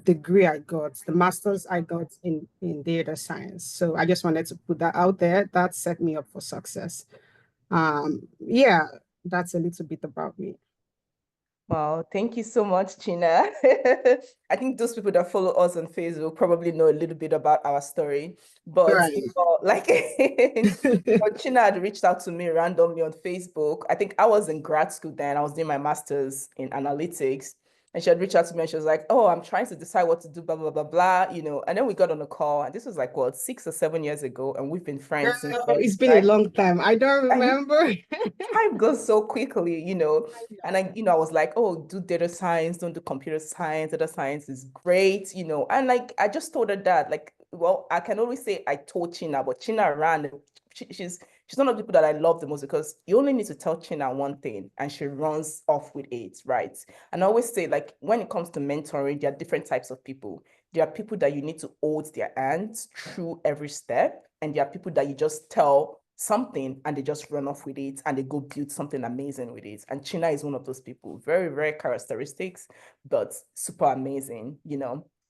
degree I got, the master's I got in data science. So I just wanted to put that out there. That set me up for success. Yeah, that's a little bit about me. Wow, thank you so much, China. I think those people that follow us on Facebook probably know a little bit about our story. But Right. like China had reached out to me randomly on Facebook. I think I was in grad school then. I was doing my master's in analytics. And she had reached out to me and she was like, "Oh, I'm trying to decide what to do, blah, blah, blah, blah." And then we got on a call. And this was like, what, 6 or 7 years ago. And we've been friends since Girl, then, it's been a right? long time. I don't remember. Time goes so quickly. And I was like, oh, do data science, don't do computer science. Data science is great. And like, I just told her that, like, well, I can always say I told China, but China ran. She's one of the people that I love the most because you only need to tell China one thing and she runs off with it, right? And I always say, like, when it comes to mentoring, there are different types of people. There are people that you need to hold their hands through every step, and there are people that you just tell something and they just run off with it and they go build something amazing with it. And China is one of those people. Very, very characteristics, but super amazing.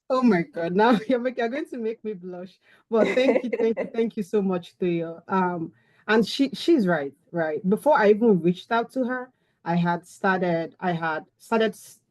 Oh my God, now you're going to make me blush. Well, thank you so much, Theo. And she's right, right. Before I even reached out to her, I had started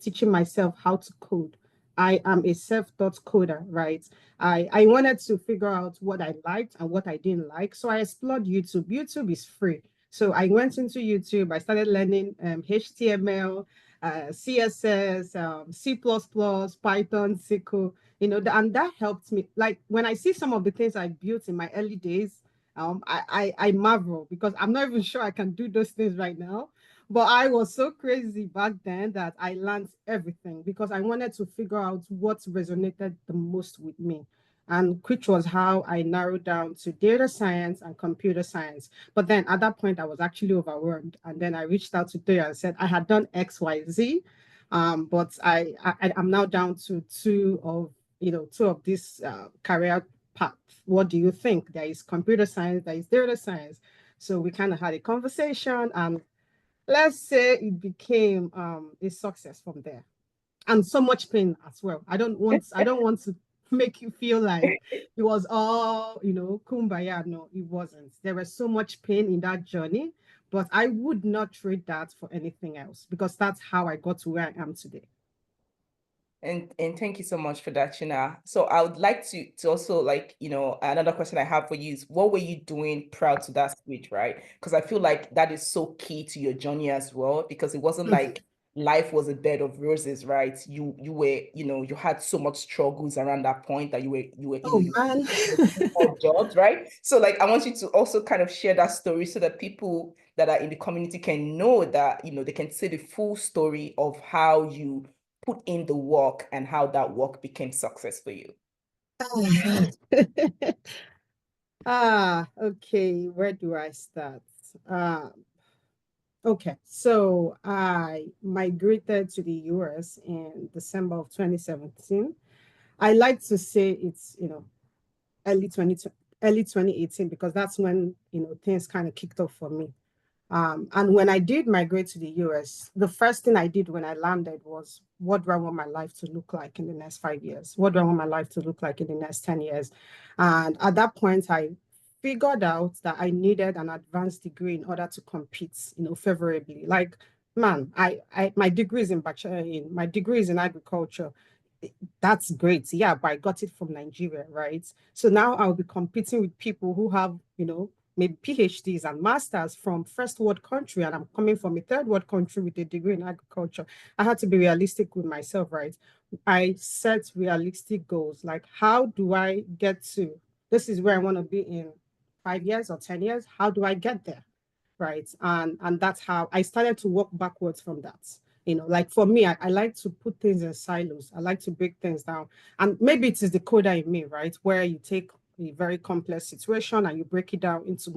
teaching myself how to code. I am a self-taught coder, right? I wanted to figure out what I liked and what I didn't like. So I explored YouTube. YouTube is free. So I went into YouTube, I started learning HTML, CSS, C++, Python, SQL, and that helped me. Like when I see some of the things I built in my early days, I marvel because I'm not even sure I can do those things right now. But I was so crazy back then that I learned everything because I wanted to figure out what resonated the most with me, and which was how I narrowed down to data science and computer science. But then at that point, I was actually overwhelmed. And then I reached out to Toya and said I had done XYZ, but I'm now down to two of these career paths. What do you think? There is computer science, there is data science. So we kind of had a conversation, and let's say it became a success from there, and so much pain as well. I don't want to make you feel like it was all, kumbaya. No, it wasn't. There was so much pain in that journey, but I would not trade that for anything else because that's how I got to where I am today. And thank you so much for that, China. So I would like to also, like, another question I have for you is, what were you doing prior to that switch, right? Because I feel like that is so key to your journey as well, because it wasn't Mhm. like life was a bed of roses, right? You were, you had so much struggles around that point that Oh you man. were looking for jobs, right? So like I want you to also kind of share that story so that people that are in the community can know that, they can see the full story of how you put in the work and how that work became success for you. Okay. Where do I start? Uh, okay. So I migrated to the US in December of 2017. I like to say it's, early 20, early 2018 because that's when, things kind of kicked off for me. And when I did migrate to the US, the first thing I did when I landed was, what do I want my life to look like in the next 5 years? What do I want my life to look like in the next 10 years? And at that point, I figured out that I needed an advanced degree in order to compete, favorably. Like, man, my degree is in bachelor in my degree is in agriculture. That's great. Yeah, but I got it from Nigeria, right? So now I'll be competing with people who have, maybe PhDs and masters from first world country, and I'm coming from a third world country with a degree in agriculture. I had to be realistic with myself, right? I set realistic goals. Like, how do I get to this is where I want to be in 5 years or 10 years? How do I get there? Right. And that's how I started to work backwards from that. Like for me, I like to put things in silos. I like to break things down. And maybe it is the coder in me, right? Where you take a very complex situation and you break it down into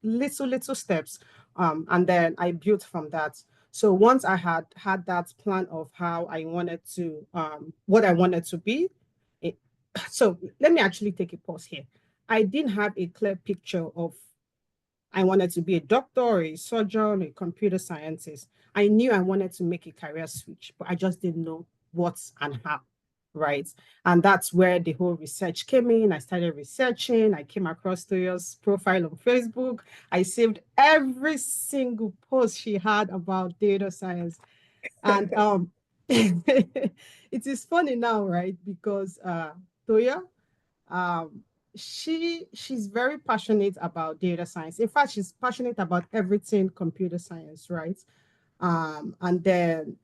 little steps. And then I built from that. So once I had that plan of how I wanted to, what I wanted to be, it, so let me actually take a pause here. I didn't have a clear picture of I wanted to be a doctor or a surgeon, a computer scientist. I knew I wanted to make a career switch, but I just didn't know what and how, right? And that's where the whole research came in. I started researching. I came across Toyo's profile on Facebook. I saved every single post she had about data science. And it is funny now, right? Because Toya, um, she's very passionate about data science. In fact, she's passionate about everything computer science, right? And then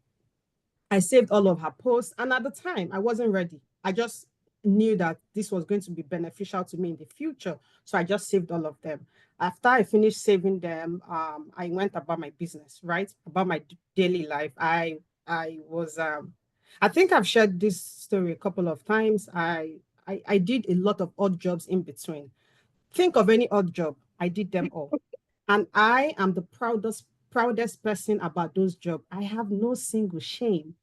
I saved all of her posts. And at the time, I wasn't ready. I just knew that this was going to be beneficial to me in the future. So I just saved all of them. After I finished saving them, I went about my business, right? About my daily life. I was I think I've shared this story a couple of times. I did a lot of odd jobs in between. Think of any odd job, I did them all. And I am the proudest person about those jobs. I have no single shame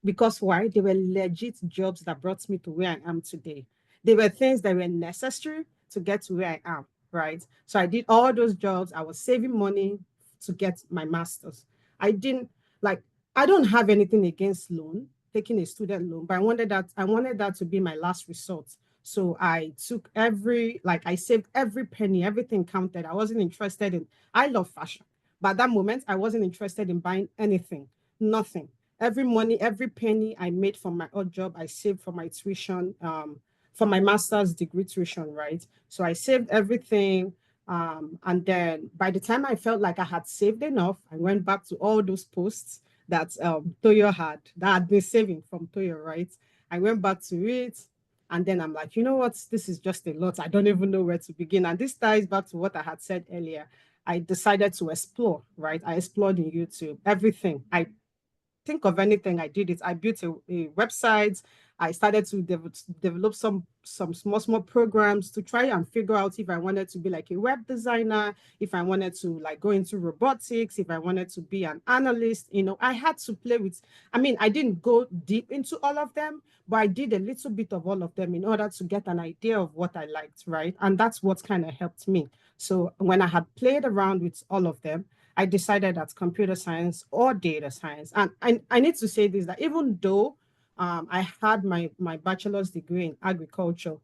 because why? They were legit jobs that brought me to where I am today. They were things that were necessary to get to where I am, right? So I did all those jobs. I was saving money to get my master's. I didn't like I don't have anything against loan, taking a student loan, but I wanted that to be my last resort. So I took I saved every penny, everything counted. I wasn't interested in, I love fashion. But at that moment, I wasn't interested in buying anything, nothing. Every money, every penny I made from my odd job, I saved for my tuition, for my master's degree tuition, right? So I saved everything. And then by the time I felt like I had saved enough, I went back to all those posts that Toyo had, that had been saving from Toyo, right? I went back to it. And then I'm like, you know what? This is just a lot. I don't even know where to begin. And this ties back to what I had said earlier. I decided to explore, right? I explored in YouTube, everything. I think of anything, I did it. I built a website. I started to develop some small programs to try and figure out if I wanted to be like a web designer, if I wanted to like go into robotics, if I wanted to be an analyst. I had to play with. I mean, I didn't go deep into all of them, but I did a little bit of all of them in order to get an idea of what I liked, right? And that's what kind of helped me. So when I had played around with all of them, I decided that computer science or data science. And I need to say this, that even though I had my bachelor's degree in agriculture,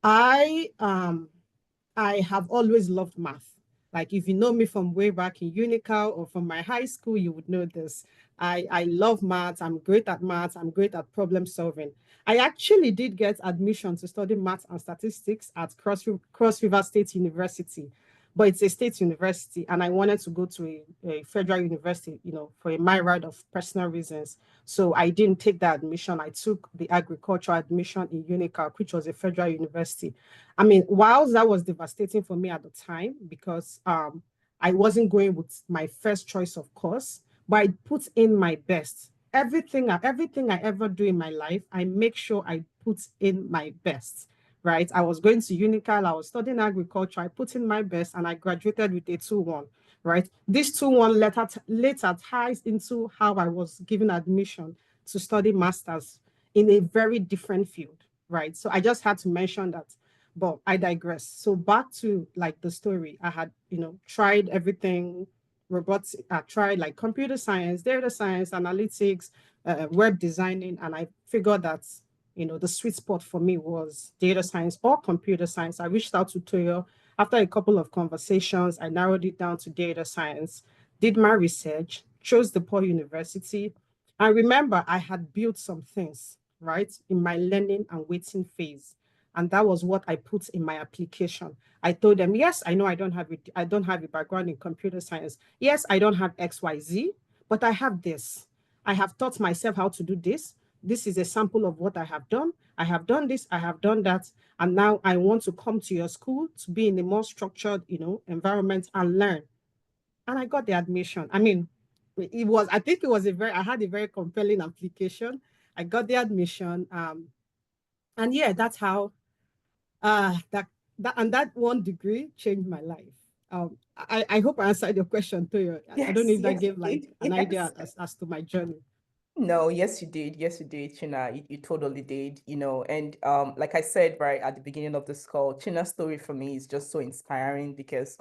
I I have always loved math. Like if you know me from way back in Unical or from my high school, you would know this. I love maths. I'm great at maths. I'm great at problem solving. I actually did get admission to study maths and statistics at Cross River State University, but it's a state university, and I wanted to go to a federal university, for a myriad of personal reasons. So I didn't take that admission. I took the agricultural admission in Unical, which was a federal university. I mean, whilst that was devastating for me at the time because I wasn't going with my first choice of course, but I put in my best. Everything I ever do in my life, I make sure I put in my best. Right. I was going to Unical, I was studying agriculture, I put in my best and I graduated with a 2-1. Right. This 2-1 later ties into how I was given admission to study masters in a very different field. Right. So I just had to mention that, but I digress. So back to like the story, I had, tried everything, robots. I tried like computer science, data science, analytics, web designing, and I figured that, the sweet spot for me was data science or computer science. I reached out to Toyo. After a couple of conversations, I narrowed it down to data science, did my research, chose the Paul University. I remember I had built some things, right, in my learning and waiting phase. And that was what I put in my application. I told them, yes, I know I don't have a background in computer science. Yes, I don't have XYZ, but I have this. I have taught myself how to do this. This is a sample of what I have done. I have done this, I have done that. And now I want to come to your school to be in a more structured, environment and learn. And I got the admission. I mean, I think it was I had a very compelling application. I got the admission. And yeah, that's how that one degree changed my life. I hope I answered your question too. I don't know Yes, if that yes, gave you like did. an idea Yes. as to my journey. No, yes, you did. Yes, you did, China. You totally did, And like I said right at the beginning of this call, China's story for me is just so inspiring because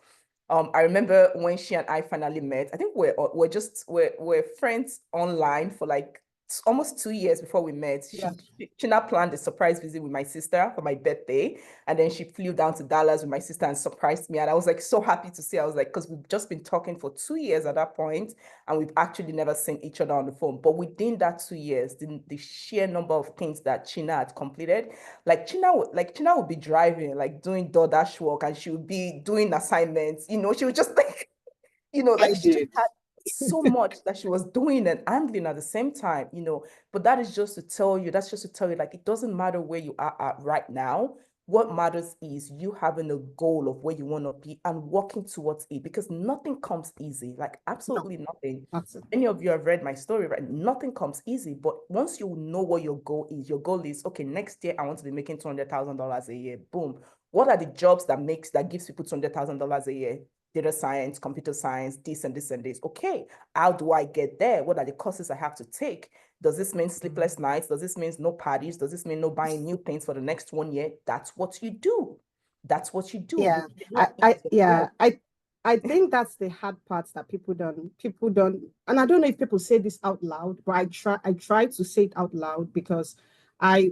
I remember when she and I finally met. I think we're just we're friends online for like almost 2 years before we met. Yeah. China planned a surprise visit with my sister for my birthday. And then she flew down to Dallas with my sister and surprised me. And I was like so happy to see. I was like, because we've just been talking for 2 years at that point, and we've actually never seen each other on the phone. But within that 2 years, the sheer number of things that China had completed, China would be driving, like doing DoorDash work, and she would be doing assignments. She would just like, I like she just did. had so much that she was doing and handling at the same time. But that's just to tell you, like, it doesn't matter where you are at right now. What matters is you having a goal of where you want to be and working towards it, because nothing comes easy, like No, absolutely nothing. that's it. Many of you have read my story, right? Nothing comes easy, but once you know what your goal is, okay, next year I want to be making $200,000 a year. Boom. What are the jobs that gives people $200,000 a year? Data science, computer science, this and this and this. Okay, how do I get there? What are the courses I have to take? Does this mean sleepless nights? Does this mean no parties? Does this mean no buying new things for the next 1 year? That's what you do. That's what you do. Yeah, You cannot eat your yeah, bread. I think that's the hard part that people don't, and I don't know if people say this out loud, but I try to say it out loud because I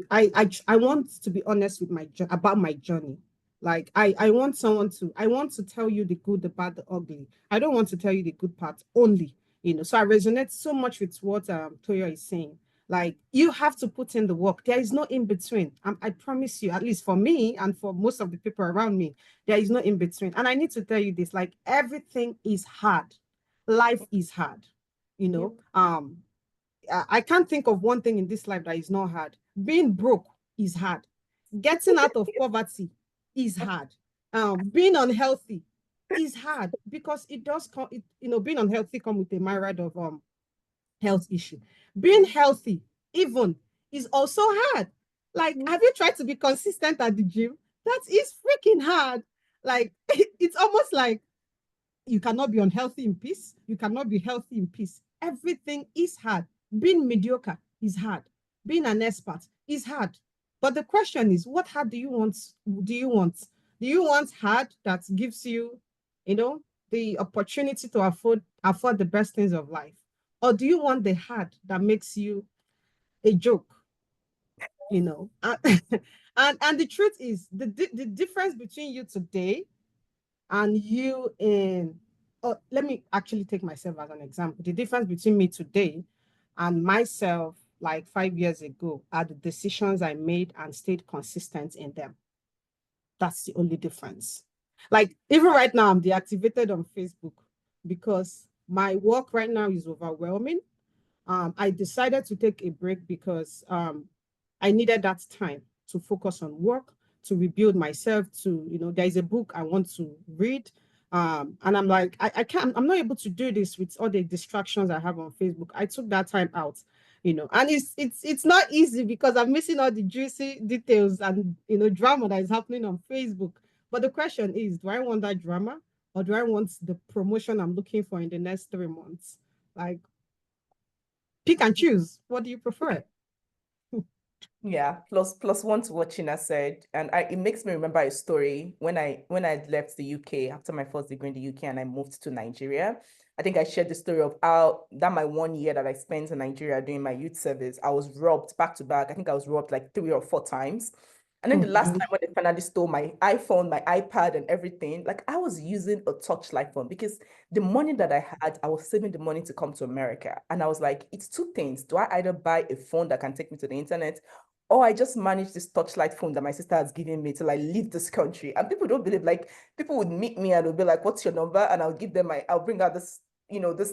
want to be honest with about my journey. Like I want to tell you the good, the bad, the ugly. I don't want to tell you the good part only, So I resonate so much with what Toya is saying. Like you have to put in the work. There is no in between. I promise you, at least for me and for most of the people around me, there is no in between. And I need to tell you this, like everything is hard. Life is hard. You Yep. know, I can't think of one thing in this life that is not hard. Being broke is hard. Getting out of poverty is hard. Being unhealthy is hard because it does come, being unhealthy come with a myriad of health issue. Being healthy, even, is also hard. Like, have you tried to be consistent at the gym? That is freaking hard. Like, it's almost like you cannot be unhealthy in peace. You cannot be healthy in peace. Everything is hard. Being mediocre is hard. Being an expert is hard. But the question is, what hard do you want? Do you want? Do you want hard that gives you, the opportunity to afford the best things of life? Or do you want the hard that makes you a joke? And the truth is the difference between you today and you in let me actually take myself as an example. The difference between me today and myself like 5 years ago are the decisions I made and stayed consistent in them. That's the only difference. Like even right now, I'm deactivated on Facebook because my work right now is overwhelming. I decided to take a break because I needed that time to focus on work, to rebuild myself, there is a book I want to read. And I'm like, I can't, I'm not able to do this with all the distractions I have on Facebook. I took that time out, and it's not easy because I'm missing all the juicy details and drama that is happening on Facebook. But the question is, do I want that drama or do I want the promotion I'm looking for in the next 3 months? Like, pick and choose. What do you prefer? Yeah, plus one to what China said, and it makes me remember a story when I left the UK after my first degree in the UK and I moved to Nigeria. I think I shared the story of how that my 1 year that I spent in Nigeria doing my youth service, I was robbed back to back. I think I was robbed like 3 or 4 times. And then the last Mhm. time when they finally stole my iPhone, my iPad, and everything, like I was using a touchlight phone because the money that I had, I was saving the money to come to America. And I was like, it's two things. Do I either buy a phone that can take me to the internet, or I just manage this touchlight phone that my sister has given me till I leave this country? And people don't believe, like, people would meet me and would be like, what's your number? And I'll bring out this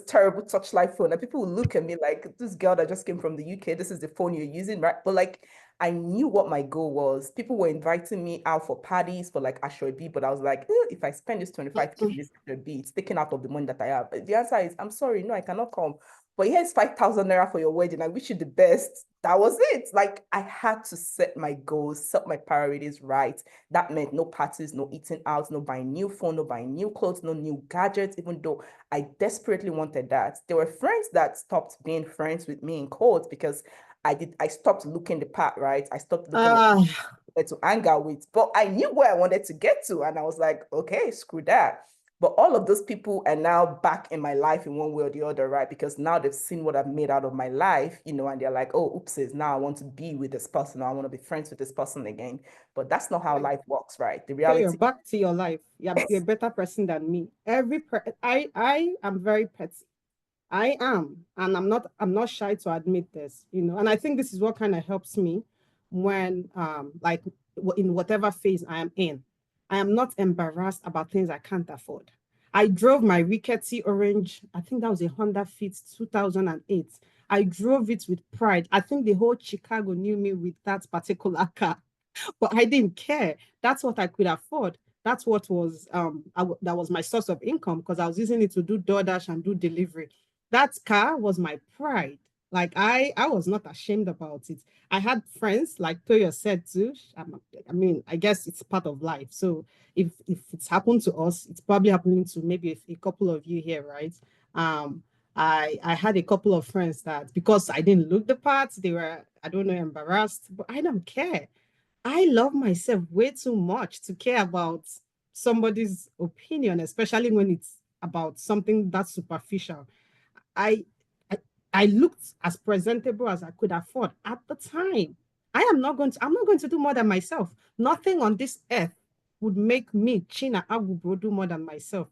terrible touchlight phone. And people will look at me like, this girl that just came from the UK, this is the phone you're using, right? But like, I knew what my goal was. People were inviting me out for parties for like Ashwebi, but I was like, if I spend this 25K in this Ashwebi, it's taken out of the money that I have. But the answer is, I'm sorry, no, I cannot come. But here's 5,000 naira for your wedding. I wish you the best. That was it. Like I had to set my goals, set my priorities right. That meant no parties, no eating out, no buying new phone, no buying new clothes, no new gadgets, even though I desperately wanted that. There were friends that stopped being friends with me in quotes because I stopped looking the part, right? I stopped looking like Ah, to hang out with, but I knew where I wanted to get to. And I was like, okay, screw that. But all of those people are now back in my life in one way or the other, right? Because now they've seen what I've made out of my life, and they're like, oh, oopsies, now I want to be with this person, or I want to be friends with this person again. But that's not how Like, life works, right? The so you're reality. back to your life. You're a better person than me. I am very petty. I am, and I'm not shy to admit this, and I think this is what kind of helps me when like in whatever phase I am in. I am not embarrassed about things I can't afford. I drove my rickety orange, I think that was a Honda Fit 2008. I drove it with pride. I think the whole Chicago knew me with that particular car. But I didn't care. That's what I could afford. That's what was that was my source of income because I was using it to do DoorDash and do delivery. That car was my pride. Like I was not ashamed about it. I had friends, like Toyo said too. I mean, I guess it's part of life. So if it's happened to us, it's probably happening to maybe a couple of you here, right? Um, I had a couple of friends that because I didn't look the part, they were, I don't know, embarrassed, but I don't care. I love myself way too much to care about somebody's opinion, especially when it's about something that's superficial. I, I I looked as presentable as I could afford at the time. I'm not going to do more than myself. Nothing on this earth would make me China Agubro do more than myself.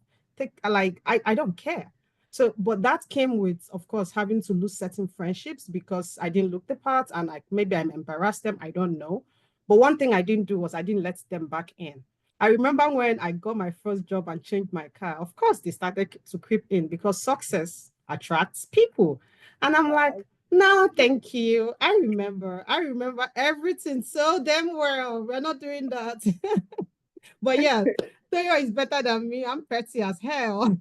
I don't care. So, but that came with, of course, having to lose certain friendships because I didn't look the part and maybe I'm embarrassed them. I don't know. But one thing I didn't do was I didn't let them back in. I remember when I got my first job and changed my car, of course, they started to creep in because success attracts people. And I'm like, no, thank you. I remember everything so damn well. We're not doing that. But yeah, Toyo is better than me. I'm petty as hell.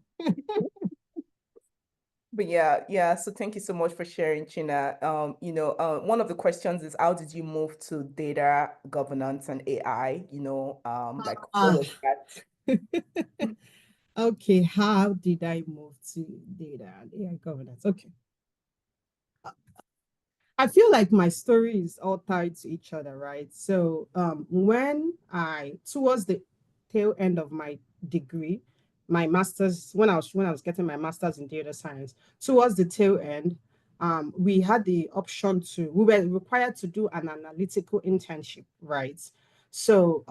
But yeah, yeah. So thank you so much for sharing, China. One of the questions is how did you move to data governance and AI? Like what Ah, was that? okay, how did I move to data and AI governance? Okay. I feel like my story is all tied to each other, right? So when towards the tail end of my degree, my master's, when I was getting my master's in data science, towards the tail end, we had the option we were required to do an analytical internship, right? So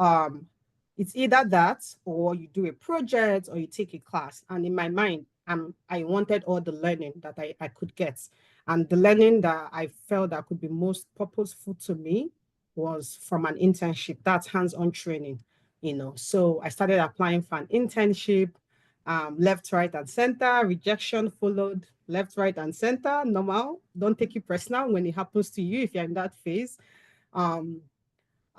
it's either that or you do a project or you take a class. And in my mind, I wanted all the learning that I could get. And the learning that I felt that could be most purposeful to me was from an internship. That's hands-on training. So I started applying for an internship, left, right, and center. Rejection followed left, right, and center. Normal. Don't take it personal when it happens to you if you're in that phase. Um,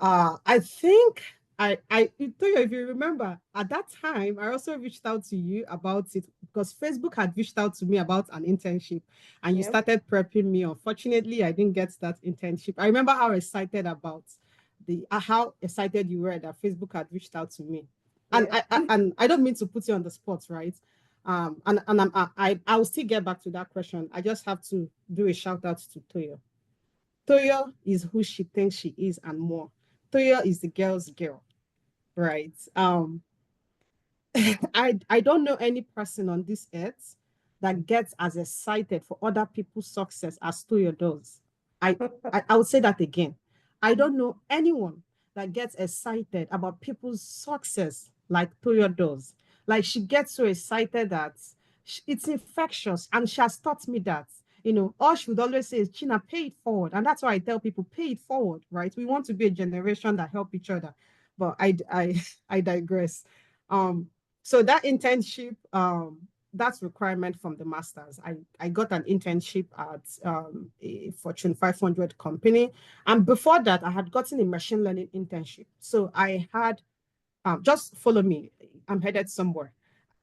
I think Toyo, if you remember, at that time, I also reached out to you about it because Facebook had reached out to me about an internship and you Yeah, started prepping me. Unfortunately, I didn't get that internship. I remember how excited you were that Facebook had reached out to me. And yeah. I don't mean to put you on the spot, right? And I'll still get back to that question. I just have to do a shout out to Toyo. Toyo is who she thinks she is and more. Toyo is the girl's girl, right? I don't know any person on this earth that gets as excited for other people's success as Toyo does. I, I would say that again. I don't know anyone that gets excited about people's success like Toyo does. Like she gets so excited that it's infectious, and she has taught me that. All she would always say is, China, pay it forward. And that's why I tell people, pay it forward, right? We want to be a generation that help each other. But I digress. Um, so that internship, that's requirement from the masters. I got an internship at a Fortune 500 company. And before that, I had gotten a machine learning internship. So I had, just follow me. I'm headed somewhere.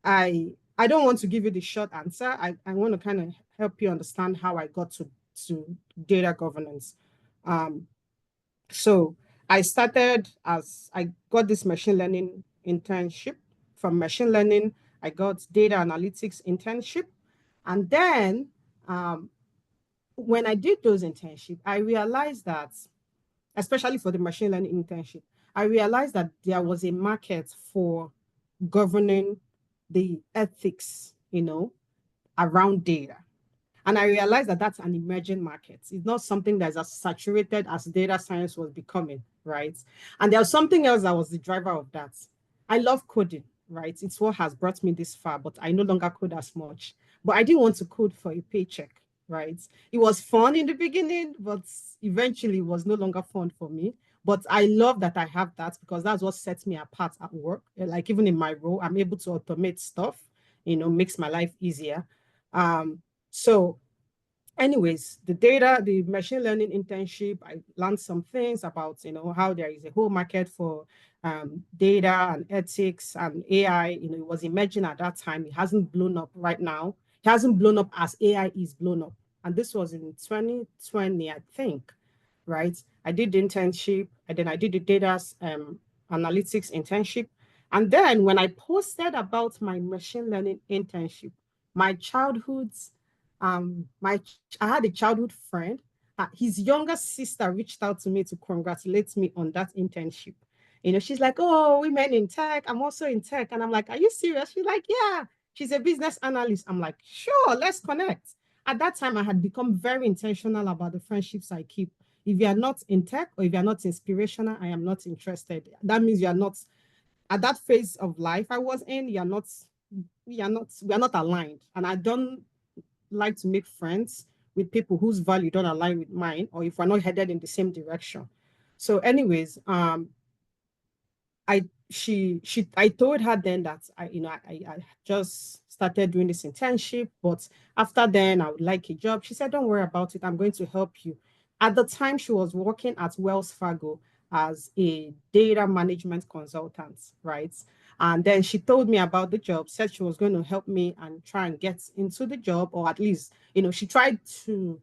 I don't want to give you the short answer. I want to kind of help you understand how I got to data governance. Um, so I got this machine learning internship. From machine learning, I got data analytics internship. And then when I did those internships, I realized that, especially for the machine learning internship, I realized that there was a market for governing the ethics, around data. And I realized that that's an emerging market. It's not something that's as saturated as data science was becoming, right? And there was something else that was the driver of that. I love coding, right? It's what has brought me this far, but I no longer code as much. But I didn't want to code for a paycheck, right? It was fun in the beginning, but eventually it was no longer fun for me. But I love that I have that because that's what sets me apart at work. Like even in my role, I'm able to automate stuff, makes my life easier. So anyways, the machine learning internship, I learned some things about, how there is a whole market for data and ethics and AI. It was emerging at that time. It hasn't blown up right now. It hasn't blown up as AI is blown up. And this was in 2020, I think, right? I did the internship and then I did the data analytics internship. And then when I posted about my machine learning internship, my childhood's I had a childhood friend. His younger sister reached out to me to congratulate me on that internship. She's like, "Oh, women in tech. I'm also in tech." And I'm like, "Are you serious?" She's like, "Yeah." She's a business analyst. I'm like, "Sure, let's connect." At that time, I had become very intentional about the friendships I keep. If you are not in tech or if you are not inspirational, I am not interested. That means you are not at that phase of life I was in. We are not aligned. And I don't like to make friends with people whose value don't align with mine, or if we're not headed in the same direction. So, anyways, I told her then that I just started doing this internship, but after then I would like a job. She said, "Don't worry about it. I'm going to help you." At the time, she was working at Wells Fargo as a data management consultant, right? And then she told me about the job, said she was going to help me and try and get into the job, or at least, she tried to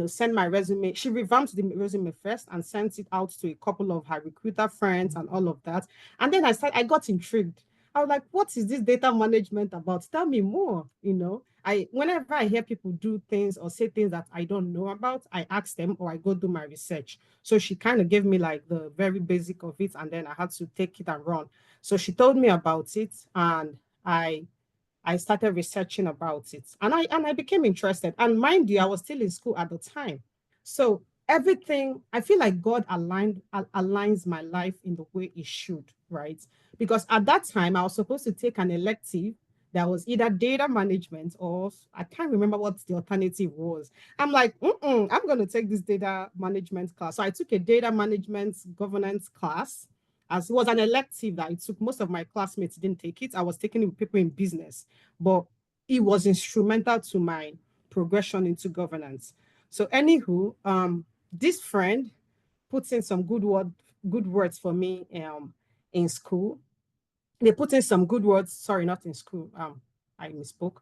send my resume. She revamped the resume first and sent it out to a couple of her recruiter friends and all of that. And then I got intrigued. I was like, what is this data management about? Tell me more. Whenever I hear people do things or say things that I don't know about, I ask them or I go do my research. So she kind of gave me like the very basic of it, and then I had to take it and run. So she told me about it, and I started researching about it, and I became interested. And mind you, I was still in school at the time. So everything, I feel like God aligns my life in the way it should, right? Because at that time I was supposed to take an elective that was either data management, or I can't remember what the alternative was. I'm like, I'm going to take this data management class. So I took a data management governance class, as it was an elective that I took. Most of my classmates didn't take it. I was taking it with people in business, but it was instrumental to my progression into governance. So, anywho, this friend puts in some good words for me in school. They put in some good words. Sorry, not in school. I misspoke.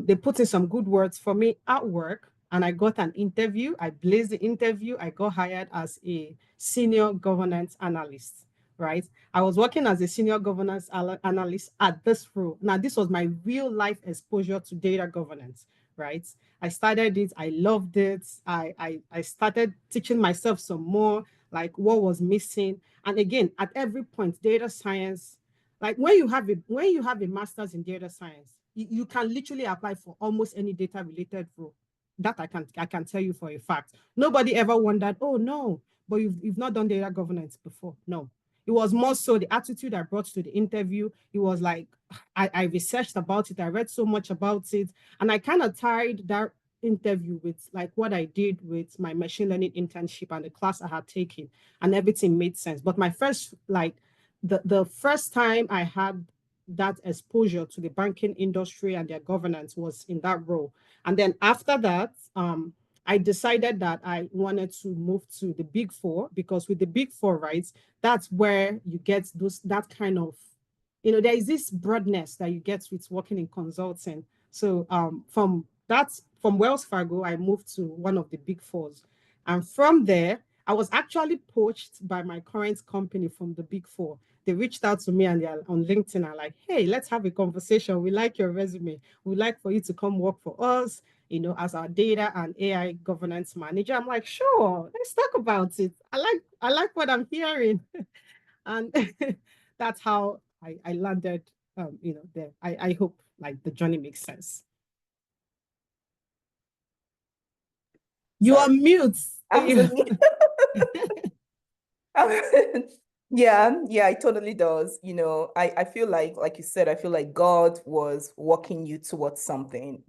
They put in some good words for me at work, and I got an interview. I blazed the interview. I got hired as a senior governance analyst. Right. I was working as a senior governance analyst at this role. Now, this was my real life exposure to data governance. Right. I started it. I loved it. I started teaching myself some more, like what was missing. And again, at every point, data science, like when you have a master's in data science, you can literally apply for almost any data related role. That I can tell you for a fact. Nobody ever wondered, oh no, but you've not done data governance before. No. It was more so the attitude I brought to the interview. It was like I researched about it, I read so much about it, and I kind of tied that interview with like what I did with my machine learning internship and the class I had taken, and everything made sense. But my first like the first time I had that exposure to the banking industry and their governance was in that role. And then after that, I decided that I wanted to move to the big four, because with the big four, right, that's where you get that kind of, there is this broadness that you get with working in consulting. So from Wells Fargo, I moved to one of the big fours. And from there, I was actually poached by my current company from the big four. They reached out to me and they're on LinkedIn and like, hey, let's have a conversation. We like your resume. We'd like for you to come work for us, as our data and AI governance manager. I'm like, sure, let's talk about it. I like what I'm hearing. And that's how I landed there. I hope like the journey makes sense. You are Sorry. mute. Absolutely. Yeah, it totally does. I feel like you said, I feel like God was walking you towards something,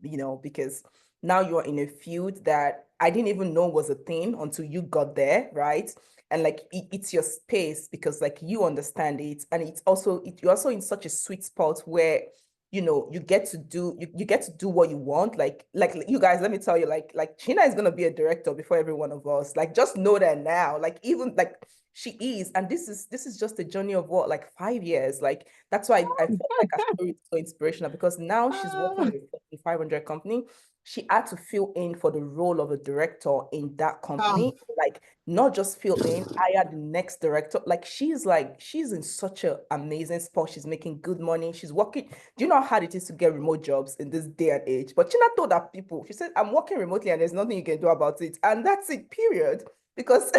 because now you're in a field that I didn't even know was a thing until you got there, right? And like it's your space because like you understand it. And you're also in such a sweet spot where you get to do what you want. Like you guys, let me tell you, like China is gonna be a director before every one of us. Like just know that now. Like even like she is, and this is just a journey of what, like 5 years. Like that's why I felt like her story is so inspirational because now she's working in a Fortune 500 company. She had to fill in for the role of a director in that company, like not just fill in, hire the next director. She's in such an amazing spot. She's making good money. She's working. Do you know how hard it is to get remote jobs in this day and age? But China told her people, she said, I'm working remotely and there's nothing you can do about it. And that's it, period. Because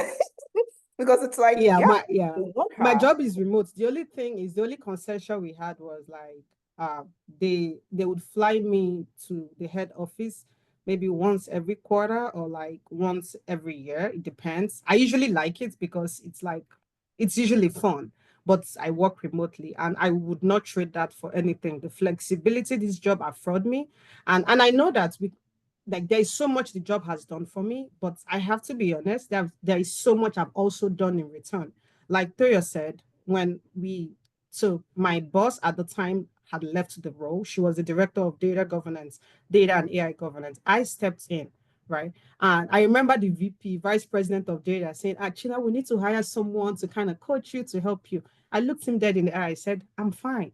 because it's like, Yeah, yeah, yeah. they want My her. job is remote. The only thing is the only concession we had was like they would fly me to the head office maybe once every quarter or like once every year. It depends. I usually like it because it's like it's usually fun, but I work remotely and I would not trade that for anything. The flexibility this job afford me, and I know that we like there is so much the job has done for me, but I have to be honest, there is so much I've also done in return. Like Toya said, when we so my boss at the time had left the role. She was the director of data governance, data and AI governance. I stepped in, right? And I remember the VP, vice president of data, saying, China, we need to hire someone to kind of coach you to help you. I looked him dead in the eye. I said, I'm fine.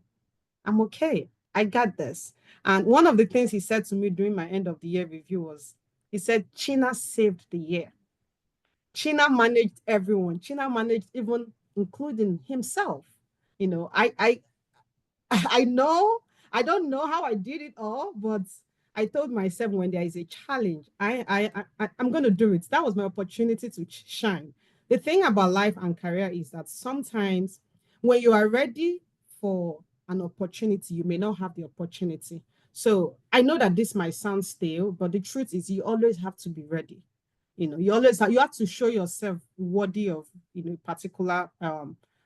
I'm okay. I got this. And one of the things he said to me during my end of the year review was, he said, China saved the year. China managed everyone. China managed even including himself. I I know I don't know how I did it all, but I told myself when there is a challenge, I'm going to do it. That was my opportunity to shine. The thing about life and career is that sometimes when you are ready for an opportunity, you may not have the opportunity. So I know that this might sound stale, but the truth is you always have to be ready. You have to show yourself worthy of particular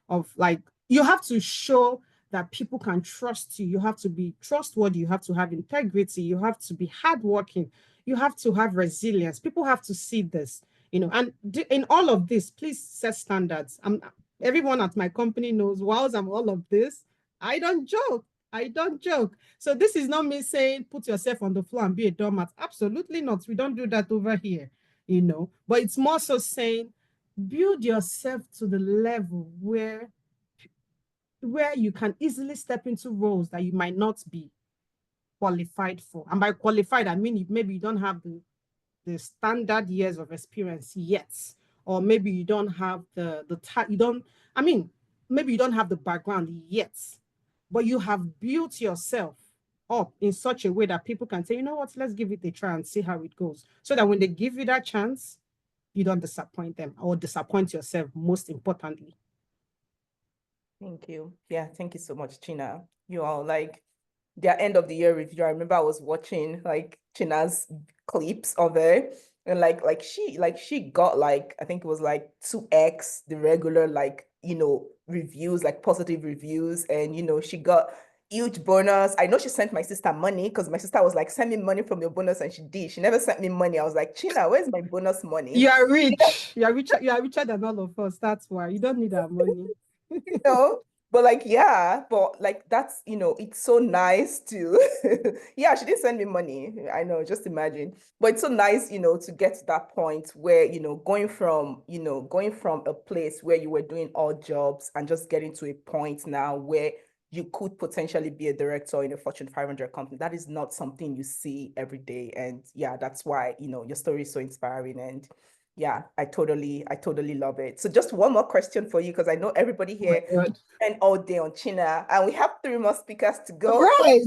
of like you have to show that people can trust you. You have to be trustworthy. You have to have integrity. You have to be hardworking. You have to have resilience. People have to see this, and in all of this, please set standards. Everyone at my company knows, whilst I'm all of this, I don't joke. I don't joke. So this is not me saying put yourself on the floor and be a doormat. Absolutely not. We don't do that over here, But it's more so saying build yourself to the level where you can easily step into roles that you might not be qualified for. And by qualified, I mean maybe you don't have the standard years of experience yet, or maybe you don't have you don't. I mean, maybe you don't have the background yet, but you have built yourself up in such a way that people can say, you know what, let's give it a try and see how it goes. So that when they give you that chance, you don't disappoint them or disappoint yourself, most importantly. Thank you. Yeah, thank you so much, China. You all like their end of the year review. I remember I was watching like China's clips of it. And like she got like I think it was like 2x the regular like reviews, like positive reviews. And she got huge bonus. I know she sent my sister money because my sister was like, send me money from your bonus, and she did. She never sent me money. I was like, China, where's my bonus money? You are rich. You are richer. You are richer than all of us. That's why you don't need our money. know, but like, yeah, but like that's, it's so nice to, yeah, she didn't send me money. I know, just imagine. But it's so nice, to get to that point where, going from a place where you were doing odd jobs and just getting to a point now where you could potentially be a director in a Fortune 500 company. That is not something you see every day. And yeah, that's why, your story is so inspiring. And yeah, I totally love it. So just one more question for you, because I know everybody Oh my here God. spent all day on China, and we have three more speakers to go. Right.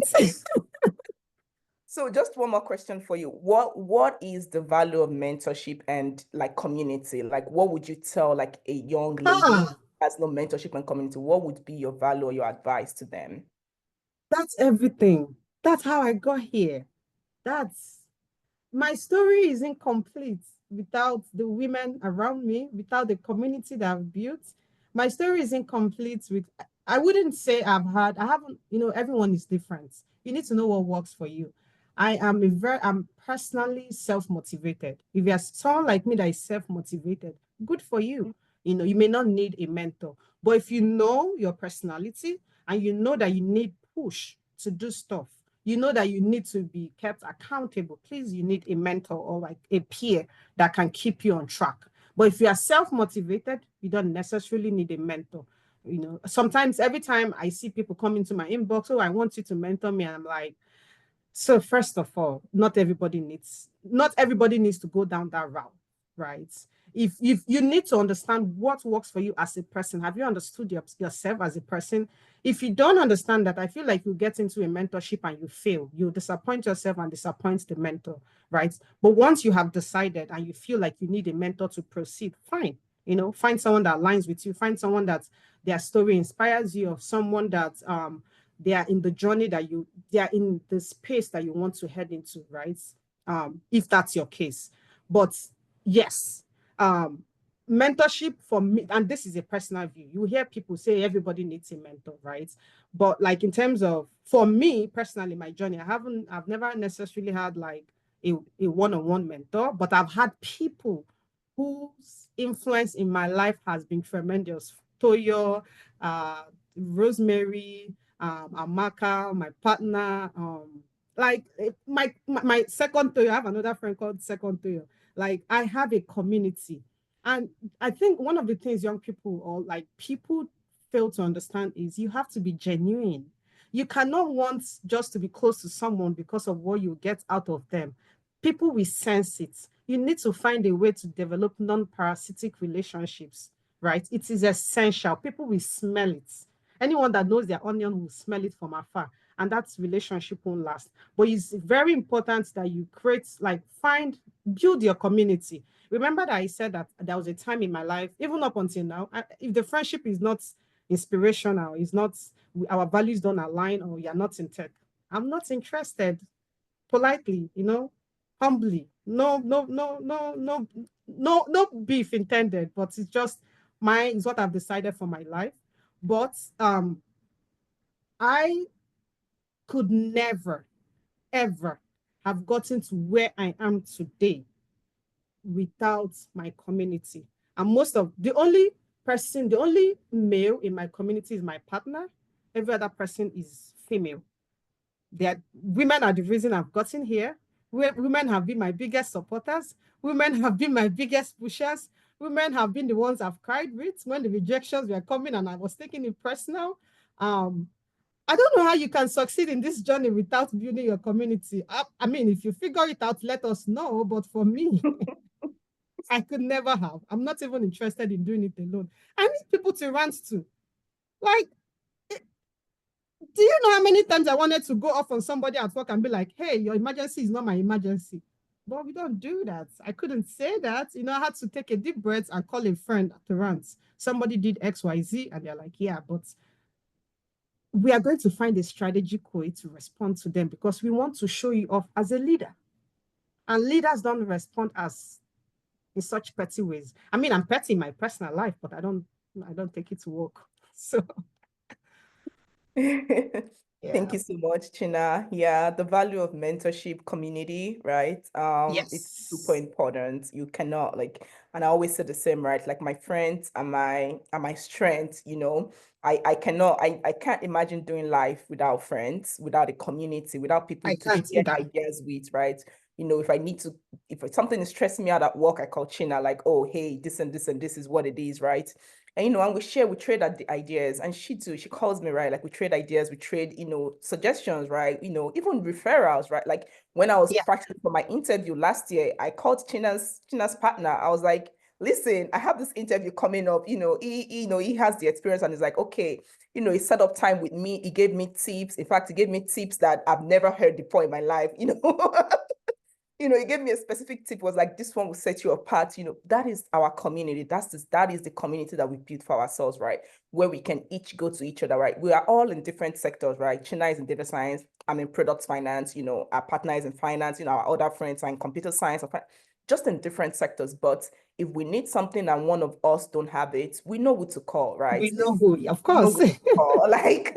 So just one more question for you. What is the value of mentorship and like community? Like what would you tell like a young lady who Ah, has no mentorship and community? What would be your value or your advice to them? That's everything. That's how I got here. That's my story is incomplete without the women around me, without the community that I've built. My story is incomplete with, I wouldn't say I haven't, everyone is different. You need to know what works for you. I'm personally self-motivated. If you're someone like me that is self-motivated, good for you. You may not need a mentor, but if you know your personality and you know that you need push to do stuff, you know that you need to be kept accountable. Please, you need a mentor or like a peer that can keep you on track. But if you are self-motivated, you don't necessarily need a mentor. Sometimes every time I see people come into my inbox, oh, I want you to mentor me, and I'm like, so first of all, not everybody needs to go down that route, right? If you need to understand what works for you as a person, have you understood yourself as a person? If you don't understand that, I feel like you get into a mentorship and you fail. You disappoint yourself and disappoint the mentor, right? But once you have decided and you feel like you need a mentor to proceed, fine. Find someone that aligns with you, find someone that their story inspires you, or someone that they are in the journey they are in the space that you want to head into, right? If that's your case. But yes, um, mentorship for me, and this is a personal view. You hear people say everybody needs a mentor, right? But like in terms of for me personally, my journey, I've never necessarily had like a one-on-one mentor, but I've had people whose influence in my life has been tremendous. Toyo, Rosemary, Amaka, my partner, like my second Toyo. I have another friend called Second Toyo. Like I have a community, and I think one of the things young people or like people fail to understand is you have to be genuine. You cannot want just to be close to someone because of what you get out of them. People will sense it. You need to find a way to develop non-parasitic relationships, right? It is essential. People will smell it. Anyone that knows their onion will smell it from afar, and that relationship won't last. But it's very important that you build your community. Remember that I said that there was a time in my life, even up until now, if the friendship is not inspirational, is not our values don't align, or you're not in tech, I'm not interested. Politely, humbly. No, no, no, no, no, no beef intended, but it's just mine is what I've decided for my life. But I could never, ever have gotten to where I am today without my community. And the only male in my community is my partner. Every other person is female. Women are the reason I've gotten here. Women have been my biggest supporters. Women have been my biggest pushers. Women have been the ones I've cried with when the rejections were coming and I was taking it personal. Um, I don't know how you can succeed in this journey without building your community. I mean, if you figure it out, let us know. But for me, I could never have. I'm not even interested in doing it alone. I need people to rant to. Like, do you know how many times I wanted to go off on somebody at work and be like, hey, your emergency is not my emergency? But we don't do that. I couldn't say that. I had to take a deep breath and call a friend to rant. Somebody did XYZ, and they're like, yeah, but we are going to find a strategic way to respond to them because we want to show you off as a leader. And leaders don't respond as in such petty ways. I mean, I'm petty in my personal life, but I don't take it to work. So Thank yeah. you so much, China. Yeah, the value of mentorship community, right? It's super Yes. important. You cannot and I always say the same, right? Like my friends are my strength, I cannot I can't imagine doing life without friends, without a community, without people I to can't share either. ideas with, right? If I need to, if something is stressing me out at work, I call China, like, oh, hey, this and this and this is what it is, right? And we trade the ideas, and she too, she calls me, right? Like we trade ideas, we trade, suggestions, right? Even referrals, right? Like when I was Yeah. practicing for my interview last year, I called China's partner. I was like, listen, I have this interview coming up. He has the experience, and he's like, okay, he set up time with me. He gave me tips. In fact, he gave me tips that I've never heard before in my life. he gave me a specific tip, was like, this one will set you apart. That is our community. That is the community that we built for ourselves, right? Where we can each go to each other, right? We are all in different sectors, right? China is in data science. I'm in product finance, our partner is in finance, our other friends are in computer science, just in different sectors. But if we need something and one of us don't have it, we know who to call, right? We know who, of We know course. who to call. Like,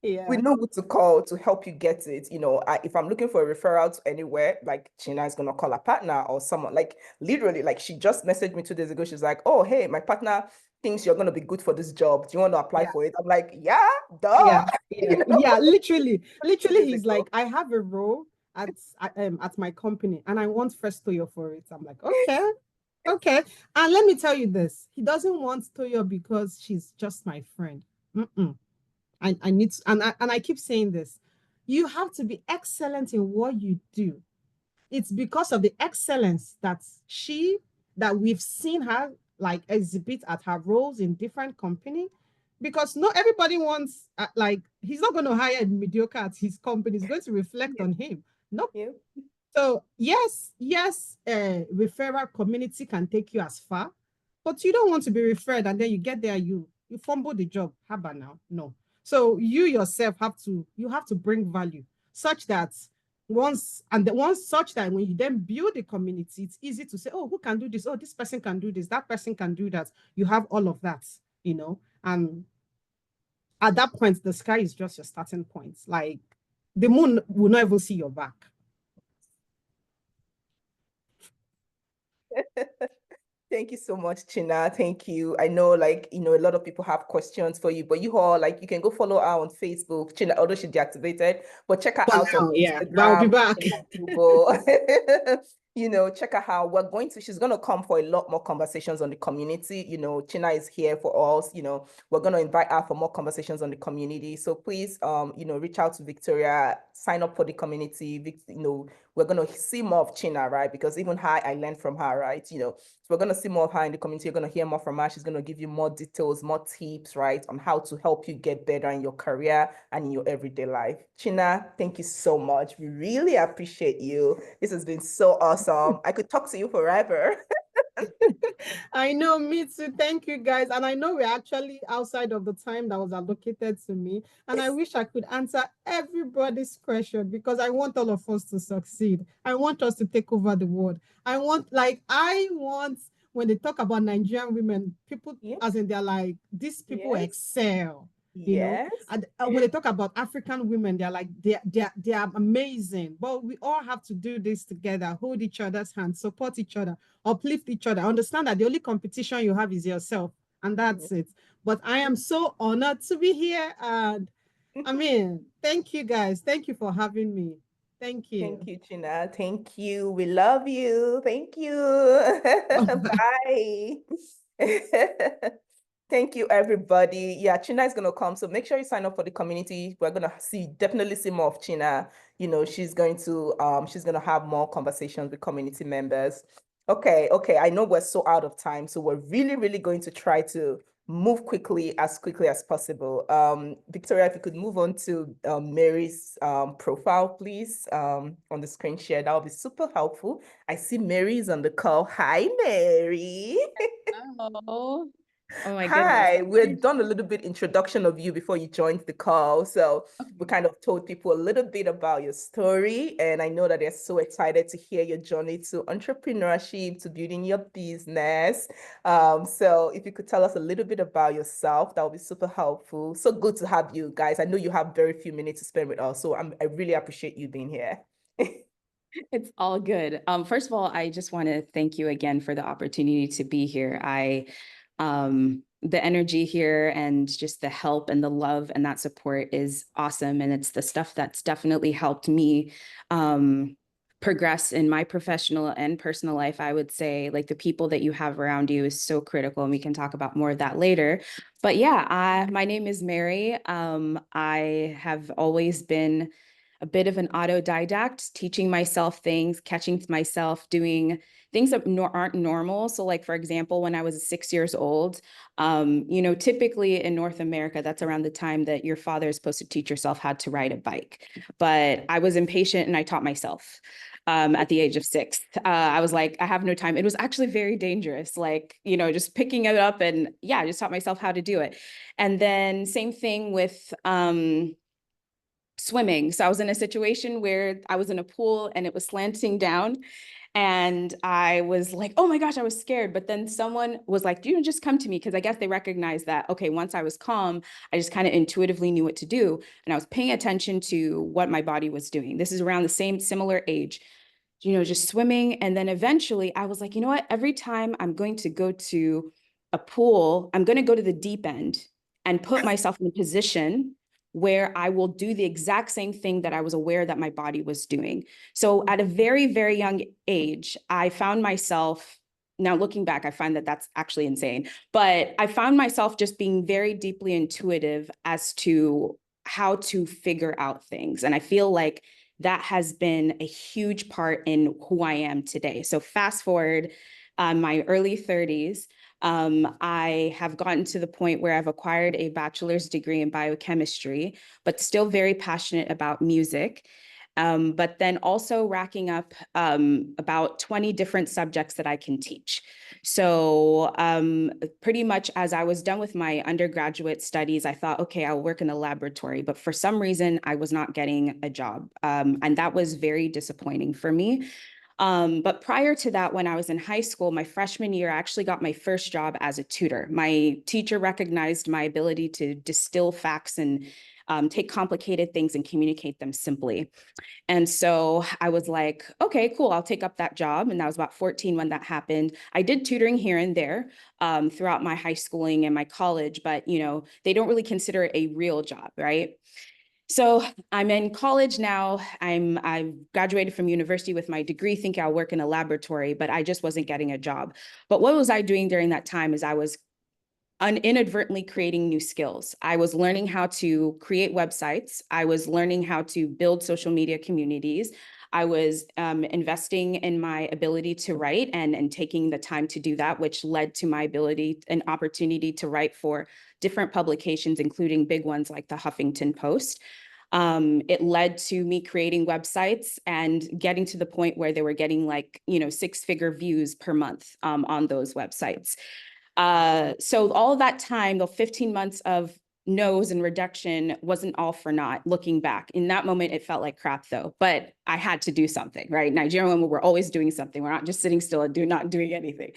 we Yeah. know who to call to help you get it. If I'm looking for a referral to anywhere, like China is gonna call a partner or someone. Like literally, like she just messaged me 2 days ago. She's like, "Oh, hey, my partner thinks you're gonna be good for this job. Do you want to apply Yeah. for it?" I'm like, "Yeah, duh." Yeah. Yeah. Yeah. Literally, Two literally, days he's ago. like, I have a role at my company and I want first Toyo for it. I'm like, okay. Okay. And let me tell you this. He doesn't want Toyo because she's just my friend. Mm-mm. I need to, and I keep saying this. You have to be excellent in what you do. It's because of the excellence that we've seen her like exhibit at her roles in different company. Because not everybody wants like he's not going to hire a mediocre at his company. It's going to reflect Yeah, on him. No. yeah, So yes, referral community can take you as far, but you don't want to be referred and then you get there, you fumble the job. How about now? No. So you yourself have to bring value such that once such that when you then build a community, it's easy to say, oh, who can do this? Oh, this person can do this, that person can do that. You have all of that, and at that point, the sky is just your starting point. Like the moon will not even see your back. Thank you so much, China. Thank you. I know, like, a lot of people have questions for you, but you all, like, you can go follow her on Facebook, China, although she's deactivated, but check her For out on now, yeah, but I'll be Instagram, back. China Google. Check her out. She's going to come for a lot more conversations on the community. China is here for us. We're going to invite her for more conversations on the community. So please, reach out to Victoria, sign up for the community. We're going to see more of China, right? Because even her, I learned from her, right? So we're going to see more of her in the community. You're going to hear more from her. She's going to give you more details, more tips, right, on how to help you get better in your career and in your everyday life. China, thank you so much. We really appreciate you. This has been so awesome. I could talk to you forever. I know, me too. Thank you, guys. And I know we're actually outside of the time that was allocated to me. And I wish I could answer everybody's question because I want all of us to succeed. I want us to take over the world. I want, when they talk about Nigerian women, people, Yep. as in they're like, these people Yes. excel, Yes. And when they talk about African women, they're like, they are amazing. But we all have to do this together, hold each other's hands, support each other, uplift each other, understand that the only competition you have is yourself, and that's it. But I am so honored to be here. And I mean, thank you guys. Thank you for having me. Thank Thank you. you, China. Thank you. We love you. Thank you. Bye. Thank you, everybody. Yeah, China is gonna come. So make sure you sign up for the community. We're gonna definitely see more of China. She's gonna have more conversations with community members. Okay, okay. I know we're so out of time, so we're really, really going to try to move quickly as possible. Victoria, if you could move on to Mary's profile, please, on the screen share, that would be super helpful. I see Mary's on the call. Hi, Mary. Oh, oh my goodness. Hi, we've done a little bit introduction of you before you joined the call. So we Okay. kind of told people a little bit about your story. And I know that they're so excited to hear your journey to entrepreneurship, to building your business. So if you could tell us a little bit about yourself, that would be super helpful. So good to have you guys. I know you have very few minutes to spend with us. So I really appreciate you being here. It's all good. First of all, I just want to thank you again for the opportunity to be here. The energy here and just the help and the love and that support is awesome. And it's the stuff that's definitely helped me progress in my professional and personal life. I would say like the people that you have around you is so critical, and we can talk about more of that later. But yeah, my name is Mary. I have always been a bit of an autodidact, teaching myself things, catching myself doing things that aren't normal. So like, for example, when I was 6 years old, typically in North America, that's around the time that your father is supposed to teach yourself how to ride a bike. But I was impatient and I taught myself. at the age of 6. I was like, I have no time. It was actually very dangerous, like, you know, just picking it up and yeah, I just taught myself how to do it. And then same thing with swimming. So I was in a situation where I was in a pool and it was slanting down. And I was like, oh my gosh, I was scared. But then someone was like, you know, just come to me. Because I guess they recognized that, okay, once I was calm, I just kind of intuitively knew what to do. And I was paying attention to what my body was doing. This is around the similar age, you know, just swimming. And then eventually I was like, you know what, every time I'm going to go to a pool, I'm going to go to the deep end and put myself in a position where I will do the exact same thing that I was aware that my body was doing. So at a very, very young age, I found myself, now looking back, I find that that's actually insane, but I found myself just being very deeply intuitive as to how to figure out things. And I feel like that has been a huge part in who I am today. So fast forward my early 30s, I have gotten to the point where I've acquired a bachelor's degree in biochemistry, but still very passionate about music. But then also racking up about 20 different subjects that I can teach. So pretty much as I was done with my undergraduate studies, I thought, okay, I'll work in a laboratory. But for some reason, I was not getting a job. And that was very disappointing for me. But prior to that, when I was in high school, my freshman year, I actually got my first job as a tutor. My teacher recognized my ability to distill facts and take complicated things and communicate them simply. And so I was like, okay, cool, I'll take up that job. And that was about 14 when that happened. I did tutoring here and there throughout my high schooling and my college, but you know, they don't really consider it a real job, right? So I'm in college now. I've graduated from university with my degree, thinking I'll work in a laboratory, but I just wasn't getting a job. But what was I doing during that time is I was inadvertently creating new skills. I was learning how to create websites. I was learning how to build social media communities. I was investing in my ability to write and taking the time to do that, which led to my ability and opportunity to write for different publications, including big ones like the Huffington Post. It led to me creating websites and getting to the point where they were getting like, you know, 6-figure views per month on those websites. So all of that time, the 15 months of no's and reduction wasn't all for naught. Looking back, in that moment, it felt like crap though, but I had to do something, right? Nigerian women, we're always doing something. We're not just sitting still and not doing anything.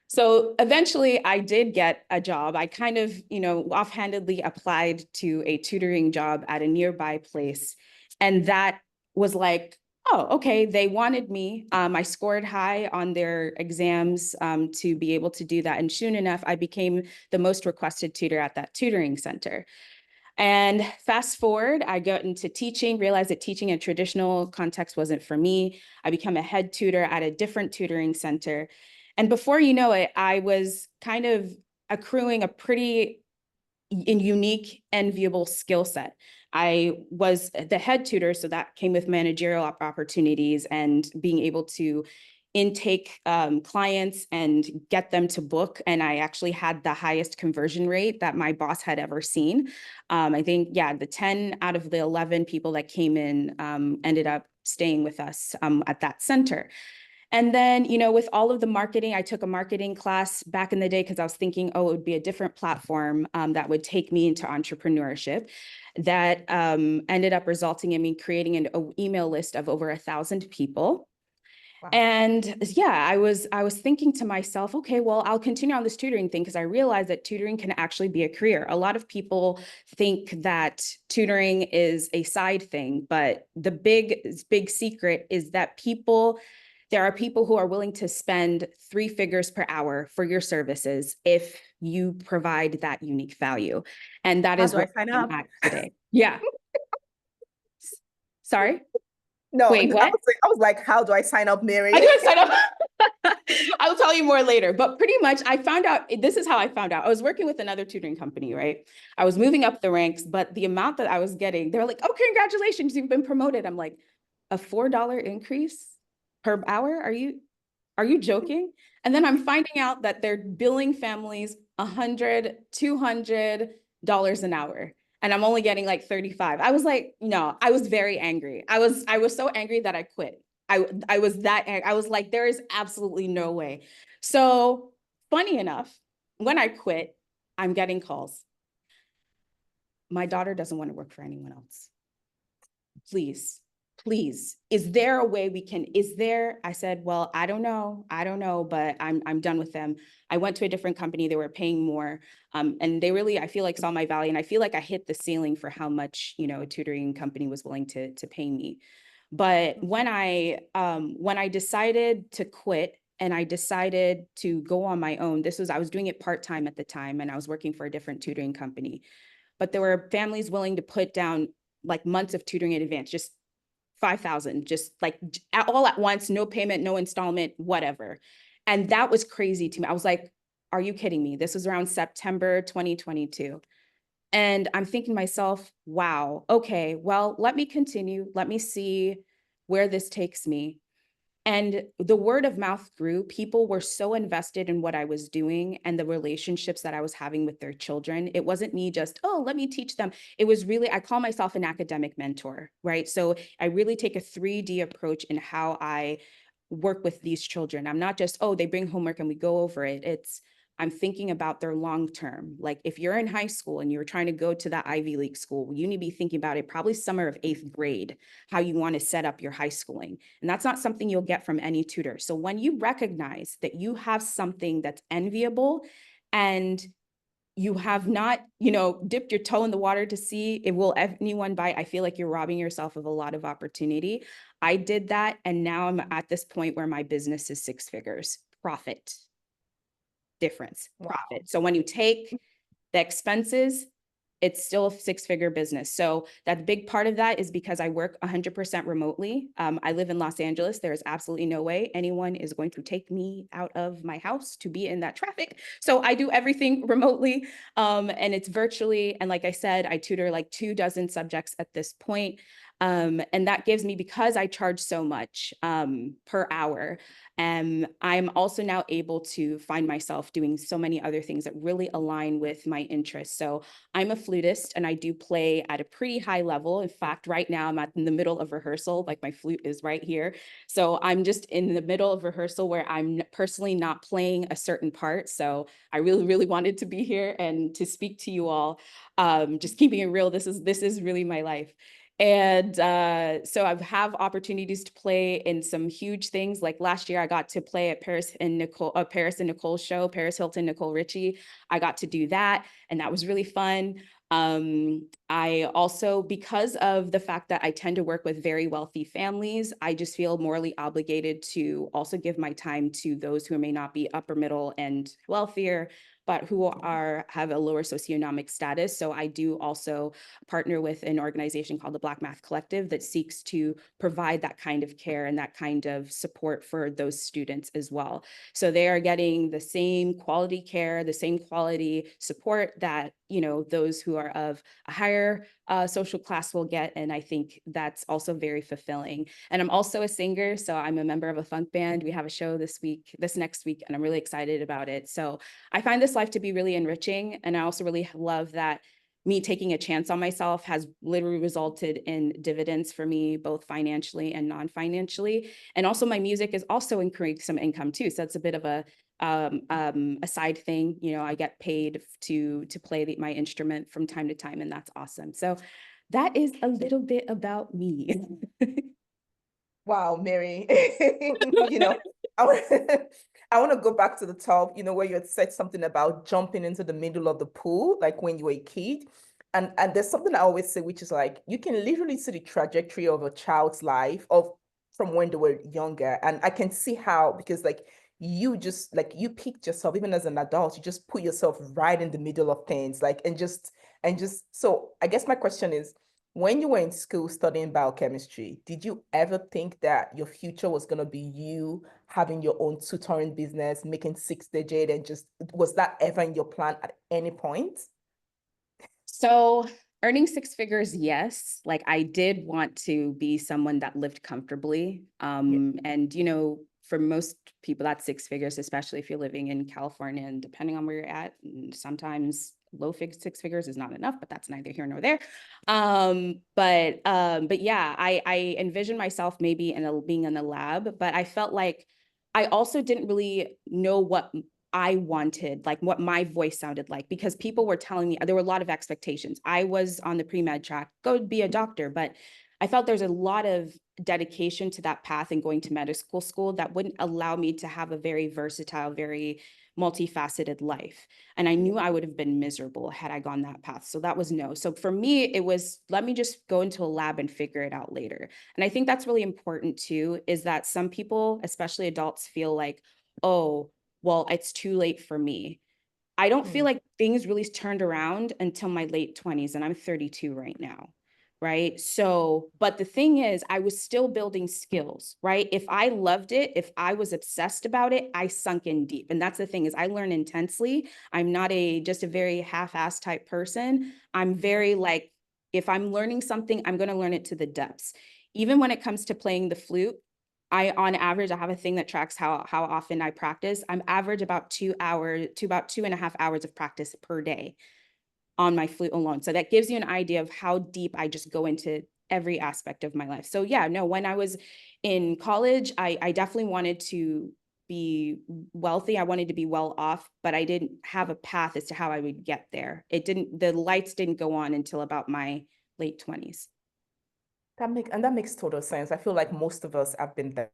So eventually I did get a job. I kind of, you know, offhandedly applied to a tutoring job at a nearby place. And that was like, oh, okay, they wanted me. I scored high on their exams to be able to do that. And soon enough, I became the most requested tutor at that tutoring center. And fast forward, I got into teaching, realized that teaching in a traditional context wasn't for me. I became a head tutor at a different tutoring center. And before you know it, I was kind of accruing a pretty unique, enviable skill set. I was the head tutor, so that came with managerial opportunities and being able to intake clients and get them to book. And I actually had the highest conversion rate that my boss had ever seen. I think, yeah, the 10 out of the 11 people that came in ended up staying with us at that center. And then, you know, with all of the marketing, I took a marketing class back in the day because I was thinking, oh, it would be a different platform that would take me into entrepreneurship. That ended up resulting in me creating an email list of over 1,000 people. Wow. And yeah, I was thinking to myself, okay, well, I'll continue on this tutoring thing because I realized that tutoring can actually be a career. A lot of people think that tutoring is a side thing, but the big secret is that there are people who are willing to spend 3 figures per hour for your services if you provide that unique value. And that How is do I what sign I'm up? at today. Yeah. Sorry? No, Wait, what? I was like, how do I sign up, Mary? I didn't sign up. I'll tell you more later. But pretty much I found out, this is how I found out. I was working with another tutoring company, right? I was moving up the ranks, but the amount that I was getting, they were like, oh, congratulations, you've been promoted. I'm like, a $4 increase per hour? Are you joking? And then I'm finding out that they're billing families $100, $200 an hour. And I'm only getting like 35. I was like, no, I was very angry. I was so angry that I quit. I was that, I was like, there is absolutely no way. So funny enough, when I quit, I'm getting calls. My daughter doesn't want to work for anyone else. Please, please, is there a way we can, I said, well, I don't know, but I'm done with them. I went to a different company, they were paying more. And they really, I feel like, saw my value, and I feel like I hit the ceiling for how much, a tutoring company was willing to pay me. But when I decided to quit and I decided to go on my own, I was doing it part-time at the time, and I was working for a different tutoring company. But there were families willing to put down like months of tutoring in advance, just 5,000, just like all at once, no payment, no installment, whatever. And that was crazy to me. I was like, are you kidding me? This was around September 2022. And I'm thinking to myself, wow, okay, well, let me continue. Let me see where this takes me. And the word of mouth grew. People were so invested in what I was doing and the relationships that I was having with their children. It wasn't me just, oh, let me teach them. It was really, I call myself an academic mentor, right? So I really take a 3D approach in how I work with these children. I'm not just, oh, they bring homework and we go over it. I'm thinking about their long term. Like if you're in high school and you're trying to go to that Ivy League school, you need to be thinking about it probably summer of 8th grade, how you want to set up your high schooling. And that's not something you'll get from any tutor. So when you recognize that you have something that's enviable and you have not, dipped your toe in the water to see if will anyone bite, I feel like you're robbing yourself of a lot of opportunity. I did that. And now I'm at this point where my business is 6 figures, profit difference, profit. So when you take the expenses, it's still a 6-figure business. So that big part of that is because I work 100% remotely. I live in Los Angeles. There is absolutely no way anyone is going to take me out of my house to be in that traffic. So I do everything remotely, and it's virtually. And like I said, I tutor like 24 subjects at this point. And that gives me, because I charge so much per hour, I'm also now able to find myself doing so many other things that really align with my interests. So I'm a flutist and I do play at a pretty high level. In fact, right now I'm in the middle of rehearsal, like my flute is right here. So I'm just in the middle of rehearsal where I'm personally not playing a certain part. So I really, really wanted to be here and to speak to you all. Just keeping it real, this is really my life. And so I have opportunities to play in some huge things. Like last year, I got to play at Paris and Nicole's show, Paris Hilton, Nicole Richie. I got to do that, and that was really fun. I also, because of the fact that I tend to work with very wealthy families, I just feel morally obligated to also give my time to those who may not be upper middle and wealthier, but who have a lower socioeconomic status. So I do also partner with an organization called the Black Math Collective that seeks to provide that kind of care and that kind of support for those students as well. So they are getting the same quality care, the same quality support that, those who are of a higher social class will get. And I think that's also very fulfilling. And I'm also a singer. So I'm a member of a funk band. We have a show this next week, and I'm really excited about it. So I find this life to be really enriching. And I also really love that me taking a chance on myself has literally resulted in dividends for me, both financially and non-financially. And also my music is also incurring some income too. So it's a bit of a side thing. I get paid to play my instrument from time to time, and that's awesome. So that is a little bit about me. Wow, Mary, I want, I want to go back to the top, where you had said something about jumping into the middle of the pool, like when you were a kid. And there's something I always say, which is like, you can literally see the trajectory of a child's life from when they were younger. And I can see how, because like, you picked yourself, even as an adult, you just put yourself right in the middle of things, like, so I guess my question is, when you were in school studying biochemistry, did you ever think that your future was going to be you having your own tutoring business, making 6 digit, and was that ever in your plan at any point? So earning 6 figures, yes. Like I did want to be someone that lived comfortably. And for most people, that's 6 figures, especially if you're living in California, and depending on where you're at, sometimes six figures is not enough, but that's neither here nor there. But yeah, I envisioned myself maybe being in a lab, but I felt like I also didn't really know what I wanted, like what my voice sounded like, because people were telling me there were a lot of expectations. I was on the pre-med track, go be a doctor, but I felt there's a lot of dedication to that path and going to medical school that wouldn't allow me to have a very versatile, very multifaceted life. And I knew I would have been miserable had I gone that path. So that was no. So for me, it was, let me just go into a lab and figure it out later. And I think that's really important too, is that some people, especially adults, feel like, oh, well, it's too late for me. I don't feel like things really turned around until my late 20s, and I'm 32 right now. Right. So, but the thing is, I was still building skills, right? If I loved it, if I was obsessed about it, I sunk in deep. And that's the thing, is I learn intensely. I'm not just a very half-assed type person. I'm very like, if I'm learning something, I'm going to learn it to the depths. Even when it comes to playing the flute, on average, I have a thing that tracks how often I practice. I'm average about 2 hours to about 2.5 hours of practice per day on my flute alone. So that gives you an idea of how deep I just go into every aspect of my life. So yeah, no, when I was in college, I definitely wanted to be wealthy. I wanted to be well off, but I didn't have a path as to how I would get there. The lights didn't go on until about my late 20s. That makes total sense. I feel like most of us have been there.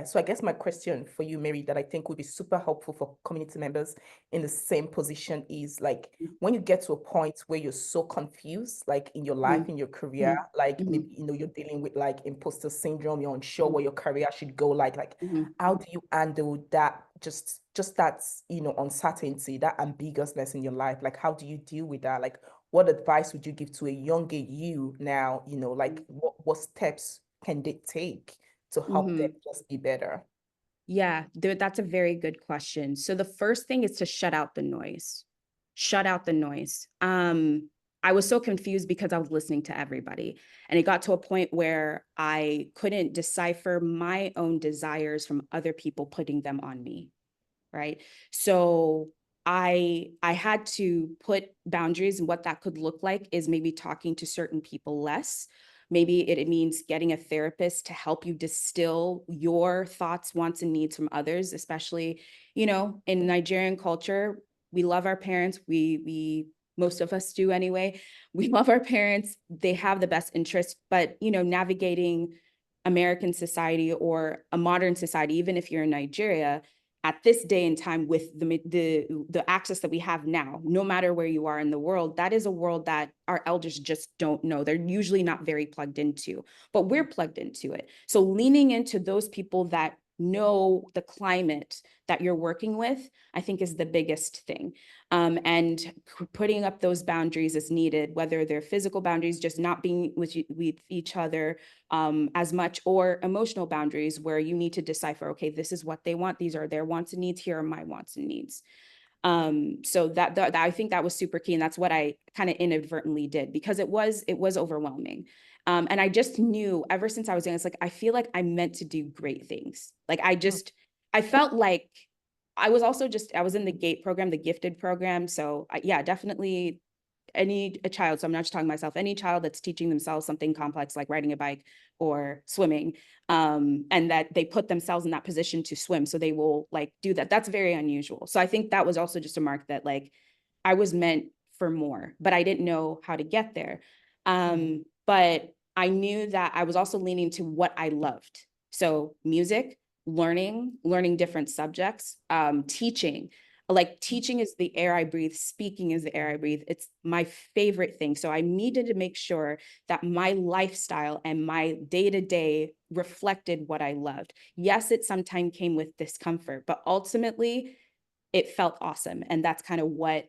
So I guess my question for you, Mary, that I think would be super helpful for community members in the same position is like, when you get to a point where you're so confused, like in your life, in your career, like maybe, you're dealing with like imposter syndrome, you're unsure where your career should go, like how do you handle that, just that, uncertainty, that ambiguousness in your life? Like, how do you deal with that? Like, what advice would you give to a younger you now, like what steps can they take to help them just be better? Yeah, that's a very good question. So the first thing is to shut out the noise. Shut out the noise. I was so confused because I was listening to everybody. And it got to a point where I couldn't decipher my own desires from other people putting them on me. Right. So I had to put boundaries, and what that could look like is maybe talking to certain people less. Maybe it means getting a therapist to help you distill your thoughts, wants, and needs from others, especially, in Nigerian culture, we love our parents. We most of us do anyway. We love our parents. They have the best interest, but, navigating American society or a modern society, even if you're in Nigeria, at this day and time with the access that we have now, no matter where you are in the world, that is a world that our elders just don't know. They're usually not very plugged into, but we're plugged into it. So leaning into those people that know the climate that you're working with, I think is the biggest thing. And putting up those boundaries is needed, whether they're physical boundaries, just not being with each other as much, or emotional boundaries where you need to decipher, okay, this is what they want. These are their wants and needs. Here are my wants and needs. So that I think that was super key. And that's what I kind of inadvertently did, because it was overwhelming. And I just knew ever since I was young, it's like, I feel like I'm meant to do great things. Like I felt like I was in the GATE program, the gifted program. So yeah, definitely a child, so I'm not just talking myself, any child that's teaching themselves something complex like riding a bike or swimming, and that they put themselves in that position to swim, so they will like do that. That's very unusual. So I think that was also just a mark that like I was meant for more, but I didn't know how to get there. But I knew that I was also leaning to what I loved. So music, learning different subjects, teaching. Like teaching is the air I breathe, speaking is the air I breathe. It's my favorite thing. So I needed to make sure that my lifestyle and my day-to-day reflected what I loved. Yes, it sometimes came with discomfort, but ultimately it felt awesome. And that's kind of what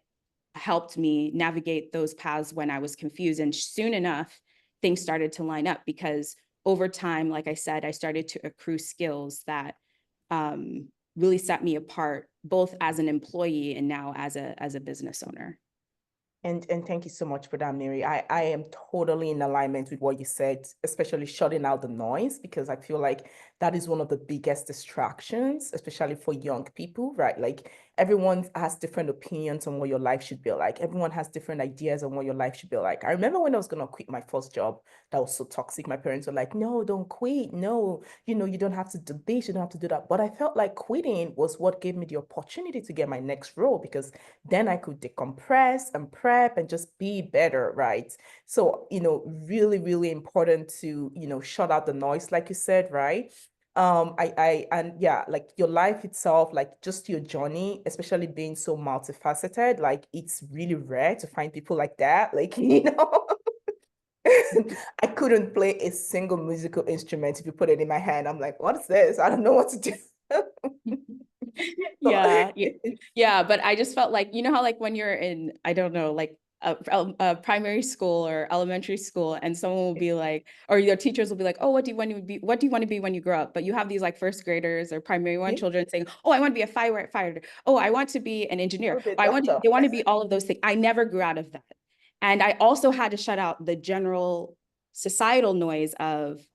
helped me navigate those paths when I was confused. And soon enough, things started to line up, because over time, like I said, I started to accrue skills that really set me apart, both as an employee and now as a business owner. And thank you so much for that, Mary. I am totally in alignment with what you said, especially shutting out the noise, because I feel like that is one of the biggest distractions, especially for young people, right? Like, everyone has different opinions on what your life should be like. Everyone has different ideas on what your life should be like. I remember when I was going to quit my first job that was so toxic. My parents were like, no, don't quit. No, you don't have to do this. You don't have to do that. But I felt like quitting was what gave me the opportunity to get my next role, because then I could decompress and prep and just be better, right? So, really, really important to, shut out the noise, like you said, right? And yeah, like your life itself, like just your journey, especially being so multifaceted, like it's really rare to find people like that. Like, I couldn't play a single musical instrument. If you put it in my hand, I'm like, what's this? I don't know what to do. Yeah, yeah. But I just felt like, how like when you're in, I don't know, like a primary school or elementary school, and someone will be like, or your teachers will be like, oh, what do you want to be? What do you want to be when you grow up? But you have these like first graders or primary one children saying, oh, I want to be a firefighter. Oh, I want to be an engineer. Be a Oh, doctor. they want to be all of those things. I never grew out of that. And I also had to shut out the general societal noise of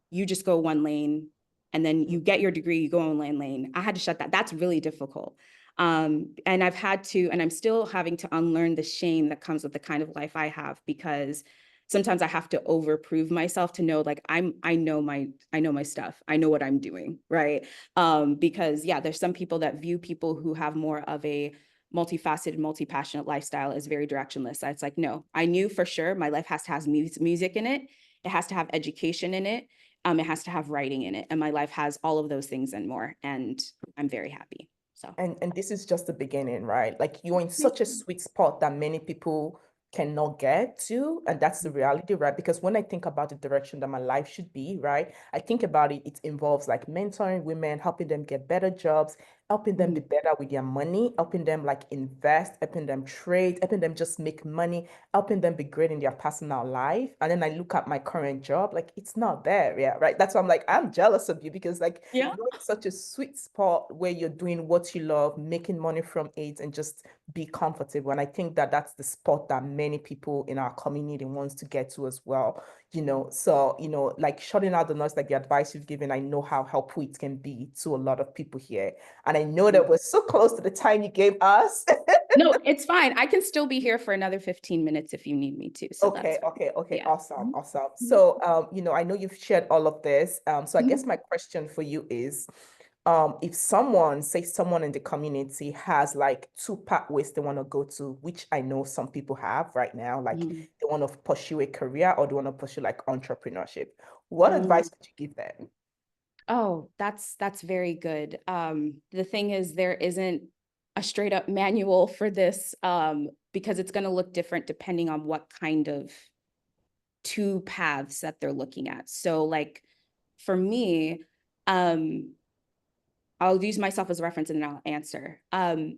you just go one lane and then you get your degree, you go on lane. I had to shut that. That's really difficult. And I've had to, and I'm still having to unlearn the shame that comes with the kind of life I have, because sometimes I have to overprove myself to know, like, I know my stuff. I know what I'm doing, right? Because yeah, there's some people that view people who have more of a multifaceted, multi-passionate lifestyle as very directionless. It's like, no, I knew for sure my life has to have music in it. It has to have education in it. It has to have writing in it. And my life has all of those things and more. And I'm very happy. So. And this is just the beginning, right? Like you're in such a sweet spot that many people cannot get to. And that's the reality, right? Because when I think about the direction that my life should be, right? I think about it, it involves like mentoring women, helping them get better jobs, helping them be better with their money, helping them like invest, helping them trade, helping them just make money, helping them be great in their personal life. And then I look at my current job, like it's not there. Yeah, right. That's why I'm like, I'm jealous of you, because like Yeah. you're in such a sweet spot where you're doing what you love, making money from it, and just be comfortable. And I think that that's the spot that many people in our community wants to get to as well. So like shutting out the noise, like the advice you've given, I know how helpful it can be to a lot of people here. And I know that we're so close to the time you gave us. No, it's fine. I can still be here for another 15 minutes if you need me to. So Okay, that's okay. yeah. Awesome. So, I know you've shared all of this. So I guess Mhm. my question for you is, if someone, say someone in the community has like two pathways they want to go to, which I know some people have right now, like Mhm. they want to pursue a career or they want to pursue like entrepreneurship, what Mm. advice would you give them? Oh, that's very good. The thing is, there isn't a straight up manual for this, because it's going to look different depending on what kind of two paths that they're looking at. So like for me, um, I'll use myself as a reference and then I'll answer.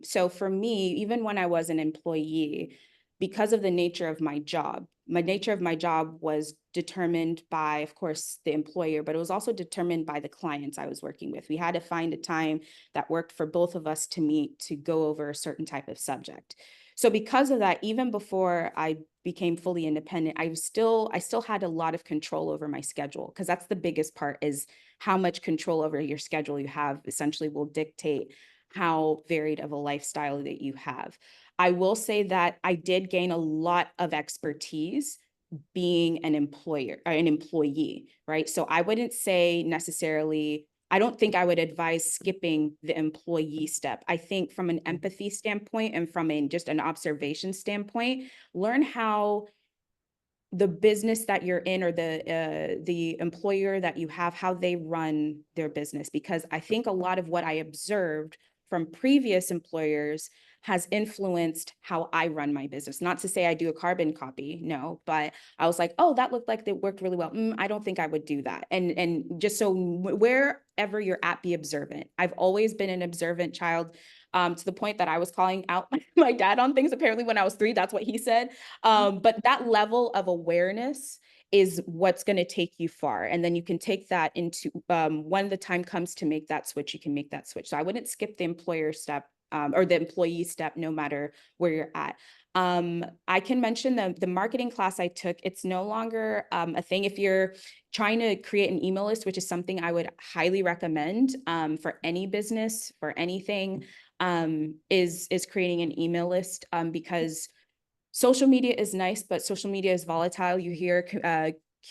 So for me, even when I was an employee, because of the nature of my job was determined by, of course, the employer, but it was also determined by the clients I was working with. We had to find a time that worked for both of us to meet to go over a certain type of subject. So because of that, even before I became fully independent, I still had a lot of control over my schedule, because that's the biggest part, is how much control over your schedule you have essentially will dictate how varied of a lifestyle that you have. I will say that I did gain a lot of expertise being an employer or an employee, right? So I wouldn't say necessarily, I don't think I would advise skipping the employee step. I think from an empathy standpoint and from just an observation standpoint, learn how the business that you're in or the employer that you have, how they run their business. Because I think a lot of what I observed from previous employers has influenced how I run my business. Not to say I do a carbon copy, no, but I was like, oh, that looked like it worked really well. I don't think I would do that. And just so wherever you're at, be observant. I've always been an observant child, to the point that I was calling out my dad on things. Apparently when I was 3, that's what he said. But that level of awareness is what's going to take you far. And then you can take that into, when the time comes to make that switch, you can make that switch. So I wouldn't skip the employer step, or the employee step, no matter where you're at. I can mention the marketing class I took. It's no longer a thing. If you're trying to create an email list, which is something I would highly recommend, for any business, for anything, is creating an email list, because social media is nice, but social media is volatile. You hear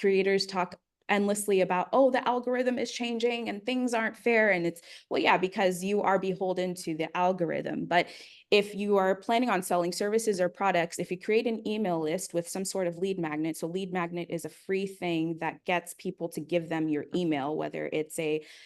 creators talk endlessly about, oh, the algorithm is changing and things aren't fair. And it's, well, yeah, because you are beholden to the algorithm. But if you are planning on selling services or products, if you create an email list with some sort of lead magnet, so lead magnet is a free thing that gets people to give them your email, whether it's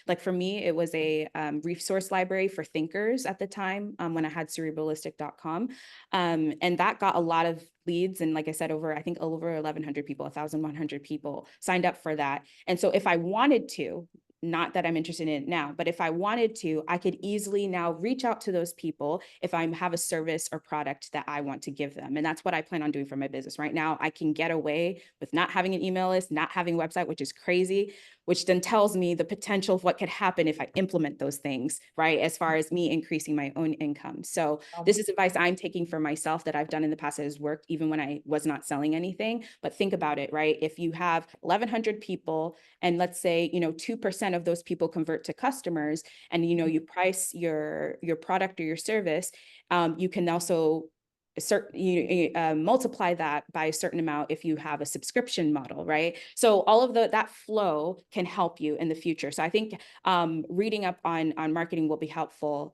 like for me, it was a resource library for thinkers at the time, when I had cerebralistic.com. And that got a lot of leads. And like I said, I think over 1,100 people, 1,100 people signed up for that. And so if I wanted to, not that I'm interested in it now, but if I wanted to, I could easily now reach out to those people if I have a service or product that I want to give them. And that's what I plan on doing for my business. Right now, I can get away with not having an email list, not having a website, which is crazy, which then tells me the potential of what could happen if I implement those things, right? As far as me increasing my own income. So this is advice I'm taking for myself that I've done in the past that has worked even when I was not selling anything. But think about it, right? If you have 1,100 people and let's say, 2% of those people convert to customers and, you price your product or your service, you can also multiply that by a certain amount if you have a subscription model, right? So all of that flow can help you in the future. So I think reading up on marketing will be helpful,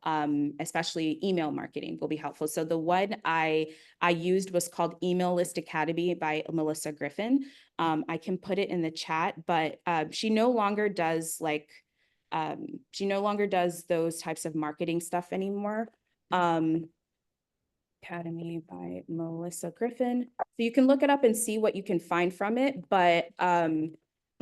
especially email marketing will be helpful. So the one I used was called Email List Academy by Melissa Griffin. I can put it in the chat, but she no longer does those types of marketing stuff anymore. Academy by Melissa Griffin. So you can look it up and see what you can find from it. But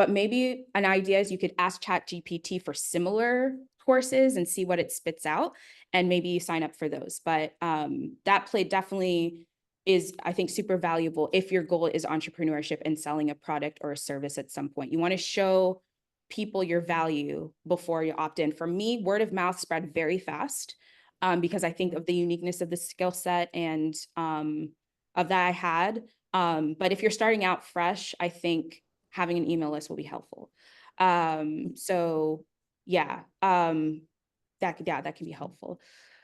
maybe an idea is you could ask ChatGPT for similar courses and see what it spits out, and maybe you sign up for those. But that play definitely is, I think, super valuable if your goal is entrepreneurship and selling a product or a service at some point. You want to show people your value before you opt in. For me, word of mouth spread very fast. Because I think of the uniqueness of the skill set and of that I had. But if you're starting out fresh, I think having an email list will be helpful. So yeah, that can be helpful.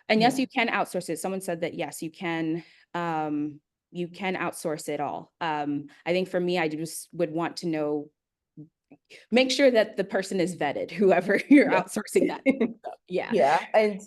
And yes, you can outsource it. Someone said that yes, you can outsource it all. I think for me, I just would want to know, make sure that the person is vetted, whoever you're outsourcing that. Yeah. Yeah, and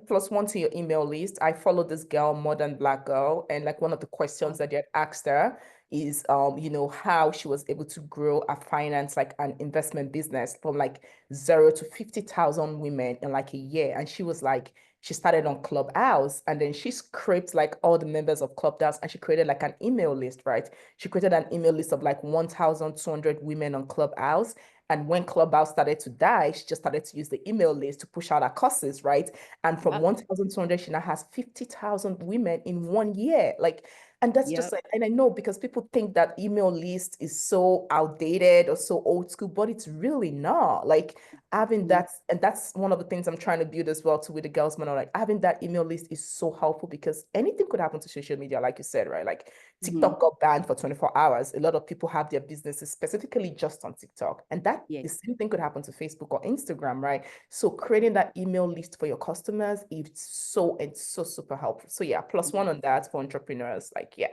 plus one to your email list. I follow this girl, Modern Black Girl, and like one of the questions that they had asked her is how she was able to grow a finance, like an investment business from like 0 to 50,000 women in like a year. And she was like, she started on Clubhouse and then she scraped like all the members of Clubhouse and she created like an email list, right? She created an email list of like 1,200 women on Clubhouse. And when Clubhouse started to die, she just started to use the email list to push out her courses, right? And from 1,200, she now has 50,000 women in 1 year. Like, and that's just like, and I know because people think that email list is so outdated or so old school, but it's really not. Like having that, and that's one of the things I'm trying to build as well too with the girls, man. Like having that email list is so helpful because anything could happen to social media, like you said, right? Like TikTok got banned for 24 hours. A lot of people have their businesses specifically just on TikTok. And that the same thing could happen to Facebook or Instagram, right? So creating that email list for your customers is so super helpful. So yeah, plus one on that for entrepreneurs. Like, yeah,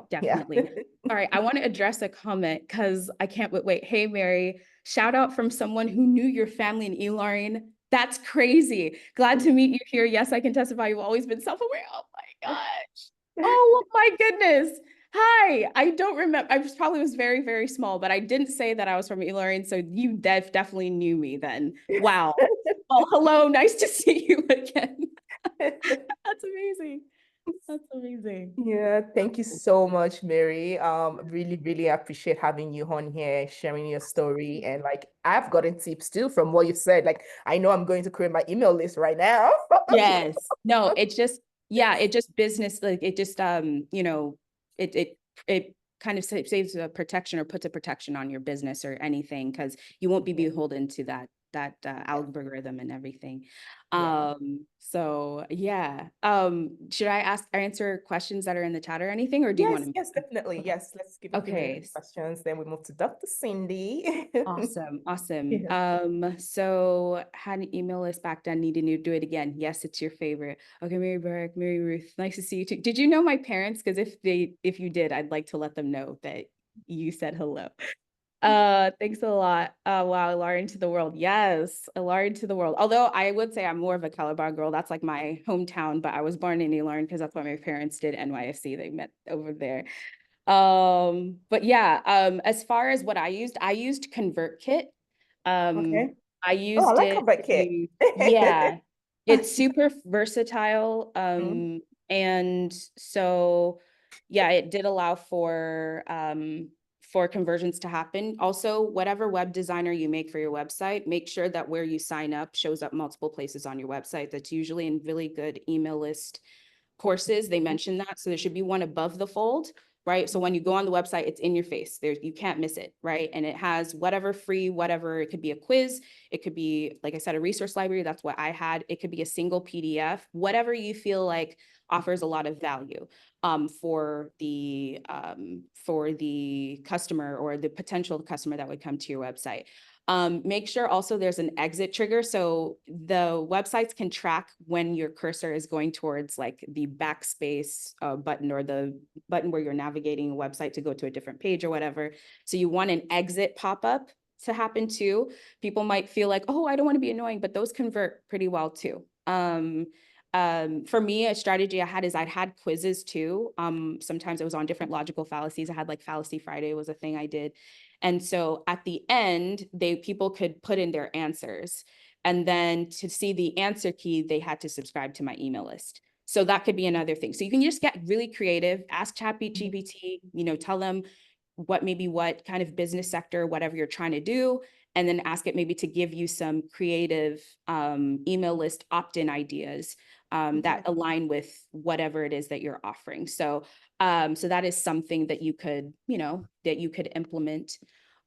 definitely. All right. I want to address a comment because I can't wait. Hey, Mary, shout out from someone who knew your family in e-learning. That's crazy. Glad to meet you here. Yes, I can testify. You've always been self-aware. Oh my gosh. Oh my goodness. Hi. I don't remember. I probably was very, very small, but I didn't say that I was from e-learning. So you definitely knew me then. Wow. Well, hello. Nice to see you again. That's amazing. That's amazing. Yeah, thank you so much, Mary. Really, really appreciate having you on here, sharing your story. And like, I've gotten tips too from what you've said. Like, I know I'm going to create my email list right now. Yes. No, it's just, it just business, like it just, it kind of saves a protection or puts a protection on your business or anything, because you won't be beholden to that algorithm and everything. Yeah. So yeah. Should I answer questions that are in the chat or anything, or do you want Yes, to? yes, definitely. Okay. Yes, let's give a few minutes Okay. for questions, then we move to Dr. Cindy. Awesome. Awesome. Yeah. So had an email list back then, needing to do it again. Yes, it's your favorite. Okay, Mary Burke, Mary Ruth, nice to see you too. Did you know my parents? Because if you did, I'd like to let them know that you said hello. Thanks a lot. Wow, Lauren to the world. Yes, Lauren to the world. Although I would say I'm more of a Calabar girl. That's like my hometown, but I was born in Lauren because that's what my parents did NYFC. They met over there. But yeah, as far as what I used ConvertKit. Okay. I Oh, I used like it Comeback Kit. to, yeah, it's super versatile. Mhm. And so, yeah, it did allow for conversions to happen. Also, whatever web designer you make for your website, make sure that where you sign up shows up multiple places on your website. That's usually in really good email list courses. They mention that. So there should be one above the fold, right? So when you go on the website, it's in your face. There, you can't miss it, right? And it has whatever free, whatever, it could be a quiz, it could be, like I said, a resource library. That's what I had. It could be a single PDF, whatever you feel like offers a lot of value for the customer or the potential customer that would come to your website. Make sure also there's an exit trigger. So the websites can track when your cursor is going towards like the backspace button or the button where you're navigating a website to go to a different page or whatever. So you want an exit pop-up to happen too. People might feel like, oh, I don't want to be annoying, but those convert pretty well too. For me, a strategy I had is I'd had quizzes too. Sometimes it was on different logical fallacies. I had like Fallacy Friday was a thing I did. And so at the end, people could put in their answers. And then to see the answer key, they had to subscribe to my email list. So that could be another thing. So you can just get really creative, ask ChatGPT, tell them what kind of business sector, whatever you're trying to do, and then ask it maybe to give you some creative email list opt-in ideas that align with whatever it is that you're offering. So that is something that you could implement.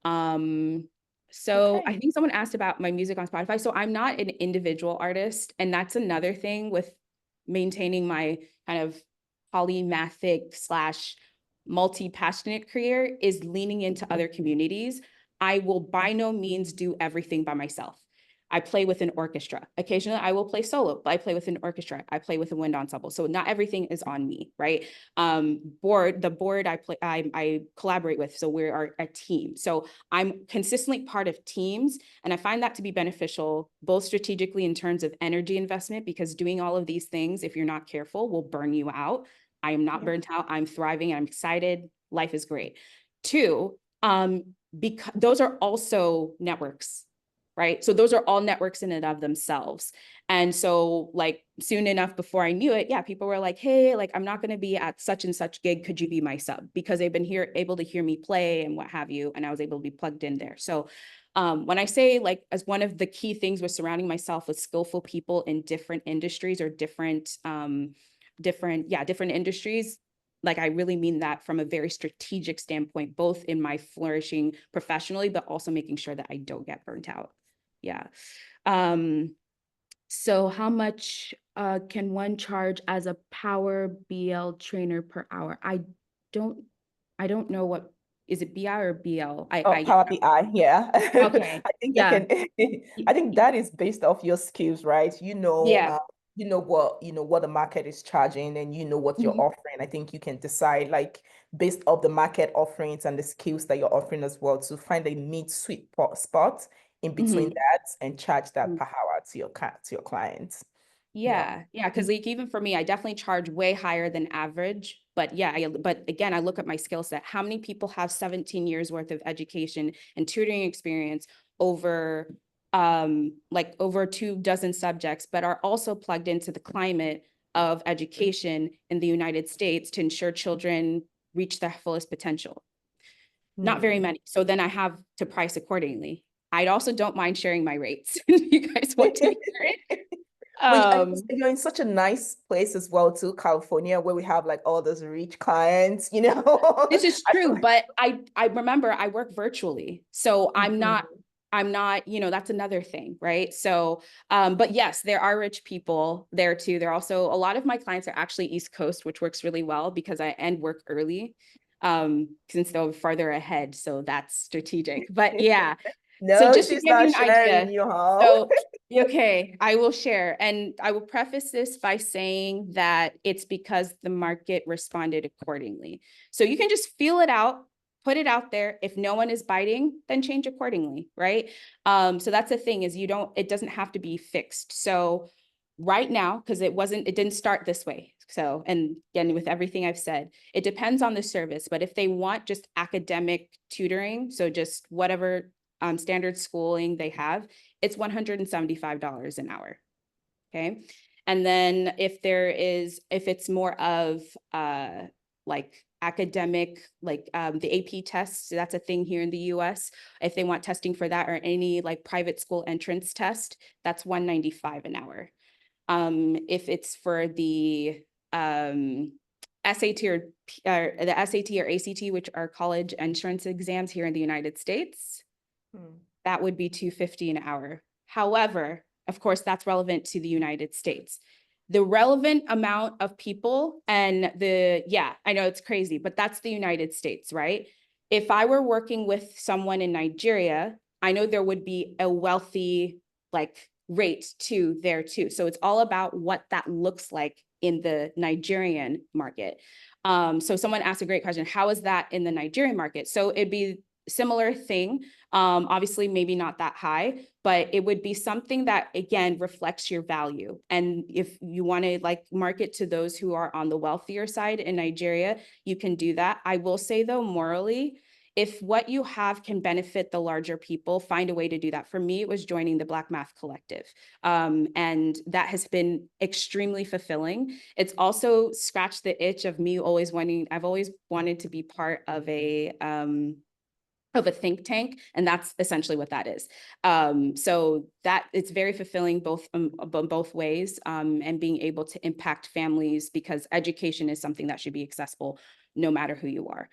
So I Okay. think someone asked about my music on Spotify. So I'm not an individual artist, and that's another thing with maintaining my kind of polymathic slash multi-passionate career is leaning into other communities. I will by no means do everything by myself. I play with an orchestra. Occasionally I will play solo, but I play with an orchestra. I play with a wind ensemble. So not everything is on me, right? The board I collaborate with. So we are a team. So I'm consistently part of teams. And I find that to be beneficial, both strategically in terms of energy investment, because doing all of these things, if you're not careful, will burn you out. I am not Yeah. burnt out. I'm thriving. I'm excited. Life is great. Two, because those are also networks, right? So those are all networks in and of themselves. And so like soon enough before I knew it, yeah, people were like, hey, like I'm not going to be at such and such gig. Could you be my sub? Because they've been able to hear me play and what have you. And I was able to be plugged in there. So when I say like as one of the key things was surrounding myself with skillful people in different industries or different industries, like I really mean that from a very strategic standpoint, both in my flourishing professionally, but also making sure that I don't get burnt out. Yeah. So how much can one charge as a Power BL trainer per hour? Don't I don't know what is it, BI or BL? Oh, Power BI, yeah. Okay. I think I Yeah. can. I think that is based off your skills, right? Yeah. What the market is charging, and you know what you're Mhm. offering. I think you can decide, like, based off the market offerings and the skills that you're offering as well, to find a spot in between Mhm. that and charge that per hour to your clients. Yeah. Yeah, yeah, because like even for me, I definitely charge way higher than average. But yeah, but again, I look at my skill set. How many people have 17 years worth of education and tutoring experience over like over 24 subjects, but are also plugged into the climate of education in the United States to ensure children reach their fullest potential? Not very Hmm. many. So then I have to price accordingly. I also don't mind sharing my rates. You guys want to hear it? Which Um, you're in such a nice place as well too, California, where we have like all those rich clients, you know. This is I feel true, like but I remember I work virtually. So I'm not Mhm. I'm not, that's another thing, right? So, but yes, there are rich people there too. There are also, a lot of my clients are actually East Coast, which works really well because I end work early, since they're farther ahead. So that's strategic. But yeah, so No, just to she's give you not an idea, sharing you all. so, okay, I will share. And I will preface this by saying that it's because the market responded accordingly. So you can just feel it out, put it out there. If no one is biting, then change accordingly, right? So that's the thing is it doesn't have to be fixed. So right now, because it didn't start this way. So, and again, with everything I've said, it depends on the service, but if they want just academic tutoring, so just whatever standard schooling they have, it's $175 an hour. Okay. And then if it's more of like academic, like the AP tests, that's a thing here in the US. If they want testing for that or any like private school entrance test, that's $195 an hour. If it's for the SAT or the SAT or ACT, which are college entrance exams here in the United States, that would be $250 an hour. However, of course, that's relevant to the United States. The relevant amount of people and I know it's crazy, but that's the United States, right? If I were working with someone in Nigeria, I know there would be a wealthy like rate too there too. So it's all about what that looks like in the Nigerian market. So someone asked a great question, how is that in the Nigerian market? So it'd be similar thing. Obviously, maybe not that high, but it would be something that, again, reflects your value. And if you want to like market to those who are on the wealthier side in Nigeria, you can do that. I will say, though, morally, if what you have can benefit the larger people, find a way to do that. For me, it was joining the Black Math Collective. And that has been extremely fulfilling. It's also scratched the itch of me I've always wanted to be part of a think tank, and that's essentially what that is. So that it's very fulfilling both ways, and being able to impact families because education is something that should be accessible no matter who you are.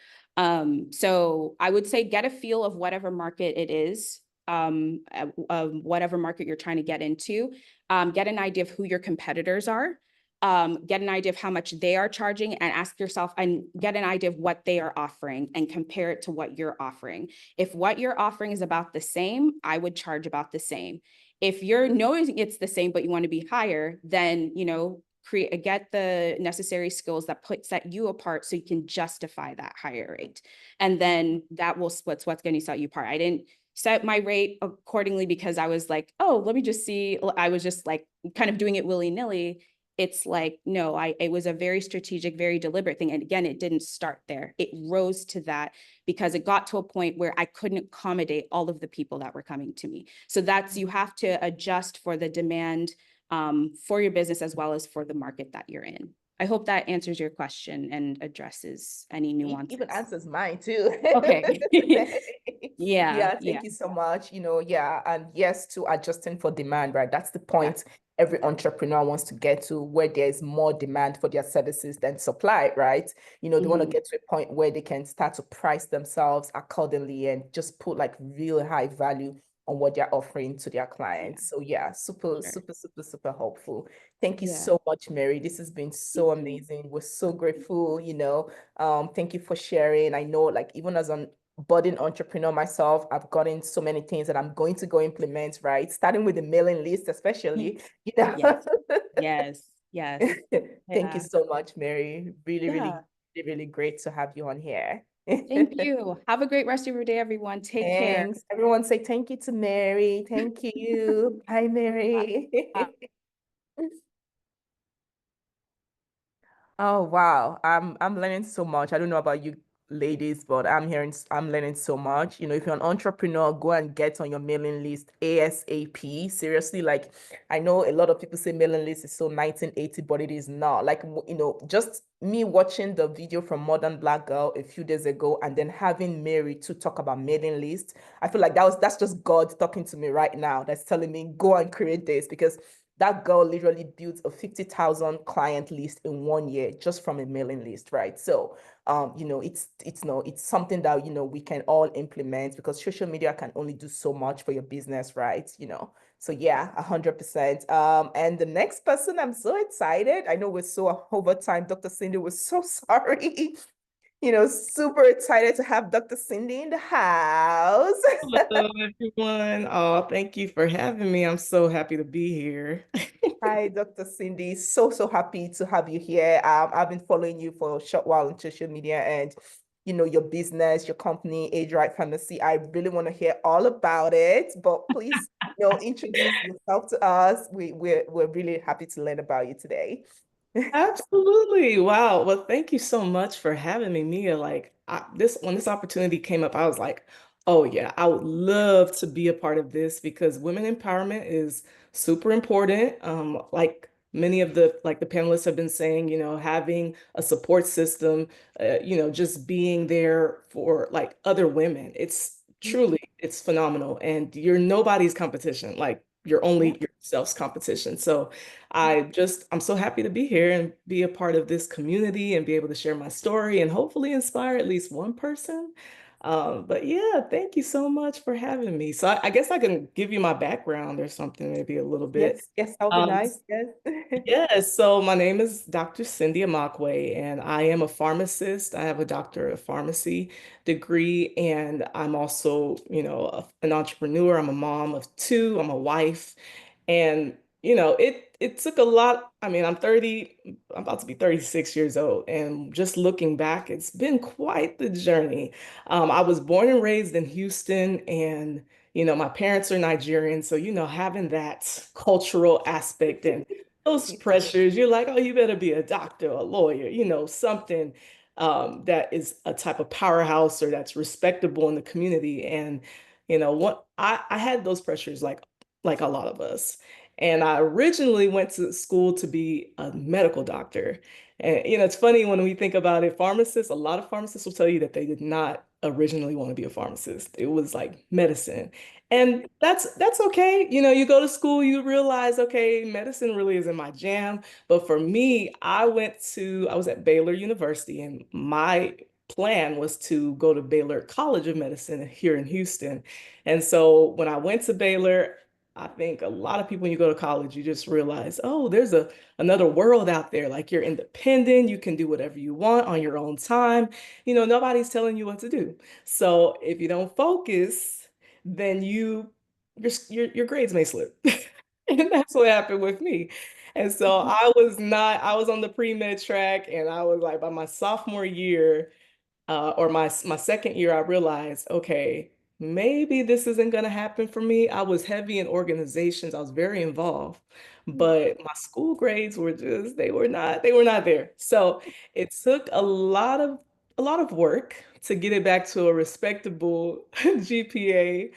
So I would say get a feel of whatever market it is, whatever market you're trying to get into, get an idea of who your competitors are. Get an idea of how much they are charging and ask yourself and get an idea of what they are offering and compare it to what you're offering. If what you're offering is about the same, I would charge about the same. If you're knowing it's the same, but you want to be higher, then, get the necessary skills that set you apart so you can justify that higher rate. And then that will what's going to set you apart. I didn't set my rate accordingly because I was like, oh, let me just see. I was just like kind of doing it willy-nilly. It's like, no, it was a very strategic, very deliberate thing. And again, it didn't start there. It rose to that because it got to a point where I couldn't accommodate all of the people that were coming to me. So you have to adjust for the demand for your business as well as for the market that you're in. I hope that answers your question and addresses any nuances. Even answers mine too. Okay. Yeah, Yeah. thank you so much. And yes, to adjusting for demand, right? That's the point every entrepreneur wants to get to, where there's more demand for their services than supply, right? They want to get to a point where they can start to price themselves accordingly and just put like real high value on what they're offering to their clients. So yeah, super helpful. Thank you so much, Mary. This has been so amazing. We're so grateful, thank you for sharing. I know, like, even as an budding entrepreneur myself, I've gotten so many things that I'm going to go implement, right? Starting with the mailing list, especially, Yes. Thank you so much, Mary. Really great to have you on here. Thank you. Have a great rest of your day, everyone. Take care. Thanks. Everyone say thank you to Mary. Thank you. Hi, Mary. Oh, wow. I'm learning so much. I don't know about you ladies, but I'm learning so much. If you're an entrepreneur, go and get on your mailing list ASAP. Seriously, like, I know a lot of people say mailing list is so 1980, but it is not. Like, just me watching the video from Modern Black Girl a few days ago and then having Mary to talk about mailing list, I feel like that's just God talking to me right now. That's telling me go and create this, because that girl literally built a 50,000 client list in 1 year just from a mailing list, right? So, it's no, it's something that, we can all implement, because social media can only do so much for your business, right? So yeah, 100%. And the next person, I'm so excited. I know we're so over time. Dr. Cindy, we're so sorry. Super excited to have Dr. Cindy in the house. Hello, everyone. Oh, thank you for having me. I'm so happy to be here. Hi, Dr. Cindy. So, so happy to have you here. I've been following you for a short while on social media, and your business, your company, Age Right Pharmacy. I really want to hear all about it. But please, introduce yourself to us. We're really happy to learn about you today. Absolutely. Wow. Well, thank you so much for having me, Mia. Like when this opportunity came up, I was like, oh yeah, I would love to be a part of this because women empowerment is super important. Like many of the panelists have been saying, having a support system, just being there for like other women. It's truly, it's phenomenal. And you're nobody's competition. Like you're Yeah. only yourself's competition. So I'm so happy to be here and be a part of this community and be able to share my story and hopefully inspire at least one person. But yeah, thank you so much for having me. So I guess I can give you my background or something, maybe a little bit. Yes, yes, that'll be Um, nice. Yes. Yes, so my name is Dr. Cindy Amakwe, and I am a pharmacist. I have a doctor of pharmacy degree, and I'm also, an entrepreneur. I'm a mom of two. I'm a wife, and it took a lot. I mean, I'm 30. I'm about to be 36 years old, and just looking back, it's been quite the journey. I was born and raised in Houston, and my parents are Nigerian, so having that cultural aspect and those pressures, you're like, oh, you better be a doctor, a lawyer, something that is a type of powerhouse or that's respectable in the community. And, what I had those pressures like a lot of us. And I originally went to school to be a medical doctor. And, it's funny when we think about it, pharmacists, a lot of pharmacists will tell you that they did not originally want to be a pharmacist. It was like medicine. And that's okay. You go to school, you realize, okay, medicine really isn't my jam. But for me, I was at Baylor University, and my plan was to go to Baylor College of Medicine here in Houston. And so when I went to Baylor, I think a lot of people, when you go to college, you just realize, oh, there's another world out there. Like you're independent, you can do whatever you want on your own time. Nobody's telling you what to do. So if you don't focus, then your grades may slip. And that's what happened with me. And so I was on the pre-med track, and I was like by my sophomore year, or my second year, I realized, okay, maybe this isn't going to happen for me. I was heavy in organizations. I was very involved, but my school grades were just, they were not there. So it took a lot of work to get it back to a respectable GPA.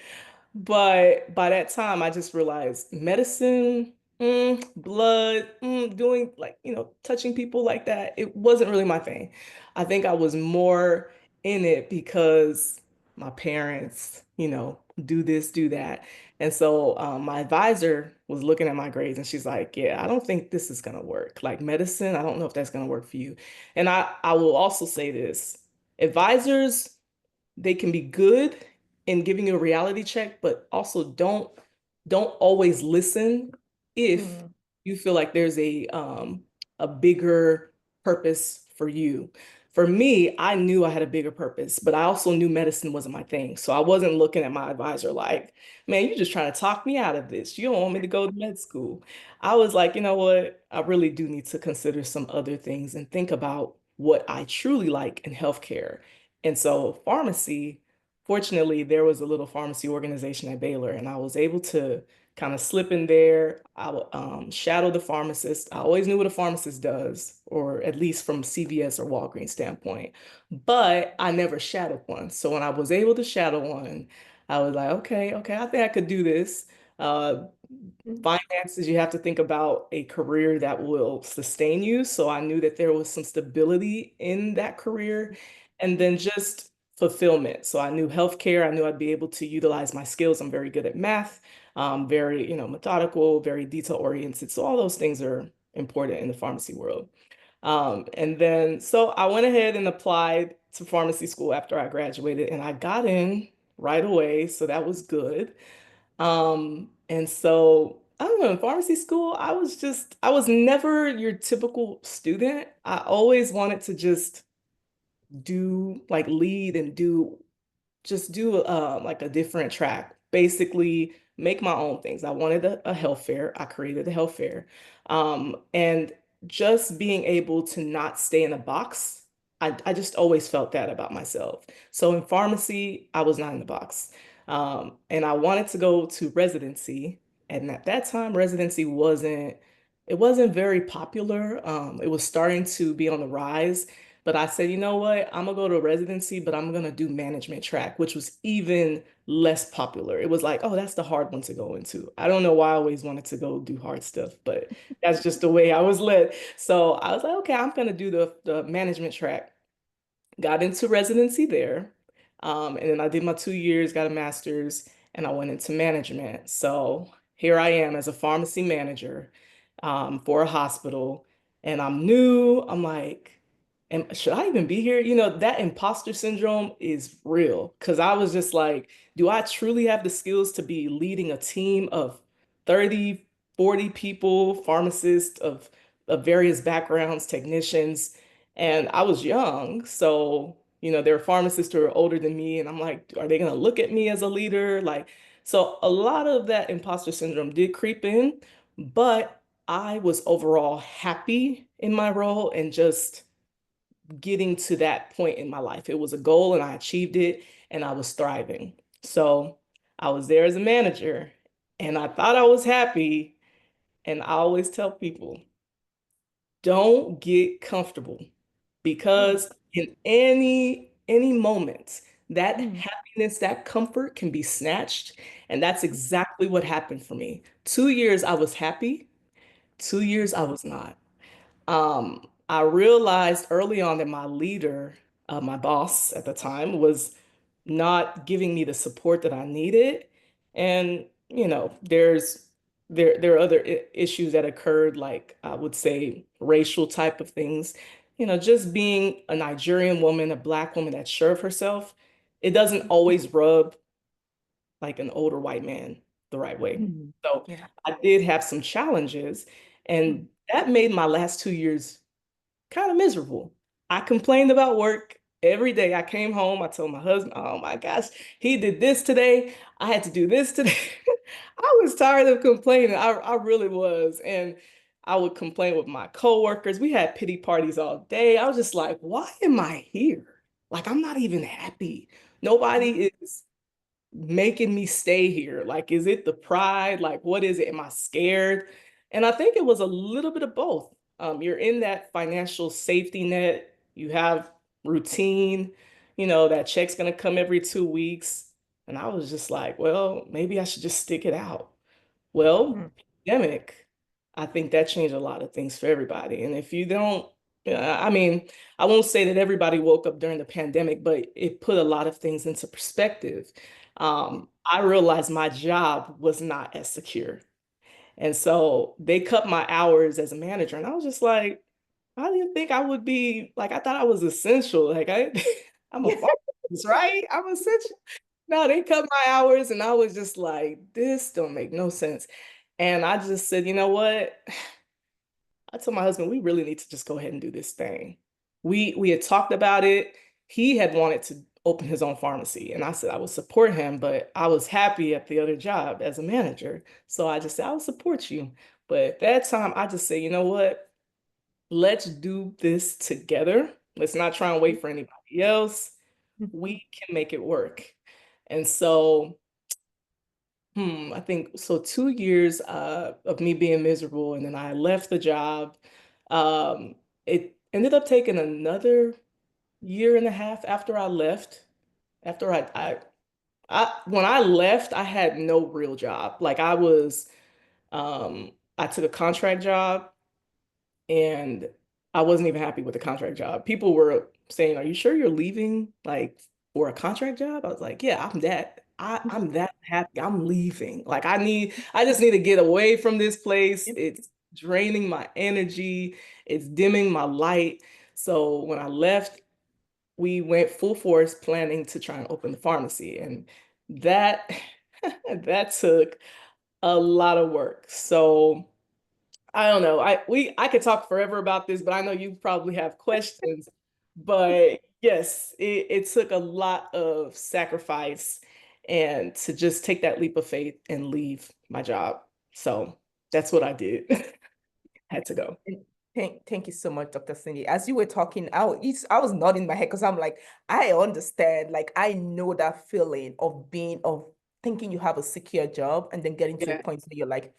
But by that time, I just realized medicine, blood, doing like, touching people like that, it wasn't really my thing. I think I was more in it because my parents, do this, do that. And so my advisor was looking at my grades, and she's like, yeah, I don't think this is going to work. Like medicine, I don't know if that's going to work for you. And I will also say this, advisors, they can be good in giving you a reality check, but also don't always listen if Mm, you feel like there's a bigger purpose for you. For me, I knew I had a bigger purpose, but I also knew medicine wasn't my thing. So I wasn't looking at my advisor like, man, you're just trying to talk me out of this. You don't want me to go to med school. I was like, you know what? I really do need to consider some other things and think about what I truly like in healthcare. And so pharmacy, fortunately, there was a little pharmacy organization at Baylor, and I was able to kind of slip in there. I would shadow the pharmacist. I always knew what a pharmacist does, or at least from CVS or Walgreens standpoint, but I never shadowed one. So when I was able to shadow one, I was like, okay, okay, I think I could do this. Uh, mm, Finances, you have to think about a career that will sustain you. So I knew that there was some stability in that career. And then just fulfillment. So I knew healthcare, I knew I'd be able to utilize my skills. I'm very good at math, very, methodical, very detail oriented. So all those things are important in the pharmacy world. And then, so I went ahead and applied to pharmacy school after I graduated, and I got in right away. So that was good. And so I don't know, in pharmacy school, I was never your typical student. I always wanted to just do like lead and do like a different track. Basically, make my own things. I wanted a health fair. I created a health fair. And just being able to not stay in a box, I just always felt that about myself. So in pharmacy, I was not in the box. And I wanted to go to residency. And at that time, residency it wasn't very popular. It was starting to be on the rise. But I said, you know what? I'm gonna go to residency, but I'm gonna do management track, which was even less popular. It was like, oh, that's the hard one to go into. I don't know why I always wanted to go do hard stuff, but that's just the way I was led. So I was like, okay, I'm gonna do the management track. Got into residency there. And then I did my 2 years, got a master's, and I went into management. So here I am as a pharmacy manager for a hospital, and I'm new. I'm like, should I even be here? That imposter syndrome is real because I was just like, do I truly have the skills to be leading a team of 30, 40 people, pharmacists of various backgrounds, technicians? And I was young, so there are pharmacists who are older than me, and I'm like, are they gonna look at me as a leader? Like, so a lot of that imposter syndrome did creep in, but I was overall happy in my role and just getting to that point in my life. It was a goal and I achieved it and I was thriving. So I was there as a manager and I thought I was happy. And I always tell people, don't get comfortable because in any moment that happiness, that comfort can be snatched, and that's exactly what happened for me. 2 years I was happy, 2 years I was not. I realized early on that my leader, my boss at the time, was not giving me the support that I needed. And, there are other issues that occurred, like I would say racial type of things. Just being a Nigerian woman, a Black woman that's sure of herself, it doesn't always rub like an older white man the right way. So Yeah. I did have some challenges, and that made my last 2 years kind of miserable. I complained about work every day. I came home, I told my husband, oh my gosh, he did this today. I had to do this today. I was tired of complaining. I really was. And I would complain with my coworkers. We had pity parties all day. I was just like, why am I here? Like, I'm not even happy. Nobody is making me stay here? Like, is it the pride? Like, what is it? Am I scared? And I think it was a little bit of both. You're in that financial safety net, you have routine, that check's gonna come every 2 weeks. And I was just like, well, maybe I should just stick it out. Well, pandemic, I think that changed a lot of things for everybody. And if you don't, I mean, I won't say that everybody woke up during the pandemic, but it put a lot of things into perspective. I realized my job was not as secure. And so they cut my hours as a manager. And I was just like, I didn't think I would be like, I thought I was essential. Like I'm a pharmacist, right? I'm essential. No, they cut my hours and I was just like, this don't make no sense. And I just said, you know what? I told my husband, we really need to just go ahead and do this thing. We had talked about it. He had wanted to open his own pharmacy. And I said I would support him, but I was happy at the other job as a manager. So I just said, I'll support you. But at that time, I just said, you know what? Let's do this together. Let's not try and wait for anybody else. We can make it work. And so I think so 2 years of me being miserable, and then I left the job. It ended up taking another year and a half after I left. After when I left, I had no real job. Like I took a contract job and I wasn't even happy with the contract job. People were saying, "Are you sure you're leaving? Like for a contract job? I was like, yeah, I'm that happy. I'm leaving. Like I just need to get away from this place. It's draining my energy. It's dimming my light. So when I left, we went full force planning to try and open the pharmacy. And that that took a lot of work. So I don't know. I could talk forever about this, but I know you probably have questions. But yes, it took a lot of sacrifice and to just take that leap of faith and leave my job. So that's what I did. Had to go. And thank you so much, Dr. Cindy. As you were talking, I was nodding my head because I'm like, I understand. Like, I know that feeling of thinking you have a secure job and then getting to a Yeah. point where you're like,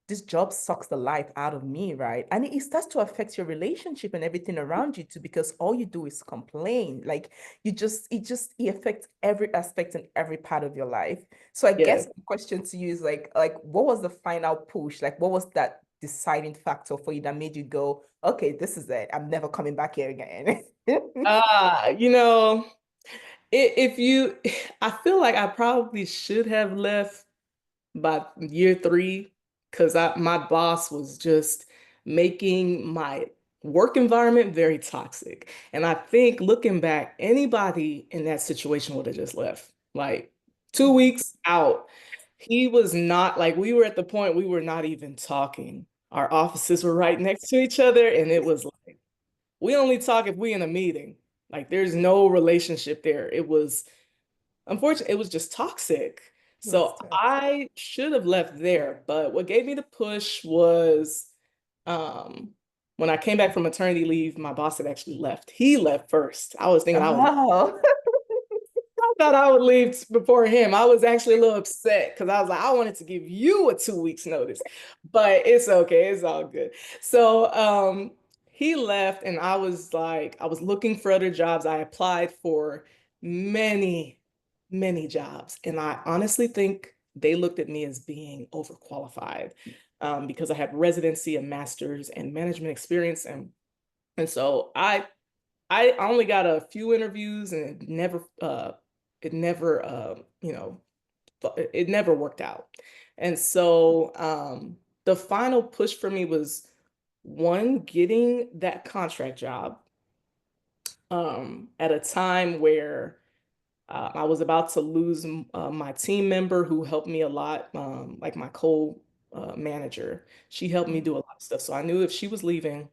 this job sucks the life out of me, right? And it starts to affect your relationship and everything around you too, because all you do is complain. Like it affects every aspect and every part of your life. So I Yeah. guess the question to you is like, what was the final push? Like, what was that deciding factor for you that made you go, okay, this is it. I'm never coming back here again. You know, if you, I feel like I probably should have left by year three, because my boss was just making my work environment very toxic. And I think looking back, anybody in that situation would have just left. Like 2 weeks out, he was not like, we were at the point we were not even talking. Our offices were right next to each other, and it was like, we only talk if we in a meeting. Like there's no relationship there. It was unfortunately, it was just toxic. Was So toxic. I should have left there, but what gave me the push was um, when I came back from maternity leave, my boss had actually left. He left first. I was thinking Oh. I thought I would leave before him. I was actually a little upset because I was like, I wanted to give you a 2 weeks notice, but it's okay. It's all good. So he left and I was like, I was looking for other jobs. I applied for many, many jobs. And I honestly think they looked at me as being overqualified because I had residency, a master's, and management experience. And so I only got a few interviews and it never it never worked out. And so the final push for me was one, getting that contract job at a time where I was about to lose my team member who helped me a lot, like my co-manager. She helped me do a lot of stuff. So I knew if she was leaving,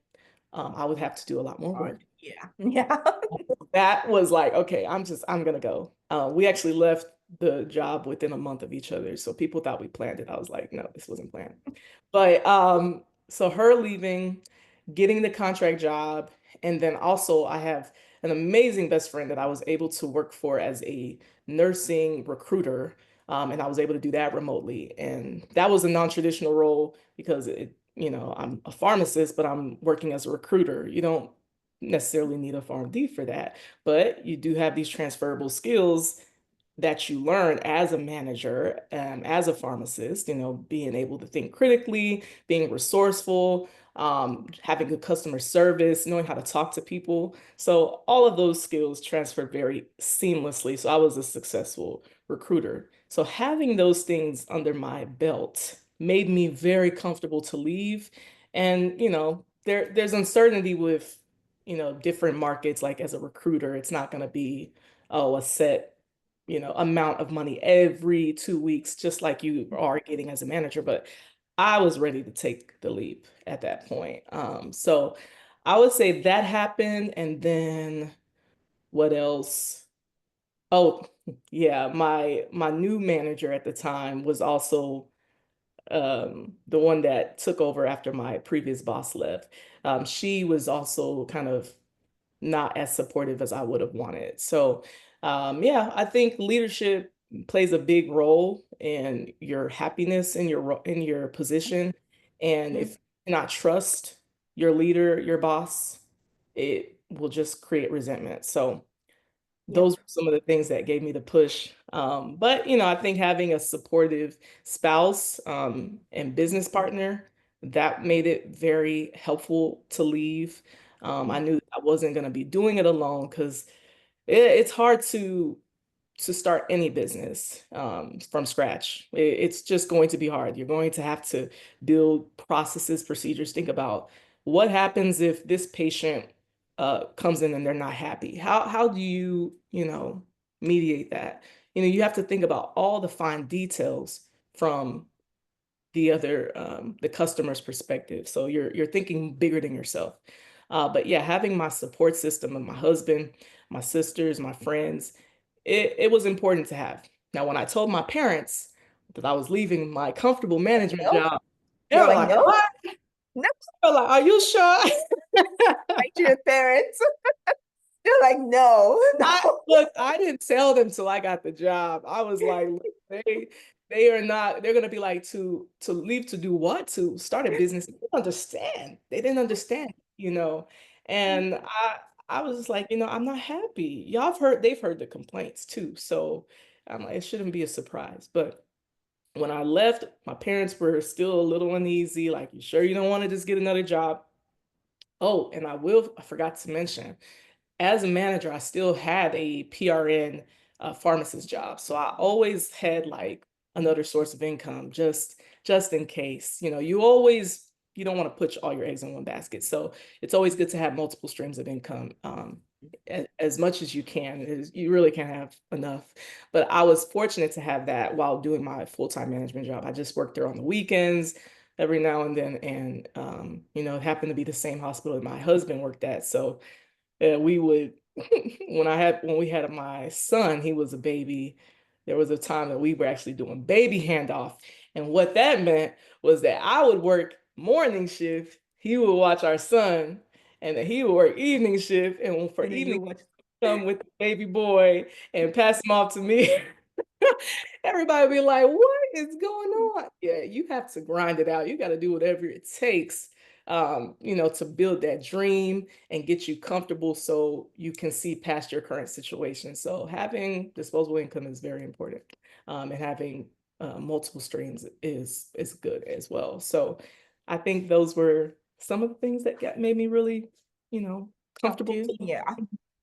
I would have to do a lot more work. Hard. Yeah. Yeah. That was like, okay, I'm gonna go. We actually left the job within a month of each other. So people thought we planned it. I was like, no, this wasn't planned. But so her leaving, getting the contract job, and then also I have an amazing best friend that I was able to work for as a nursing recruiter. And I was able to do that remotely. And that was a non-traditional role because I'm a pharmacist, but I'm working as a recruiter. You don't necessarily need a PharmD for that, but you do have these transferable skills that you learn as a manager, as a pharmacist, being able to think critically, being resourceful, having good customer service, knowing how to talk to people. So all of those skills transfer very seamlessly. So I was a successful recruiter. So having those things under my belt made me very comfortable to leave. And, there's uncertainty with, different markets. Like as a recruiter, it's not going to be, oh, a set amount of money every 2 weeks, just like you are getting as a manager. But I was ready to take the leap at that point. So I would say that happened. And then what else? Oh, yeah, my new manager at the time was also the one that took over after my previous boss left. She was also kind of not as supportive as I would have wanted. So, yeah, I think leadership plays a big role in your happiness in in your position. And if you not trust your leader, your boss, it will just create resentment. So Yeah. those were some of the things that gave me the push. But I think having a supportive spouse and business partner, that made it very helpful to leave. I knew I wasn't going to be doing it alone because it's hard to to start any business from scratch. It's just going to be hard. You're going to have to build processes, procedures. Think about what happens if this patient comes in and they're not happy. How do you, mediate that? You have to think about all the fine details from the customer's perspective. So you're thinking bigger than yourself. But yeah, having my support system of my husband, my sisters, my friends, it was important to have. Now, when I told my parents that I was leaving my comfortable management No, job, they you're were like, like, no, "What?" no, They were like, "Are you sure?" like to your parents. You're like, no, no. Look, I didn't tell them till I got the job. I was like, "Look, they are not, they're gonna be like to leave to do what? To start a business. They didn't understand. They didn't understand, you know. And I was just like, I'm not happy. They've heard the complaints too. So I'm like, it shouldn't be a surprise. But when I left, my parents were still a little uneasy, like, you sure you don't want to just get another job? Oh, and I forgot to mention, as a manager, I still had a PRN pharmacist job. So I always had like another source of income just in case. You don't want to put all your eggs in one basket. So it's always good to have multiple streams of income. As much as you can. You really can't have enough. But I was fortunate to have that while doing my full-time management job. I just worked there on the weekends every now and then. And, it happened to be the same hospital that my husband worked at. So we would when we had my son, he was a baby. There was a time that we were actually doing baby handoff, and what that meant was that I would work morning shift, he would watch our son, and then he would work evening shift, and for And then you evening watch. come with the baby boy and pass him off to me. Everybody be like, what is going on? Yeah, you have to grind it out. You got to do whatever it takes, to build that dream and get you comfortable so you can see past your current situation. So having disposable income is very important, and having multiple streams is good as well. So I think those were some of the things that made me really, Helped comfortable. you? Yeah.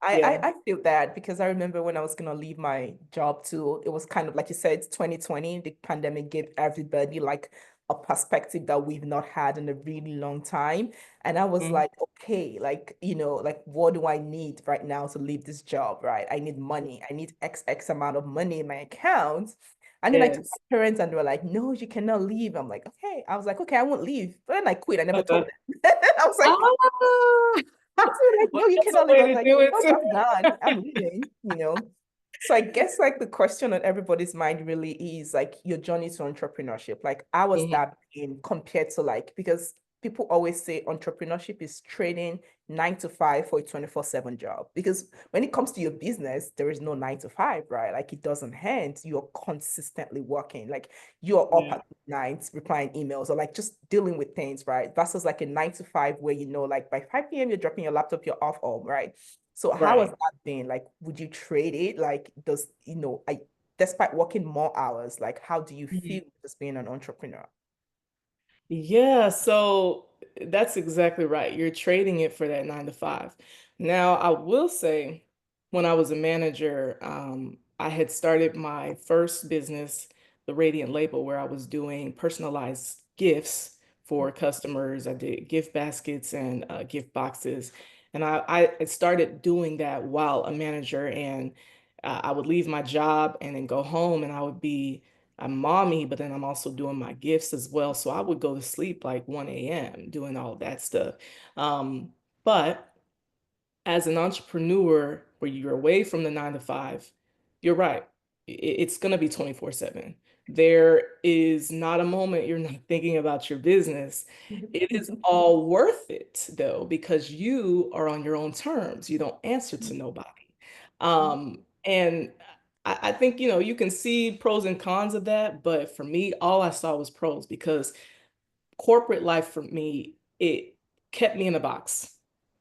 Yeah. I feel that because I remember when I was gonna leave my job too, it was kind of like you said, 2020, the pandemic gave everybody like a perspective that we've not had in a really long time. And I was Mhm. like, okay, like, like what do I need right now to leave this job, right? I need money. I need X amount of money in my account. And then I told Yes. my parents and they were like, no, you cannot leave. I'm like, okay. I was like, okay, I won't leave. But then I quit. I never told Uh, them. I was like, ah, so they're like, well, no, you that's a cannot leave. way I was to like, do it nope, too. I'm done. I'm leaving. So I guess like the question on everybody's mind really is like your journey to entrepreneurship. Like how was Mhm. that been compared to like, because people always say entrepreneurship is trading 9 to 5 for a 24/7 job. Because when it comes to your business, there is no 9 to 5, right? Like it doesn't end. You're consistently working. Like you're up Yeah. at night replying emails or like just dealing with things, right? Versus like a 9 to 5 where like by 5 p.m. you're dropping your laptop, you're off home, right? So how has Right. that been? Like, would you trade it? Like, despite working more hours, like how do you Mhm. feel just being an entrepreneur? Yeah, so that's exactly right. You're trading it for that 9 to 5. Now, I will say, when I was a manager, I had started my first business, the Radiant Label, where I was doing personalized gifts for customers. I did gift baskets and gift boxes. And I had started doing that while a manager, and I would leave my job and then go home, and I would be I'm mommy, but then I'm also doing my gifts as well. So I would go to sleep like 1 a.m. doing all of that stuff. But as an entrepreneur, where you're away from the 9 to 5, you're right. It's going to be 24/7. There is not a moment you're not thinking about your business. It is all worth it though, because you are on your own terms. You don't answer to nobody. And I think, you can see pros and cons of that, but for me, all I saw was pros because corporate life for me, it kept me in a box.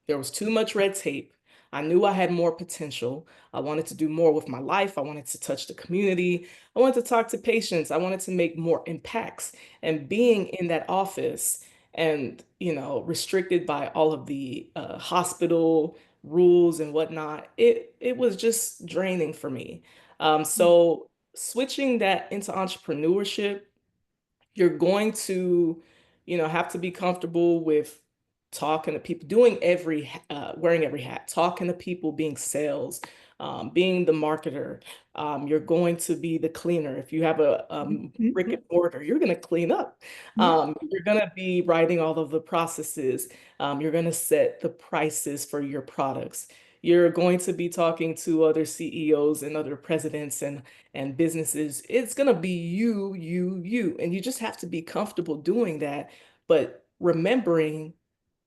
There was too much red tape. I knew I had more potential. I wanted to do more with my life. I wanted to touch the community. I wanted to talk to patients. I wanted to make more impacts. And being in that office and, restricted by all of the hospital rules and whatnot, it was just draining for me. So switching that into entrepreneurship, you're going to, have to be comfortable with talking to people, doing wearing every hat, talking to people, being sales, being the marketer. You're going to be the cleaner. If you have a brick and mortar, you're going to clean up. You're going to be writing all of the processes. You're going to set the prices for your products. You're going to be talking to other CEOs and other presidents and businesses. It's going to be you, and you just have to be comfortable doing that, but remembering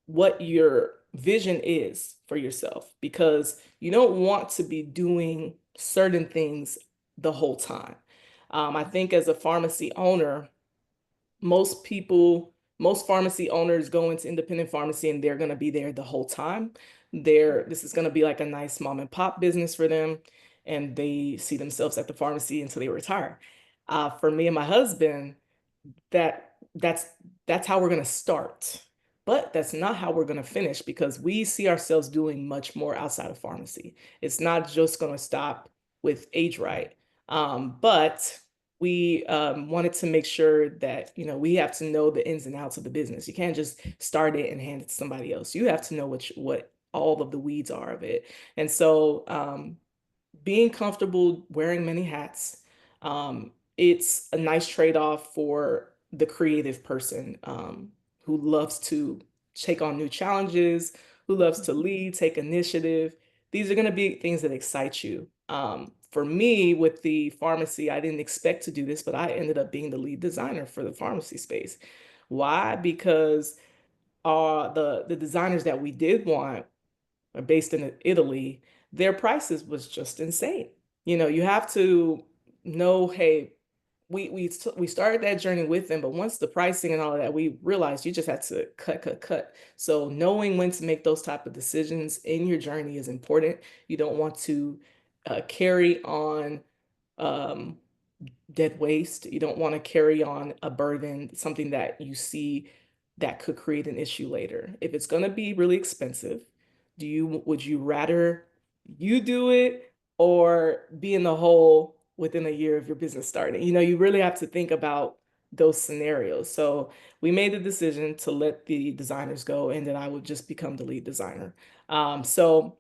what your vision is for yourself, because you don't want to be doing certain things the whole time. I think as a pharmacy owner, most pharmacy owners go into independent pharmacy and they're going to be there the whole time. This is going to be like a nice mom and pop business for them, and they see themselves at the pharmacy until they retire. For me and my husband, that that's that's how we're going to start. But that's not how we're going to finish, because we see ourselves doing much more outside of pharmacy. It's not just going to stop with Age Right. But we wanted to make sure that, we have to know the ins and outs of the business. You can't just start it and hand it to somebody else. You have to know what all of the weeds are of it. And so being comfortable wearing many hats, it's a nice trade-off for the creative person, who loves to take on new challenges, who loves to lead, take initiative. These are going to be things that excite you. For me, with the pharmacy, I didn't expect to do this, but I ended up being the lead designer for the pharmacy space. Why? Because the designers that we did want are based in Italy, their prices was just insane. You have to know, hey, we started that journey with them, but once the pricing and all of that, we realized you just had to cut. So knowing when to make those type of decisions in your journey is important. You don't want to carry on um, dead waste. You don't want to carry on a burden, something that you see that could create an issue later. If it's going to be really expensive, would you rather you do it or be in the hole within a year of your business starting? You really have to think about those scenarios. So we made the decision to let the designers go, and then I would just become the lead designer. So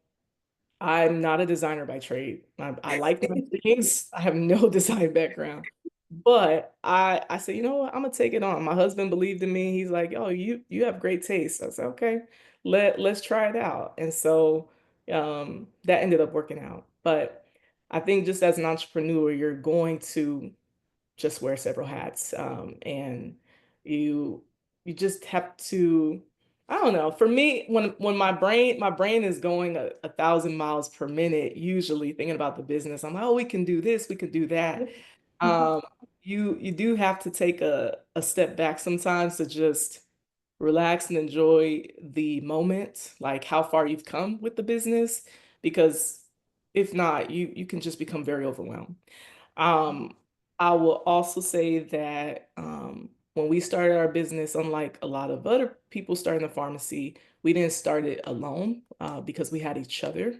I'm not a designer by trade. I like my things. I have no design background. But I said, you know what? I'm gonna take it on. My husband believed in me. He's like, oh, you have great taste. I said, okay, let's try it out. And so that ended up working out. But I think just as an entrepreneur, you're going to just wear several hats. And you you just have to, I don't know. For me, when my brain is going a thousand miles per minute, usually thinking about the business, I'm like, oh, we can do this, we can do that. Um, you do have to take a step back sometimes to just relax and enjoy the moment, like how far you've come with the business, because if not, you can just become very overwhelmed. Um, I will also say that when we started our business, unlike a lot of other people starting a pharmacy, we didn't start it alone because we had each other.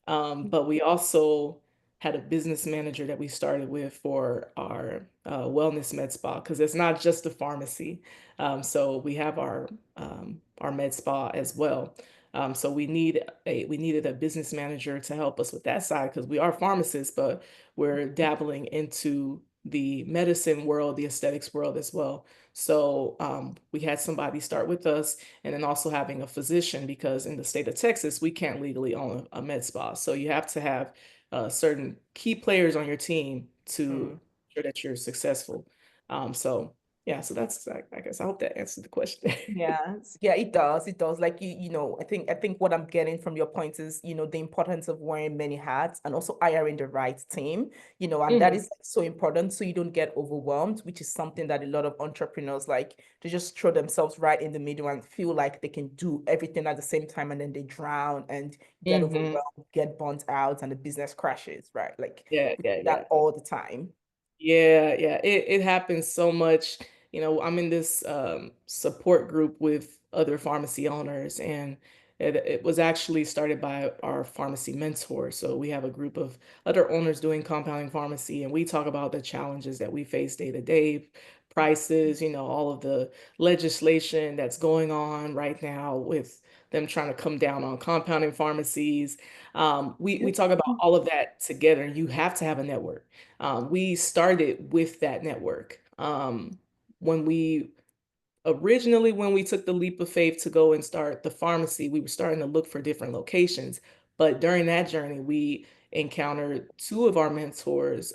But we also had a business manager that we started with for our wellness med spa, because it's not just a pharmacy. So we have our med spa as well. So we needed a business manager to help us with that side, because we are pharmacists, but we're dabbling into the medicine world, the aesthetics world as well. So we had somebody start with us, and then also having a physician, because in the state of Texas, we can't legally own a med spa. So you have to have certain key players on your team to ensure that you're successful. So yeah, so that's, I guess, I hope that answered the question. Yeah, yeah, it does. It does. Like I think what I'm getting from your point is, the importance of wearing many hats and also hiring the right team, and that is like, so important so you don't get overwhelmed, which is something that a lot of entrepreneurs like to just throw themselves right in the middle and feel like they can do everything at the same time, and then they drown and get Mhm. overwhelmed, get burnt out, and the business crashes, right? Like Yeah, we yeah, see yeah. that all the time. Yeah. It happens so much. I'm in this support group with other pharmacy owners, and It was actually started by our pharmacy mentor. So we have a group of other owners doing compounding pharmacy, and we talk about the challenges that we face day to day, prices, all of the legislation that's going on right now with them trying to come down on compounding pharmacies. We talk about all of that together. You have to have a network. We started with that network. When we Originally, when we took the leap of faith to go and start the pharmacy, we were starting to look for different locations. But during that journey, we encountered two of our mentors.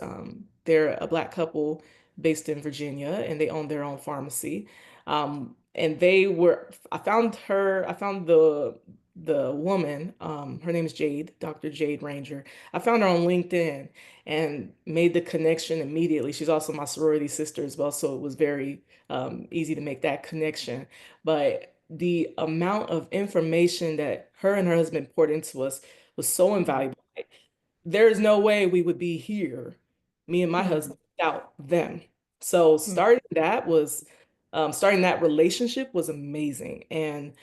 They're a Black couple based in Virginia, and they own their own pharmacy. And I found the woman, her name is Jade, Dr. Jade Ranger. I found her on LinkedIn and made the connection immediately. She's also my sorority sister as well, so it was very easy to make that connection. But the amount of information that her and her husband poured into us was so invaluable. There's no way we would be here, me and my husband, without them. So starting that relationship was amazing. And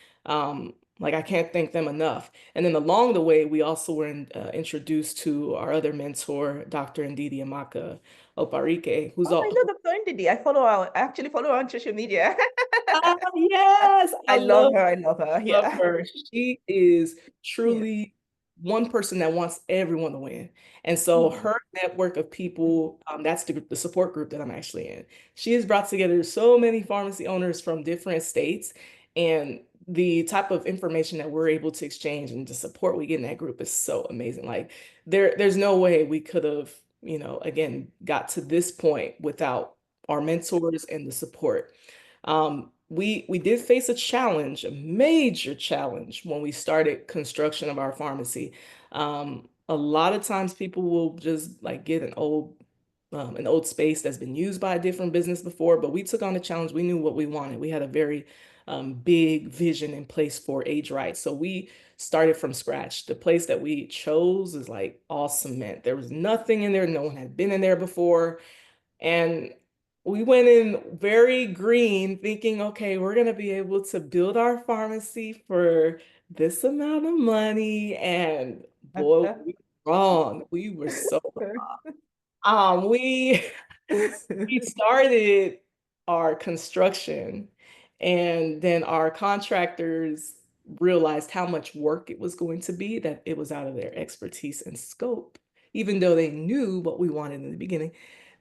like I can't thank them enough. And then along the way, we also were introduced to our other mentor, Dr. Ndidi Amaka Oparike, who's Oh, I all. know Dr. Ndidi. I actually follow her on social media. Ah, yes, I love her. I love her. love Yeah. her. She is Yeah. truly one person that wants everyone to win. And so her network of people, that's the support group that I'm actually in. She has brought together so many pharmacy owners from different states, and the type of information that we're able to exchange and the support we get in that group is so amazing. Like there's no way we could have, again, got to this point without our mentors and the support. We did face a challenge, a major challenge when we started construction of our pharmacy. A lot of times people will just like get an old space that's been used by a different business before, but we took on the challenge. We knew what we wanted. We had a very big vision in place for Age Right. So we started from scratch. The place that we chose is like all cement. There was nothing in there. No one had been in there before. And we went in very green, thinking, okay, we're going to be able to build our pharmacy for this amount of money. And boy, we were wrong. We were so we we started our construction, and then our contractors realized how much work it was going to be, that it was out of their expertise and scope. Even though they knew what we wanted in the beginning,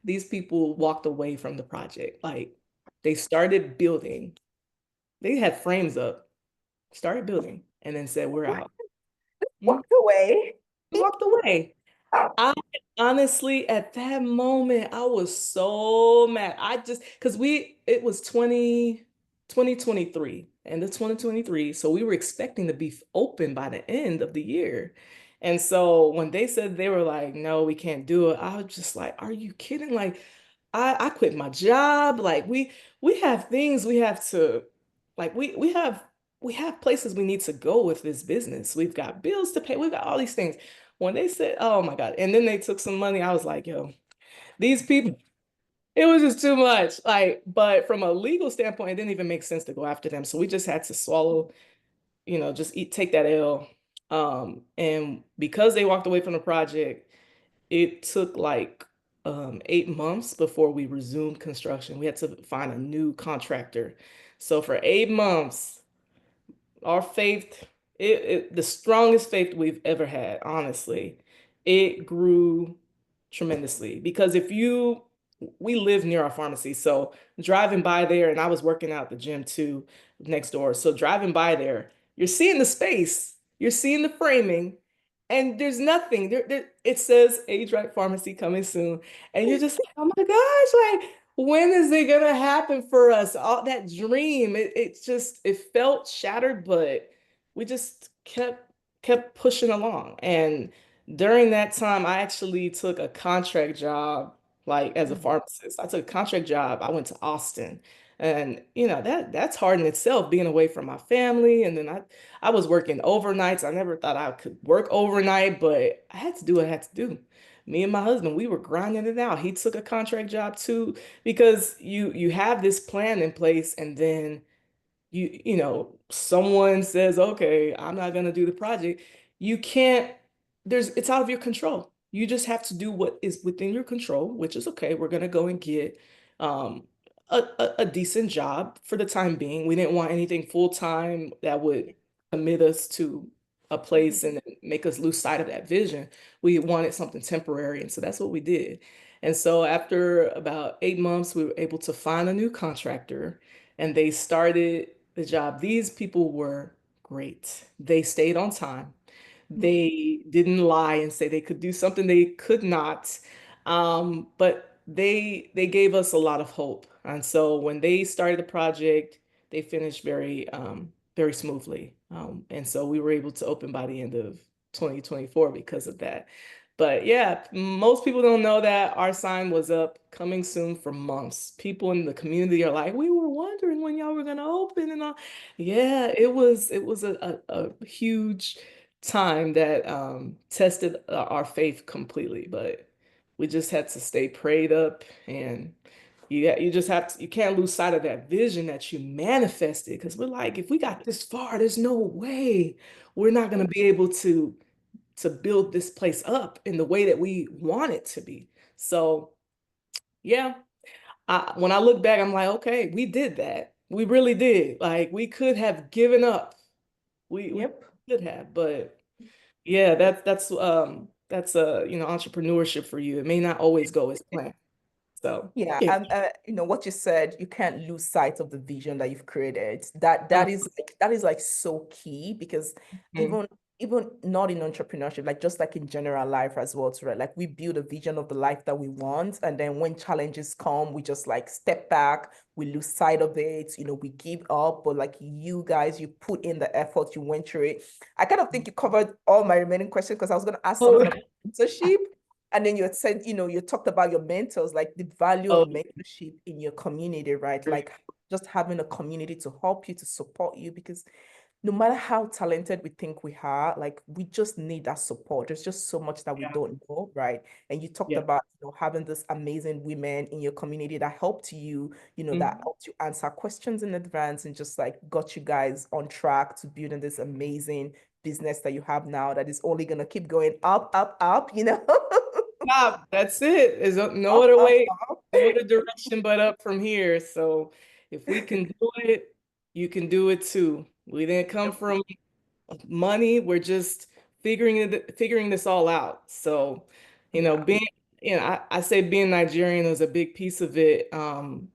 these people walked away from the project. Like they started building, they had frames up, started building, and then said, "We're out." Walked away. We walked away. I honestly, at that moment, I was so mad. Because it was 2023, and it's 2023. So we were expecting to be open by the end of the year. And so when they said they were like, no, we can't do it, I was just like, are you kidding? Like, I quit my job. Like we have things we have to like we have places we need to go with this business. We've got bills to pay. We've got all these things. When they said, oh my God, and then they took some money, I was like, yo, these people, it was just too much. Like, but from a legal standpoint, it didn't even make sense to go after them. So we just had to swallow, just take that L. And because they walked away from the project, it took like 8 months before we resumed construction. We had to find a new contractor. So for 8 months, our faith, the strongest faith we've ever had, honestly, it grew tremendously. Because we live near our pharmacy, so driving by there, and I was working out at the gym too next door. So driving by there, you're seeing the space, you're seeing the framing, and there's nothing. It says Age Right Pharmacy coming soon, and you're just like, oh my gosh, like when is it gonna happen for us? All that dream, it felt shattered, but we just kept pushing along. And during that time, I actually took a contract job, like as a pharmacist. I took a contract job. I went to Austin. And that's hard in itself, being away from my family. And then I was working overnights. I never thought I could work overnight, but I had to do what I had to do. Me and my husband, we were grinding it out. He took a contract job too, because you have this plan in place, and then someone says, okay, I'm not going to do the project, you can't, it's out of your control. You just have to do what is within your control, which is okay. We're going to go and get um, a decent job for the time being. We didn't want anything full time that would commit us to a place and make us lose sight of that vision. We wanted something temporary. And so that's what we did. And so after about 8 months, we were able to find a new contractor and they started the job. These people were great. They stayed on time. They didn't lie and say they could do something they could not. But they gave us a lot of hope. And so when they started the project, they finished very smoothly. And so we were able to open by the end of 2024 because of that. But yeah, most people don't know that our sign was up coming soon for months. People in the community are like, we were wondering when y'all were gonna open and all. Yeah, it was a huge time that tested our faith completely, but we just had to stay prayed up and you just have to, you can't lose sight of that vision that you manifested because we're like, if we got this far, there's no way we're not going to be able to build this place up in the way that we want it to be. So yeah, when I look back, I'm like, okay, we did that. We really did. Like we could have given up. We Yep. could have, but yeah, that's entrepreneurship for you. It may not always go as planned. So Yeah, yeah. and what you said, you can't lose sight of the vision that you've created. That Uh, that is like so key because mm, even not in entrepreneurship, like just like in general life as well, too, right? Like we build a vision of the life that we want, and then when challenges come, we just like step back, we lose sight of it, we give up. But like you guys, you put in the effort, you went through it. I kind of think you covered all my remaining questions because I was gonna ask Oh, something about mentorship. And then you had said, you talked about your mentors, like the value of oh, mentorship in your community, right? great. Like just having a community to help you, to support you, because no matter how talented we think we are, like we just need that support. There's just so much that we Yeah, don't know, right? And you talked yeah. about, having this amazing women in your community that helped you, that Mm. helped you answer questions in advance and just like got you guys on track to building this amazing business that you have now that is only gonna keep going up, up, up. Stop. That's it. There's no Up, other up, way, up. no other direction but up from here. So if we can do it, you can do it too. We didn't come Yep. from money. We're just figuring this all out. So, Yeah. being, I say being Nigerian is a big piece of it,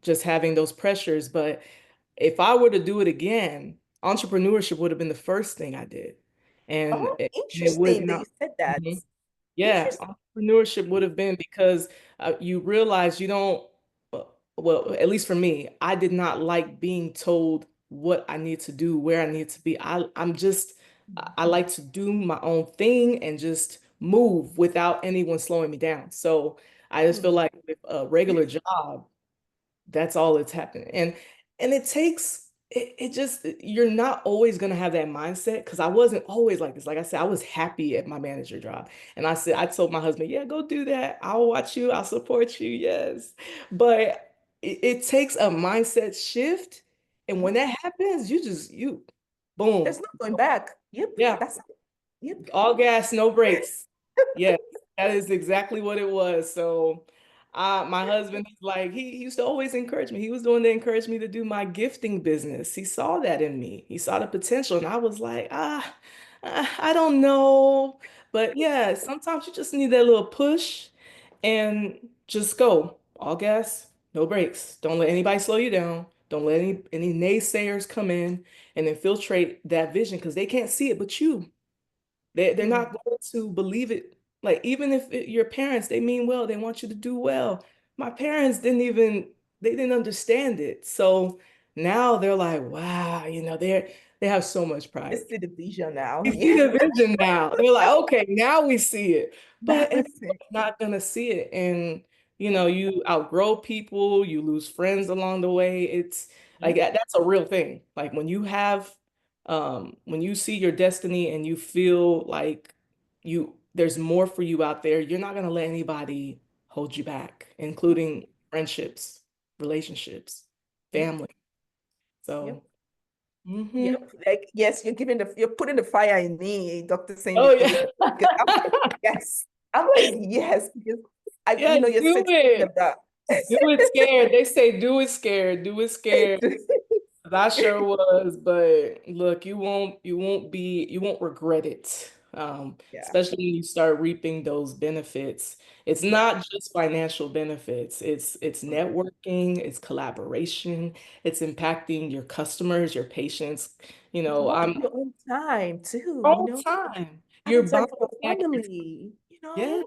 just having those pressures. But if I were to do it again, entrepreneurship would have been the first thing I did. And Oh, it would interesting that you not. said that. Mhm. Yeah, Interesting. entrepreneurship would have been because you realize you don't, uh, well, at least for me, I did not like being told what I need to do, where I need to be. I like to do my own thing and just move without anyone slowing me down. So I just feel Hmm. like with a regular job, that's all that's happening. And it takes it just you're not always gonna have that mindset because I wasn't always like this. Like I said, I was happy at my manager job. And I told my husband, yeah, go do that. I'll watch you, I'll support you, yes. But it takes a mindset shift. And when that happens, you There's boom. no going back. Yep. Yeah. That's yep. All gas, no brakes. Yes, that is exactly what it was. So, my husband, he's like, he used to always encourage me. He was doing to encourage me to do my gifting business. He saw that in me. He saw the potential, and I was like, I don't know, but yeah, sometimes you just need that little push, and just go. All gas, no brakes. Don't let anybody slow you down. Don't let any naysayers come in and infiltrate that vision because they can't see it, but you. They're Hmm. not going to believe it. Like even if your parents, they mean well, they want you to do well. My parents they didn't understand it. So now they're like, wow, they have so much I pride. see the vision now. We see Yeah. the vision now. They're like, okay, now we see it. But That's everyone's it. not gonna see it. And you outgrow people, you lose friends along the way. It's like Yep. that's a real thing. Like when you see your destiny and you feel like there's more for you out there, you're not gonna let anybody hold you back, including friendships, relationships, Yep. family. Yep. So Mhm. Yep. Like, yes, you're putting the fire in me, Dr. Oh Cindy. yeah. Because I'm like, yes. I'm like, yes, because Yeah, you're do sitting it. about. Do it scared. They say do it scared. Do it scared. I sure was, but look, you won't regret it. Yeah, Especially when you start reaping those benefits. It's yeah. not just financial benefits. It's networking, it's collaboration, it's impacting your customers, your patients. Having I'm your own time too, all time. You're having time buying for your back your family, yeah.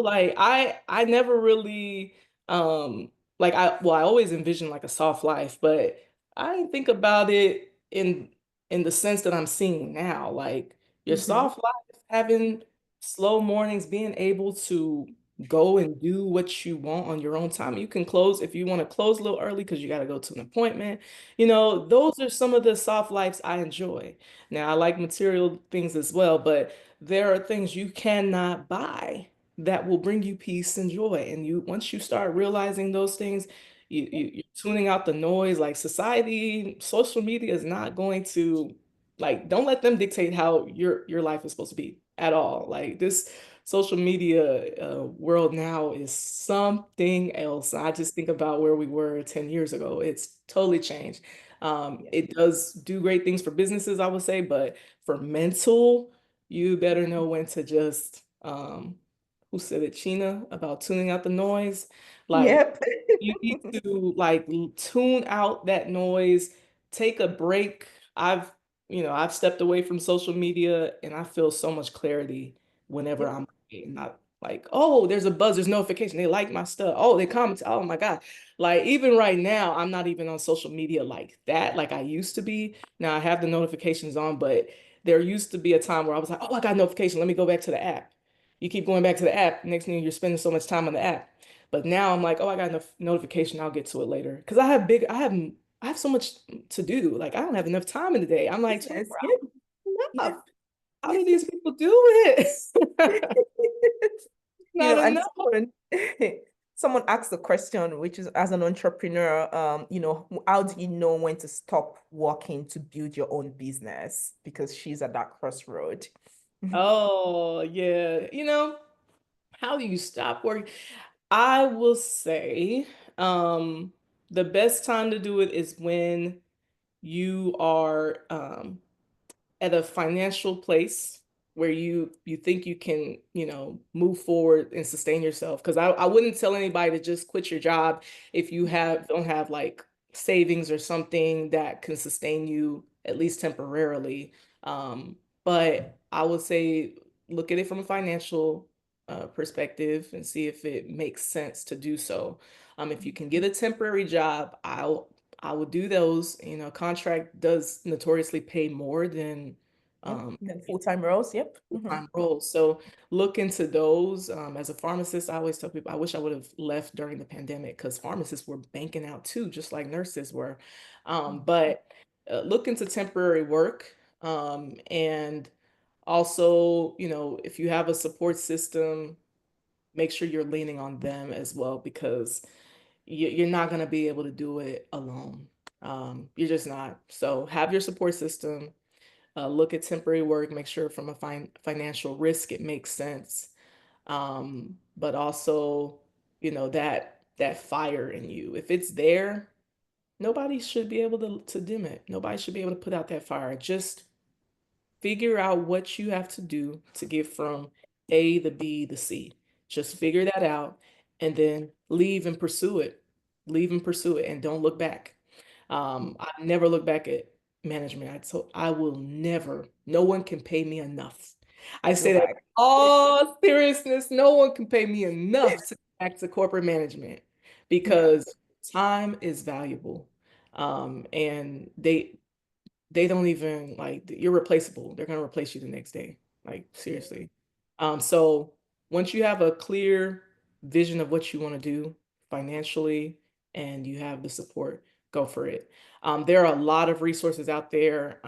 Like I never really like I always envisioned like a soft life, but I didn't think about it in the sense that I'm seeing now. Like your Mm-hmm. soft life, having slow mornings, being able to go and do what you want on your own time. You can close if you want to close a little early because you got to go to an appointment. Those are some of the soft lives I enjoy. Now I like material things as well, but there are things you cannot buy that will bring you peace and joy. And once you start realizing those things, you're tuning out the noise. Like society, social media is not going to like, don't let them dictate how your life is supposed to be at all. Like this social media world now is something else. I just think about where we were 10 years ago. It's totally changed. Yeah. It does do great things for businesses, I would say, but for mental, you better know when to just who said it, China, about tuning out the noise. Like Yep. you need to like tune out that noise, take a break. I've stepped away from social media and I feel so much clarity whenever Yep. I'm not like, oh, there's a buzz, there's notification. They like my stuff. Oh, they comment. Oh my God. Like even right now, I'm not even on social media like that, like I used to be. Now I have the notifications on, but there used to be a time where I was like, oh, I got a notification. Let me go back to the app. You keep going back to the app. Next thing you're spending so much time on the app. But now I'm like, oh, I got a notification. I'll get to it later. Because I have so much to do. Like I don't have enough time in the day. I'm like Yes. 24 Yep. hours Yep. enough. How do these people do it? Not And enough. someone asked the question, which is as an entrepreneur, how do you know when to stop working to build your own business? Because she's at that crossroad. Oh, yeah. How do you stop working? I will say, the best time to do it is when you are at a financial place where you think you can, move forward and sustain yourself. Because I wouldn't tell anybody to just quit your job if you don't have like savings or something that can sustain you at least temporarily. But I would say look at it from a financial perspective and see if it makes sense to do so. If you can get a temporary job, I would do those. Contract does notoriously pay more than Yep. um, Then full-time roles. Yep. full-time roles. So look into those. As a pharmacist, I always tell people I wish I would have left during the pandemic because pharmacists were banking out too, just like nurses were. But look into temporary work. And also, if you have a support system, make sure you're leaning on them as well because you're not going to be able to do it alone. You're just not. So have your support system, look at temporary work, make sure from a financial risk it makes sense. But also, that fire in you, if it's there, nobody should be able to dim it. Nobody should be able to put out that fire. Just figure out what you have to do to get from A to B to C. Just figure that out and then leave and pursue it. Leave and pursue it and don't look back. I never look back at management. I will never, no one can pay me enough. I say that Nobody. in all seriousness, no one can pay me enough to go back to corporate management Yeah. because time is valuable. And they don't even like you're replaceable. They're gonna replace you the next day. Like Yeah. seriously. So once you have a clear vision of what you want to do financially and you have the support, go for it. There are a lot of resources out there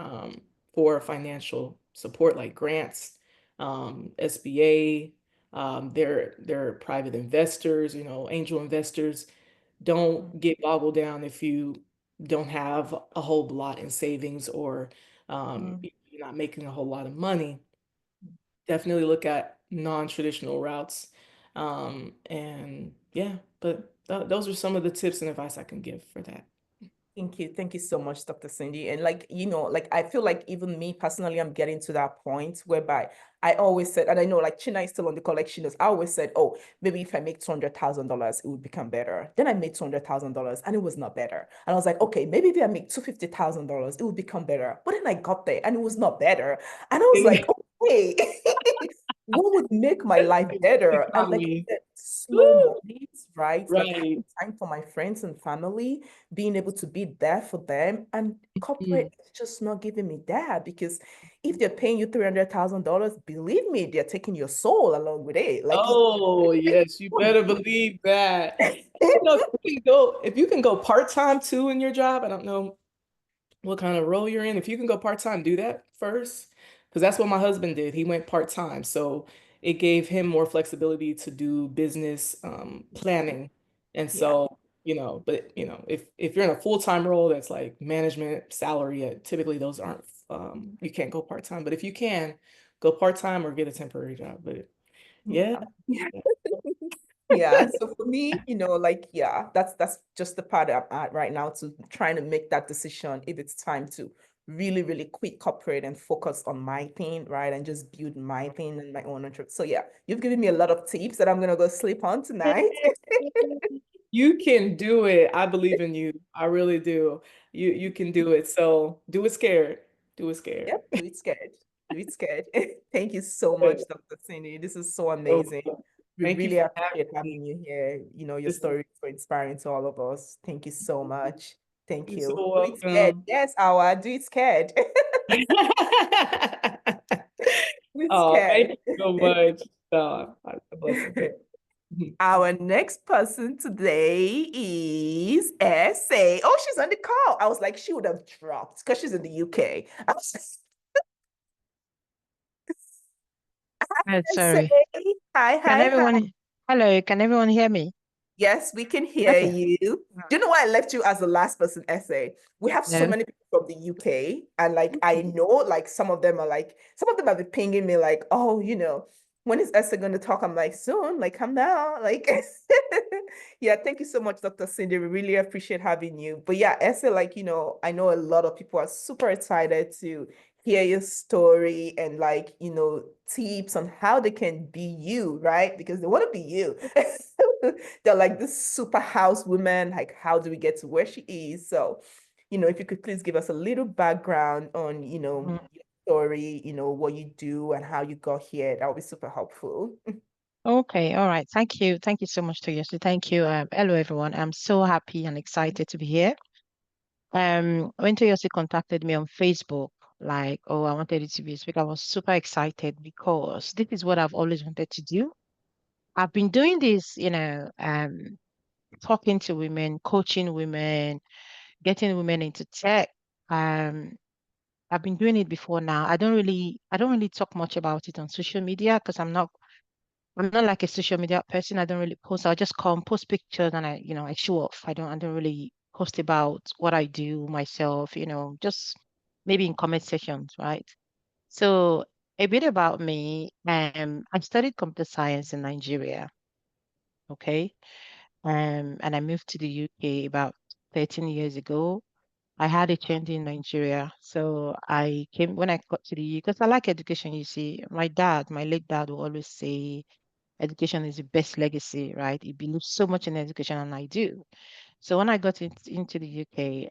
for financial support, like grants, SBA. There are private investors, angel investors. Don't get boggled down if you don't have a whole lot in savings, or Mm. you're not making a whole lot of money, definitely look at non-traditional routes. And yeah, but those are some of the tips and advice I can give for that. Thank you. Thank you so much, Dr. Cindy. And like, like I feel like even me personally, I'm getting to that point whereby I always said, and I know like China is still on the collectioners. I always said, oh, maybe if I make $200,000, it would become better. Then I made $200,000 and it was not better. And I was like, okay, maybe if I make $250,000, it would become better. But then I got there and it was not better. And I was like, okay, what would make my life better? And like Economy. small Woo! moments, right? Like Right. having time for my friends and family, being able to be there for them. And corporate Mm. is just not giving me that, because if they're paying you $300,000, believe me, they're taking your soul along with it. Like Oh, yes, you better believe that. You know, if you can go part-time too in your job, I don't know what kind of role you're in. If you can go part-time, do that first. Because that's what my husband did. He went part-time. So it gave him more flexibility to do business planning. And yeah, so, but if you're in a full-time role that's like management salary, typically those aren't you can't go part-time. But if you can, go part-time or get a temporary job. But yeah. yeah. Yeah, so for me, like, yeah, that's just the part I'm at right now, to trying to make that decision if it's time to really, really quit corporate and focus on my thing, right? And just build my thing and my own interest. So yeah, you've given me a lot of tips that I'm gonna go sleep on tonight. You can do it. I believe in you. I really do. You can do it. So do it scared. Do it scared. Yep, do it scared. Do it scared. Thank you so much, Good. Dr. Cindy. This is so So amazing. good. We Thank you really for having appreciate me. having you here. Your This is story is so inspiring to all of us. Thank you so much. Thank You're you. so Do it scared. welcome. Yes, Awa, do it scared. Do it Oh, thank scared. you so much. A blessing. Our next person today is Essay. Oh, she's on the call. I was like, she would have dropped because she's in the UK. Essay. Sorry. Hi, Can hi, hi. everyone, hello, can everyone hear me? Yes, we can hear Okay. you. Do you know why I left you as the last person, Essay? We have so No. many people from the UK, and like I know, like some of them have been pinging me, like, oh, when is Essay going to talk? I'm like, soon, like, come down, like, yeah. Thank you so much, Dr. Cindy. We really appreciate having you. But yeah, Essay, like, I know a lot of people are super excited to hear your story and like, tips on how they can be you, right? Because they want to be you. They're like this super house woman. Like, how do we get to where she is? So, if you could please give us a little background on, Mm. your story, what you do and how you got here, that would be super helpful. Okay, all right. Thank you. Thank you so much, Toyosi. Thank you. Hello, everyone. I'm so happy and excited to be here. When Toyosi contacted me on Facebook, like, oh, I wanted it to be a speaker, I was super excited because this is what I've always wanted to do. I've been doing this, talking to women, coaching women, getting women into tech. Um, I've been doing it before now. I don't really talk much about it on social media because I'm not like a social media person. I don't really post. I just come post pictures and I show off. I don't really post about what I do myself, just maybe in comment sections, right? So a bit about me. I studied computer science in Nigeria, okay? And I moved to the UK about 13 years ago. I had a change in Nigeria. So I came when I got to the U because I like education, you see. My late dad will always say education is the best legacy, right? He believes so much in education, and I do. So when I got into the UK,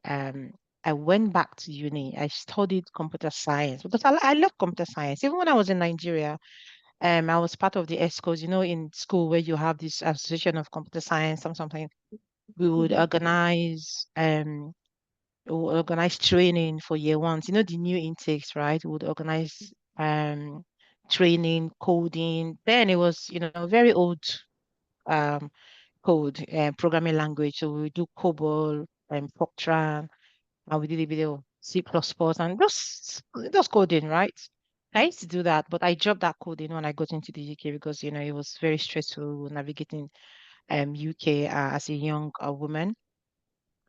I went back to uni. I studied computer science because I love computer science. Even when I was in Nigeria, I was part of the ESCOs, in school where you have this association of computer science, something we would Mhm. organize training for year ones. The new intakes, right? We would organize training, coding. Then it was, very old um code programming language. So we do COBOL and Fortran, and we did a bit of C++ and just coding, right? I used to do that, but I dropped that coding when I got into the UK because it was very stressful navigating UK as a young woman.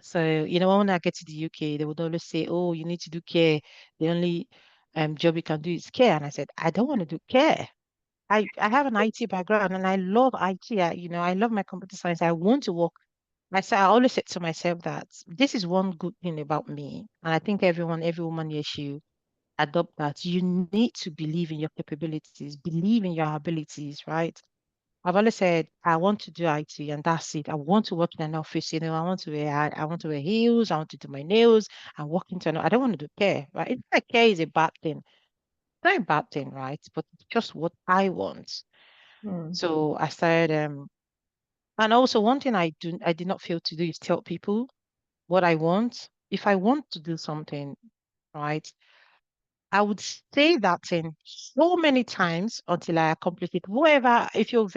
So, when I get to the UK, they would always say, "Oh, you need to do care. The only job you can do is care." And I said, "I don't want to do care. I have an IT background and I love IT. I love my computer science. I want to work." I always said to myself that this is one good thing about me. And I think every woman here should adopt that. You need to believe in your capabilities, believe in your abilities, right? I've always said I want to do IT and that's it. I want to work in an office, I want to wear heels, I want to do my nails, and walk into I don't want to do care, right? It's like care is a bad thing. It's not a bad thing, right? But it's just what I want. Mm. So I started and also one thing I did not feel to do is tell people what I want. If I want to do something, right? I would say that thing so many times until I accomplish it. Whoever, if you're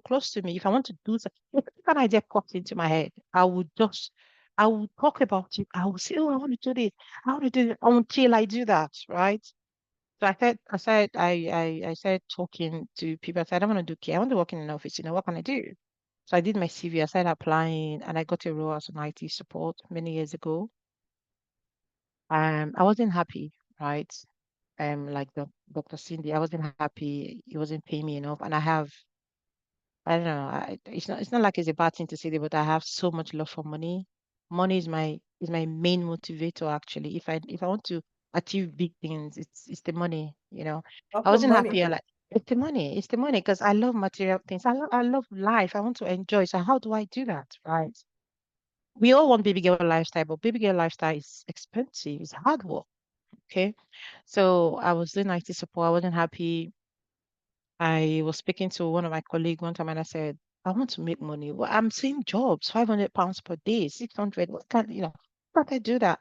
close to me, if I want to do something, if an idea pops into my head, I would talk about it. I will say, oh, I want to do this. I want to do it until I do that, right? So I started talking to people. I said, I don't want to do care. I want to work in an office. What can I do? So I did my CV. I started applying, and I got a role as an IT support many years ago. I wasn't happy, right? Like the Dr. Cindy, I wasn't happy. He wasn't paying me enough, and I don't know. It's not like it's a bad thing to say, but I have so much love for money. Money is my main motivator actually. If I want to achieve big things, it's the money. I Love the wasn't money. happy. It's the money. It's the money because I love material things. I love life. I want to enjoy. So how do I do that, right? We all want baby girl lifestyle, but baby girl lifestyle is expensive. It's hard work. Okay. So I was doing IT support. I wasn't happy. I was speaking to one of my colleagues one time and I said, I want to make money. Well, I'm seeing jobs, £500 per day, 600. What can't I do that?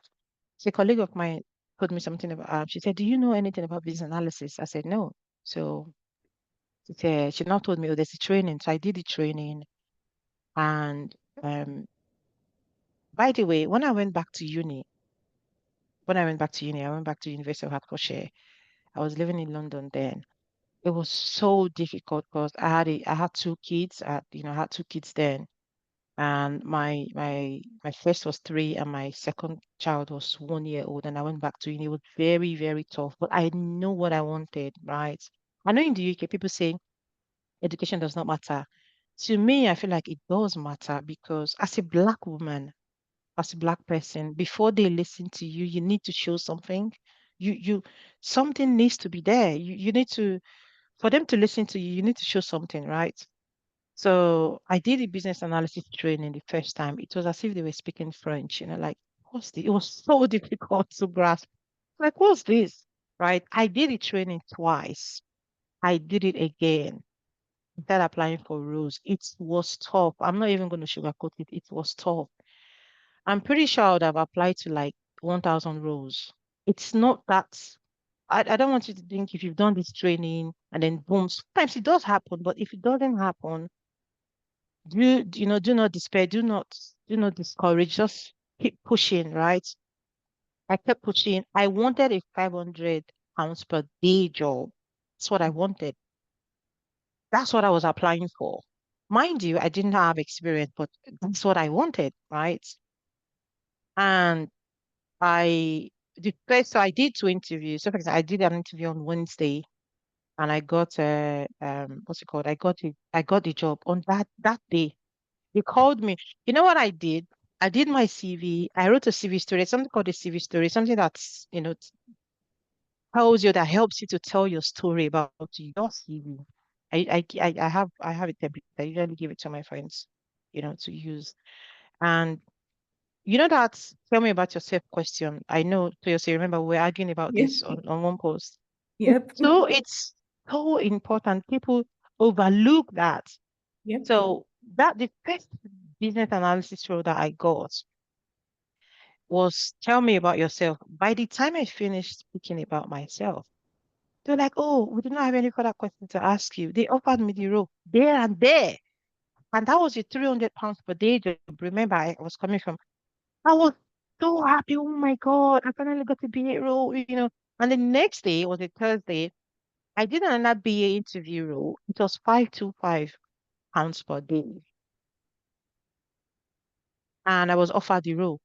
So a colleague of mine told me something about, she said, do you know anything about business analysis? I said, no. So she now told me, oh, there's a training. So I did the training. And um, by the way, I went back to University of Hertfordshire. I was living in London then. It was so difficult because I had two kids. I had two kids then, and my first was 3, and my second child was 1 year old. And I went back to uni. It was very very tough, but I know what I wanted. Right? I know in the UK people say education does not matter. To me, I feel like it does matter because as a black woman, as a black person, before they listen to you, you need to show something. You something needs to be there. You need to for them to listen to you, you need to show something, right? So I did a business analysis training the first time. It was as if they were speaking French, like, what's this? It was so difficult to grasp. Like, what's this? Right? I did the training twice. I did it again. Instead applying for roles. It was tough. I'm not even going to sugarcoat it. It was tough. I'm pretty sure I would have applied to like 1,000 roles. It's not that I don't want you to think if you've done this training and then boom, sometimes it does happen, but if it doesn't happen, do not despair, do not discourage, just keep pushing, right? I kept pushing. I wanted a £500 per day job. That's what I wanted. That's what I was applying for. Mind you, I didn't have experience, but that's what I wanted, right? And so I did 2 interviews. So for example, I did an interview on Wednesday and I got what's it called? I got the job on that day. They called me. You know what I did? I did my CV. I wrote a CV story, something called a CV story, something that's tells you that helps you to tell your story about your CV. I have a template. I usually give it to my friends, to use. And that tell me about yourself question. I know to yourself, remember we were arguing about Yep. this on one post. Yep. It's so important. People overlook that. Yep. So the first business analysis role that I got was tell me about yourself. By the time I finished speaking about myself, they're like, oh, we do not have any further questions to ask you. They offered me the role there and there. And that was a £300 per day job. Remember, I was coming from, I was so happy. Oh my God, I finally got a BA role. And the next day, it was a Thursday, I did another BA interview role. It was £525 per day. And I was offered the role.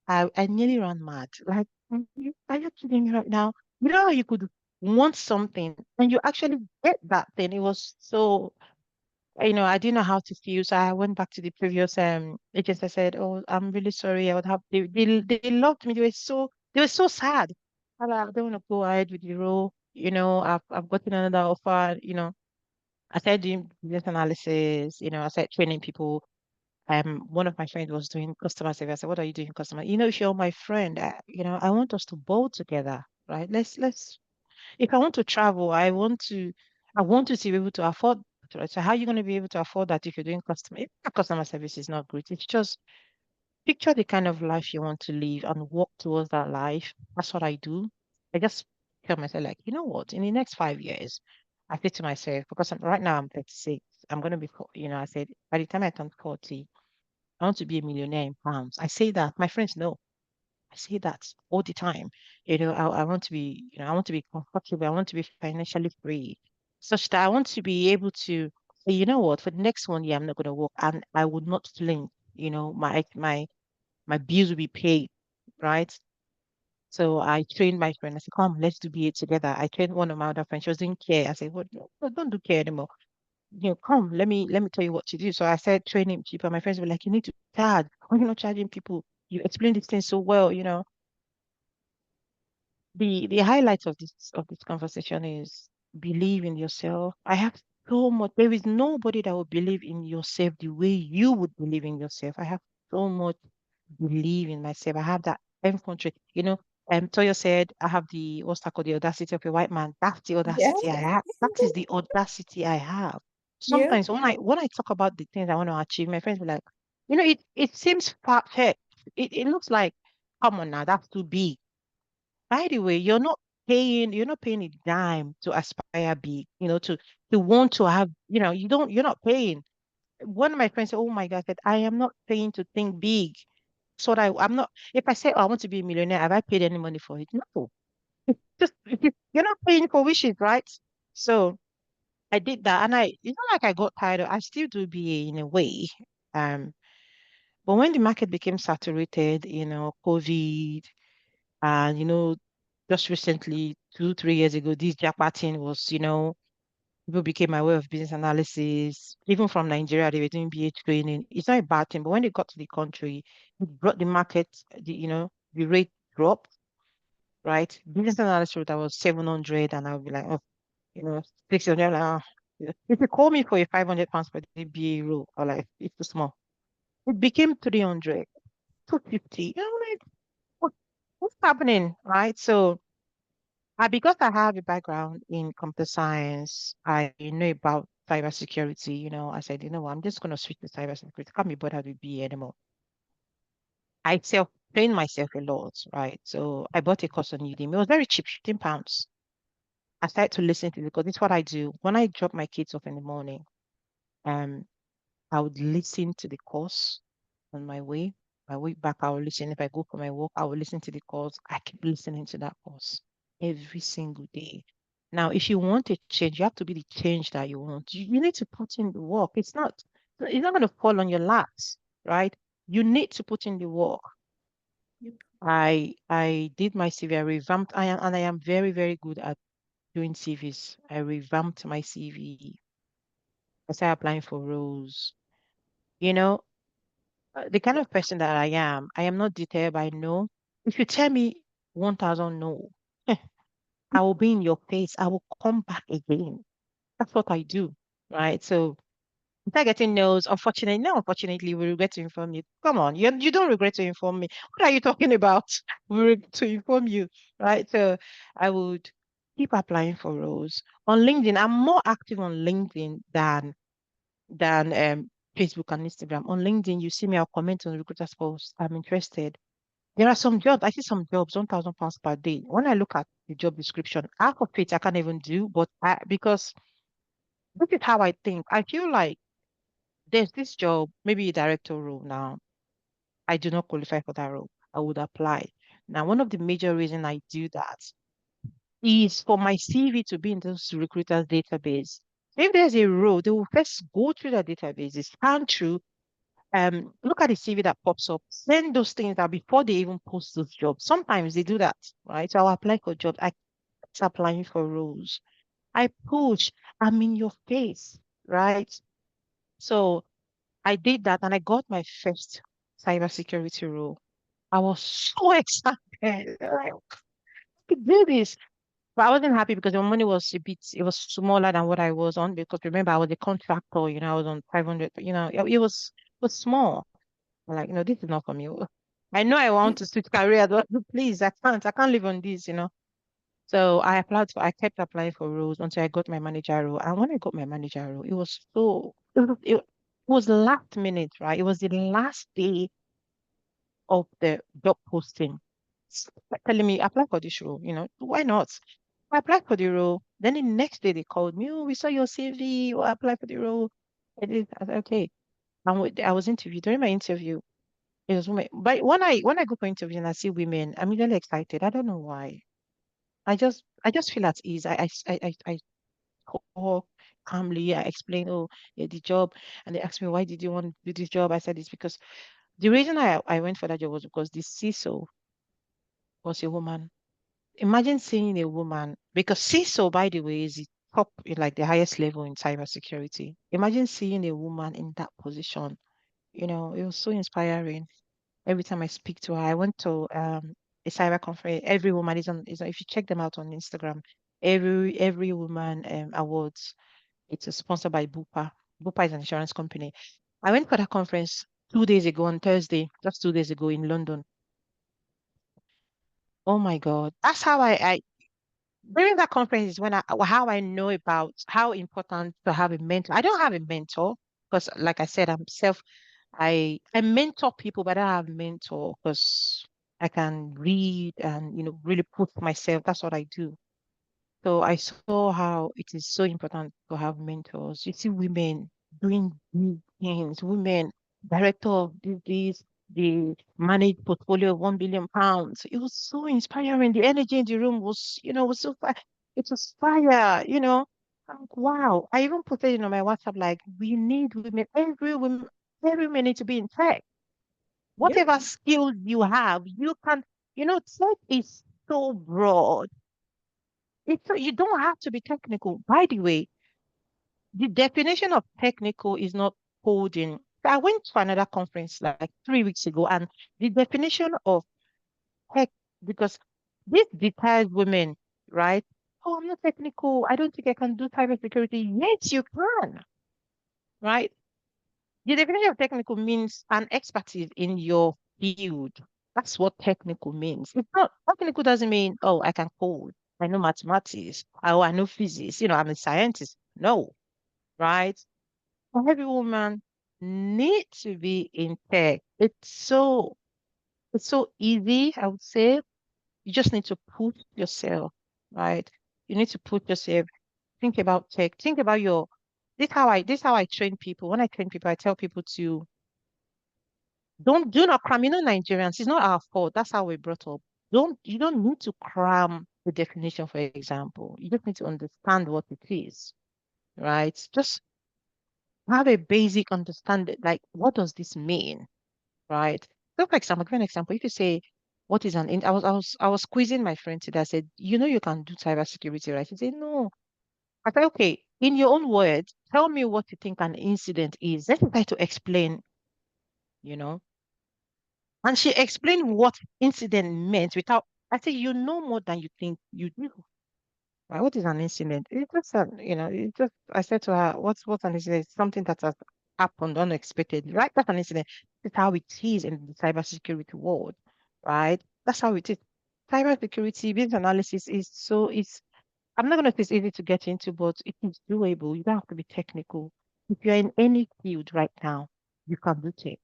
I nearly ran mad. Like, are you kidding me right now? You know how you could want something and you actually get that thing. It was so, I didn't know how to feel. So I went back to the previous agents. I said, "Oh, I'm really sorry. I would have." They loved me. They were so sad. I don't want to go ahead with the role. I've gotten another offer. I started doing business analysis. I started training people. One of my friends was doing customer service. I said, "What are you doing, customer?" If you're my friend, I want us to bowl together, right? Let's. If I want to travel, I want to be able to afford that, right? So how are you going to be able to afford that if you're doing if your customer service is not great? It's just picture the kind of life you want to live and work towards that life. That's what I do. I just tell myself, like, you know what? In the next 5 years, I say to myself, because right now I'm 36, I'm going to be, I said, by the time I turn 40, I want to be a millionaire in pounds. I say that. My friends know. I say that all the time. I want to be, I want to be comfortable. I want to be financially free, such that I want to be able to say, you know what, for the next 1 year, I'm not going to work, and I would not flinch. My bills will be paid, right? So I trained my friend. I said, "Come, let's do BA together." I trained one of my other friends. She was doing care. I said, "What? No, no, don't do care anymore. Come, let me tell you what to do." So I started training people. My friends were like, "You need to charge. Why are you not charging people? You explain this thing so well." The highlight of this conversation is believe in yourself. I have so much. There is nobody that will believe in yourself the way you would believe in yourself. I have so much believe in myself. I have that infantry. Toyo said, I have what's that called, the audacity of a white man. That's the Yeah. audacity I have. That is the audacity I have. Yeah. Sometimes when I talk about the things I want to achieve, my friends will like, it seems far-fetched. It looks like, come on now, that's too big. By the way, you're not paying a dime to aspire big, to want to have, you're not paying. One of my friends said, "Oh my God," said, "I am not paying to think big." So that I'm not, if I say, "Oh, I want to be a millionaire," have I paid any money for it? No. Just you're not paying for wishes, right? So I did that, and it's not like I got tired I still do BA in a way. Um, but when the market became saturated, COVID, and just recently, 2, 3 years ago, this Japa thing was, people became aware of business analysis. Even from Nigeria, they were doing BA training. It's not a bad thing, but when they got to the country, it brought the market, the rate dropped, right? Business analyst rate that was 700, and I would be like, oh, 600. Like, if you call me for a 500 pounds per day BA role, or like, it's too small. It became 300, 250. I'm like, what's happening, right? So, because I have a background in computer science, I know about cybersecurity. I said, what, I'm just going to switch to cybersecurity. Can't be bothered with BA anymore. I self-trained myself a lot, right? So I bought a course on Udemy. It was very cheap, 15 pounds. I started to listen to it because it's what I do. When I drop my kids off in the morning, um, I would listen to the course on my way. My way back, I will listen. If I go for my walk, I will listen to the course. I keep listening to that course every single day. Now, if you want a change, you have to be the change that you want. You need to put in the work. It's not going to fall on your laps, right? You need to put in the work. Yep. I did my CV. I revamped. I am very, very good at doing CVs. I revamped my CV. I started applying for roles. You know, the kind of person that I am not deterred by no. If you tell me 1,000 no, I will be in your face. I will come back again. That's what I do, right? So if I getting no's, unfortunately, no, unfortunately, we regret to inform you. Come on, you don't regret to inform me. What are you talking about? We regret to inform you, right? So I would keep applying for roles on LinkedIn. I'm more active on LinkedIn than Facebook and Instagram. On LinkedIn, you see me, I'll comment on recruiters' posts. I'm interested. There are some jobs, I see some jobs, 1,000 pounds per day. When I look at the job description, half of it I can't even do, but because this is how I think. I feel like there's this job, maybe a director role now. I do not qualify for that role. I would apply. Now, one of the major reasons I do that is for my CV to be in those recruiters' database. If there's a role, they will first go through the databases, scan through, look at the CV that pops up. Send those things out before they even post those jobs. Sometimes they do that, right? So I'll apply for jobs. I kept applying for roles. I push. I'm in your face, right? So I did that and I got my first cybersecurity role. I was so excited. Like, I could do this. But I wasn't happy because the money was a bit, it was smaller than what I was on because remember I was a contractor, I was on 500, it was small. I'm like, this is not for me. I know I want to switch career, but please, I can't live on this. So I kept applying for roles until I got my manager role. And when I got my manager role, it was last minute, right? It was the last day of the job posting. Telling me, apply for this role, why not? I applied for the role. Then the next day they called me, oh, we saw your CV, you applied for the role. I did. I said, okay. And I was interviewed. During my interview, it was women. But when I go for interview and I see women, I'm really excited. I don't know why. I just feel at ease. I talk calmly. I explain, oh, yeah, the job, and they asked me why did you want to do this job? I said it's because the reason I went for that job was because the CISO was a woman. Imagine seeing a woman, because CISO, by the way, is the top, like the highest level in cybersecurity. Imagine seeing a woman in that position. It was so inspiring. Every time I speak to her, I went to a cyber conference. Every woman is on, if you check them out on Instagram, every woman awards. It's sponsored by Bupa. Bupa is an insurance company. I went for that conference 2 days ago on Thursday, just 2 days ago in London. Oh my God. That's how I during that conference is when how I know about how important to have a mentor. I don't have a mentor because, like I said, I mentor people, but I don't have a mentor because I can read and really push myself. That's what I do. So I saw how it is so important to have mentors. You see women doing big things, women, director of this, they manage portfolio of £1 billion. It was so inspiring. The energy in the room was so fire. It was fire. I'm like, wow. I even put it on my WhatsApp, like, we need women, every woman need to be in tech. Yeah. Whatever skills you have, you can, tech is so broad. You don't have to be technical. By the way, the definition of technical is not coding. I went to another conference like 3 weeks ago, and the definition of tech, because this deters women, right? Oh, I'm not technical. I don't think I can do cybersecurity. Yes, you can, right? The definition of technical means an expertise in your field. That's what technical means. It's not technical doesn't mean, oh, I can code. I know mathematics. Oh, I know physics. I'm a scientist. No, right? Every woman needs to be in tech. It's so easy, I would say. You just need to put yourself, right? You need to put yourself, think about tech, think about this is how I train people. When I train people, I tell people to do not cram. Nigerians, it's not our fault. That's how we're brought up. You don't need to cram the definition, for example. You just need to understand what it is, right? Just have a basic understanding, like what does this mean, right? So for example, give an example. If you say, what is I was quizzing my friend today. I said, you can do cybersecurity, right? She said, no. I said, okay, in your own words, tell me what you think an incident is. Let's try to explain, you know. And she explained what incident meant without, I said, you know more than you think you do. Right? What is an incident? It's just, I said to her, what's an incident? It's something that has happened unexpectedly, right? That's an incident. It's how it is in the cybersecurity world, right? That's how it is. Cybersecurity, business analysis I'm not going to say it's easy to get into, but it is doable. You don't have to be technical. If you're in any field right now, you can do tech.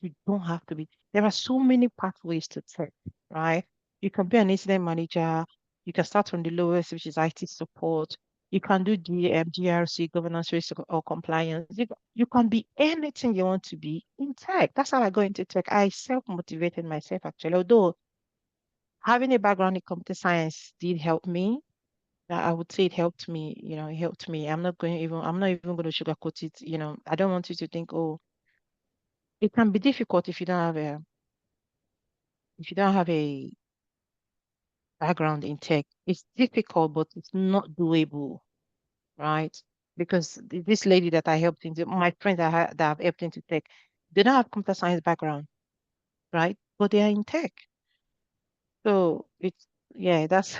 You don't have to be. There are so many pathways to tech, right? You can be an incident manager. You can start from the lowest, which is IT support. You can do GRC, governance, risk, or compliance. You can be anything you want to be in tech. That's how I go into tech. I self-motivated myself, actually, although having a background in computer science did help me. I would say it helped me, it helped me. I'm not even going to sugarcoat it. I don't want you to think, oh, it can be difficult if you don't have a background in tech. It's difficult, but it's not doable, right? Because this lady that I helped into, my friends that I've helped into tech, they don't have computer science background, right? But they are in tech. So it's, yeah, that's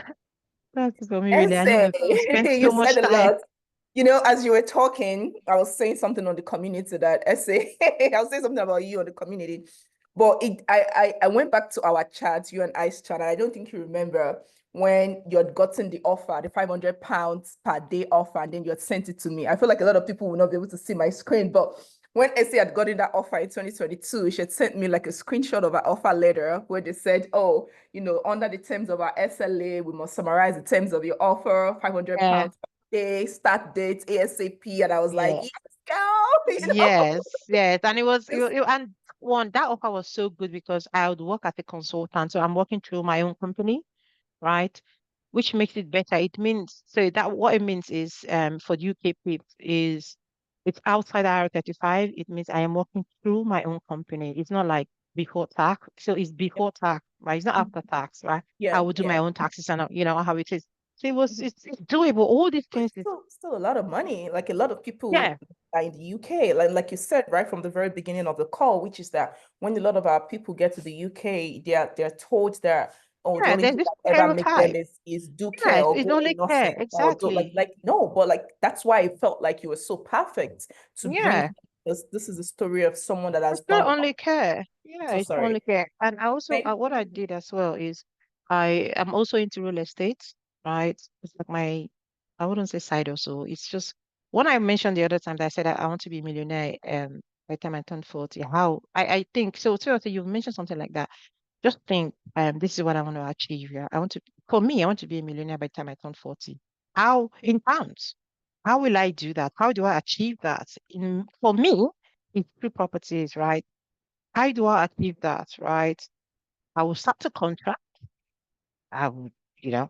for me really. I know Essay, we've spent you so much said a time. lot. You know, as you were talking, I was saying something on the community that essay. I was saying something about you on the community. But I went back to our chat, you and I's chat, and I don't think you remember when you had gotten the offer, the £500 per day offer, and then you had sent it to me. I feel like a lot of people will not be able to see my screen, but when Essie had gotten that offer in 2022, she had sent me like a screenshot of her offer letter where they said, oh, you know, under the terms of our SLA, we must summarize the terms of your offer, Yeah, £500 per day, start date, ASAP. And I was like, yeah. yes, girl, you know. Yes, yes. And Just and one, that offer was so good because I would work as a consultant. So I'm working through my own company, right? Which makes it better. It means, so that what it means is, for the UK people is it's outside IR35. It means I am working through my own company. It's not like before tax. So it's before tax, right? It's not after tax, right? I yeah, will do yeah. my own taxes and you know how it is. So it's doable. All these But things it's is, still a lot of money. Like a lot of people yeah, are in the UK, like you said right from the very beginning of the call, which is that when a lot of our people get to the UK, they're told that, oh, the yeah, only there's thing this that ever make them stereotype. is do care Yes, or it's go only in care. nursing or do Exactly. like no, but like that's why I felt like you were so perfect to bring Yeah. this is a story of someone that has It's not done. only care. Yeah, So it's not sorry. only care. And I also, Thank what I did as well is I am also into real estate, right? It's like I wouldn't say side also. It's just when I mentioned the other time that I said I want to be a millionaire by the time I turn 40, how I think so. Seriously, you've mentioned something like that. Just think, this is what I want to achieve. Yeah. For me, I want to be a millionaire by the time I turn 40. How in pounds? How will I do that? How do I achieve that? For me, it's through properties, right? How do I achieve that, right? I will start a contract. I would,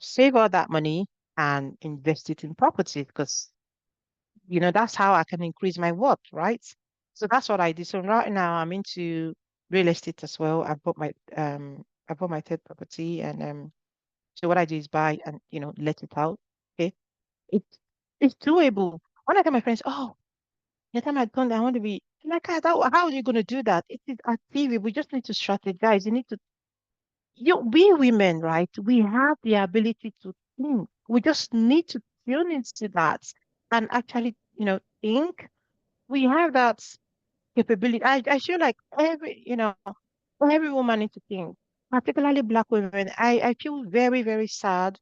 save all that money and invest it in property because, that's how I can increase my worth, right? So that's what I did. So right now I'm into real estate as well. I bought my third property and so what I do is buy and let it out. Okay. It's it's doable. When I tell my friends, oh, the time I done, I want to be like, how are you going to do that? It is achievable. We just need to strategize. You need to we women, right? We have the ability to think. We just need to tune into that and actually, think. We have that capability. I feel like every woman needs to think, particularly Black women. I feel very, very sad.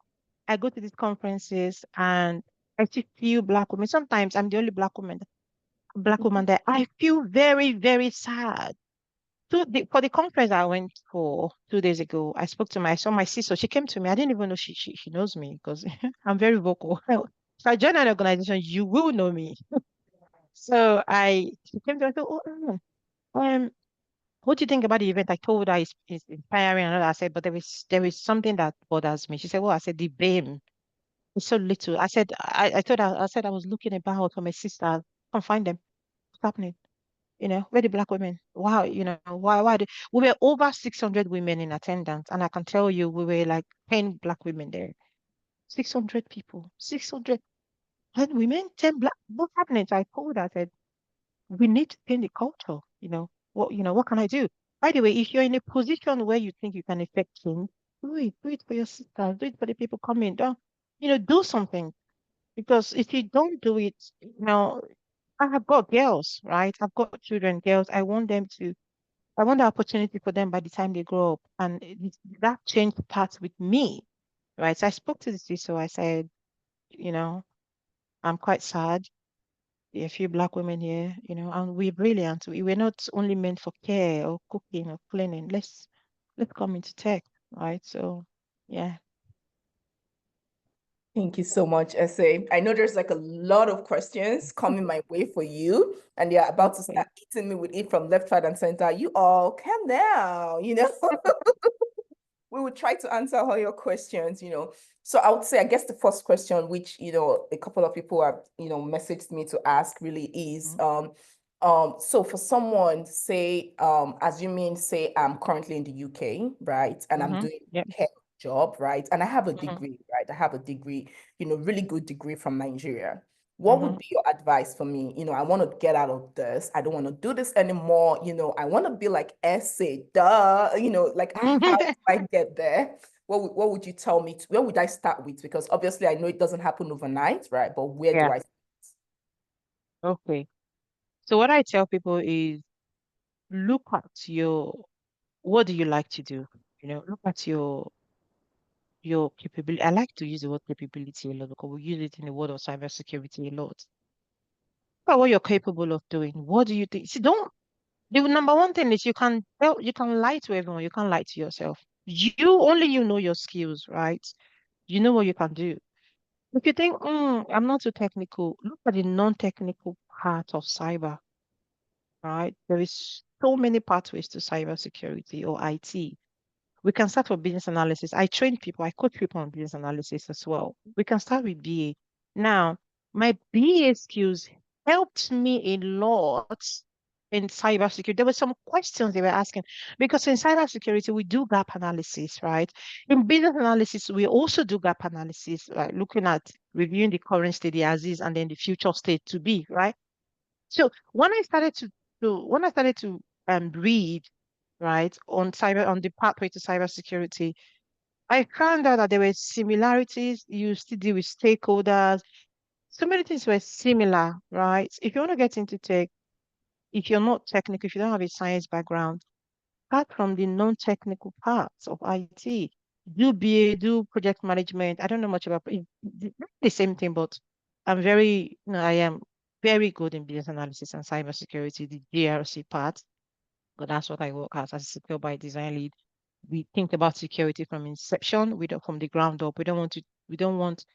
I go to these conferences and I see few Black women. Sometimes I'm the only Black woman there. I feel very, very sad. For the conference I went for 2 days ago, I saw my sister. She came to me. I didn't even know she knows me because I'm very vocal. If I join an organization, you will know me. So she came to me and said, oh, what do you think about the event? I told her it's inspiring and all that. I said, but there is something that bothers me. She said, well, I said, the BAME is so little. I told her, I said, I was looking about for my sister. I can't find them. What's happening? Where the Black women? Wow, we were over 600 women in attendance, and I can tell you we were like 10 Black women there. 600 people, 600 10 women, 10 Black. What's happening? So I told her, I said, we need to change the culture. What can I do? By the way, if you're in a position where you think you can affect change, do it for your sisters, do it for the people coming. Don't, do something. Because if you don't do it, I have got girls, right? I've got children, girls. I want the opportunity for them by the time they grow up. And that change starts with me, right? So I spoke to the CISO. I said, you know, I'm quite sad. There are a few Black women here, and we're brilliant. We're not only meant for care or cooking or cleaning. Let's come into tech, right? So, yeah. Thank you so much, Essay. I know there's like a lot of questions coming my way for you, and you're about to Okay. start hitting me with it from left, right, and center. You all calm down. We will try to answer all your questions. So I would say, I guess the first question, which, a couple of people have, messaged me to ask really is, So for someone, say, assuming, say, I'm currently in the UK, right, and I'm doing Yep. a care job, right, and I have a Mm-hmm. degree, right, I have a degree, really good degree from Nigeria. What Mm-hmm. would be your advice for me? I want to get out of this. I don't want to do this anymore. I want to be like essay, duh. Like, how do I get there? What would you tell me? Where would I start with? Because obviously I know it doesn't happen overnight, right? But where do Yeah. I? Okay. So what I tell people is look at your what do you like to do? Look at your capability. I like to use the word capability a lot because we use it in the world of cybersecurity a lot. Look at what you're capable of doing. What do you think? See, don't the number one thing is you can lie to everyone, you can't lie to yourself. You know your skills, right? You know what you can do. If you think, I'm not too technical, look at the non-technical part of cyber, right? There is so many pathways to cybersecurity or IT. We can start with business analysis. I train people, I coach people on business analysis as well. We can start with BA. Now, my BA skills helped me a lot in cybersecurity. There were some questions they were asking because in cybersecurity, we do gap analysis, right? In business analysis, we also do gap analysis, right? Looking at reviewing the current state, the as is, and then the future state to be, right? So when I started to read right on the pathway to cybersecurity, I found out that there were similarities. You still deal with stakeholders. So many things were similar, right? If you want to get into tech, if you're not technical, if you don't have a science background, start from the non-technical parts of IT. Do BA, do project management. I don't know much about the same thing, but I am very good in business analysis and cybersecurity, the GRC part. But that's what I work as a secure by design lead. We think about security from inception. We don't from the ground up. We don't want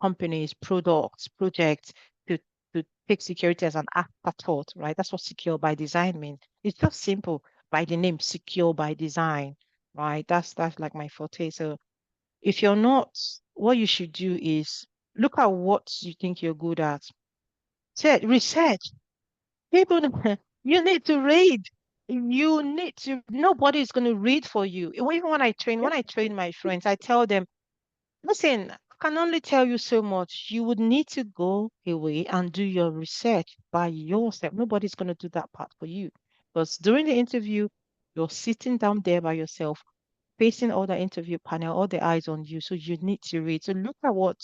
companies, products, projects to to take security as an afterthought, right? That's what secure by design means. It's just simple by the name secure by design, right? That's like my forte. So if you're not, what you should do is look at what you think you're good at. Research. People, you need to read. Nobody is going to read for you. Even when I train my friends, I tell them, listen, I can only tell you so much. You would need to go away and do your research by yourself. Nobody's going to do that part for you. Because during the interview, you're sitting down there by yourself, facing all the interview panel, all the eyes on you. So you need to read. So look at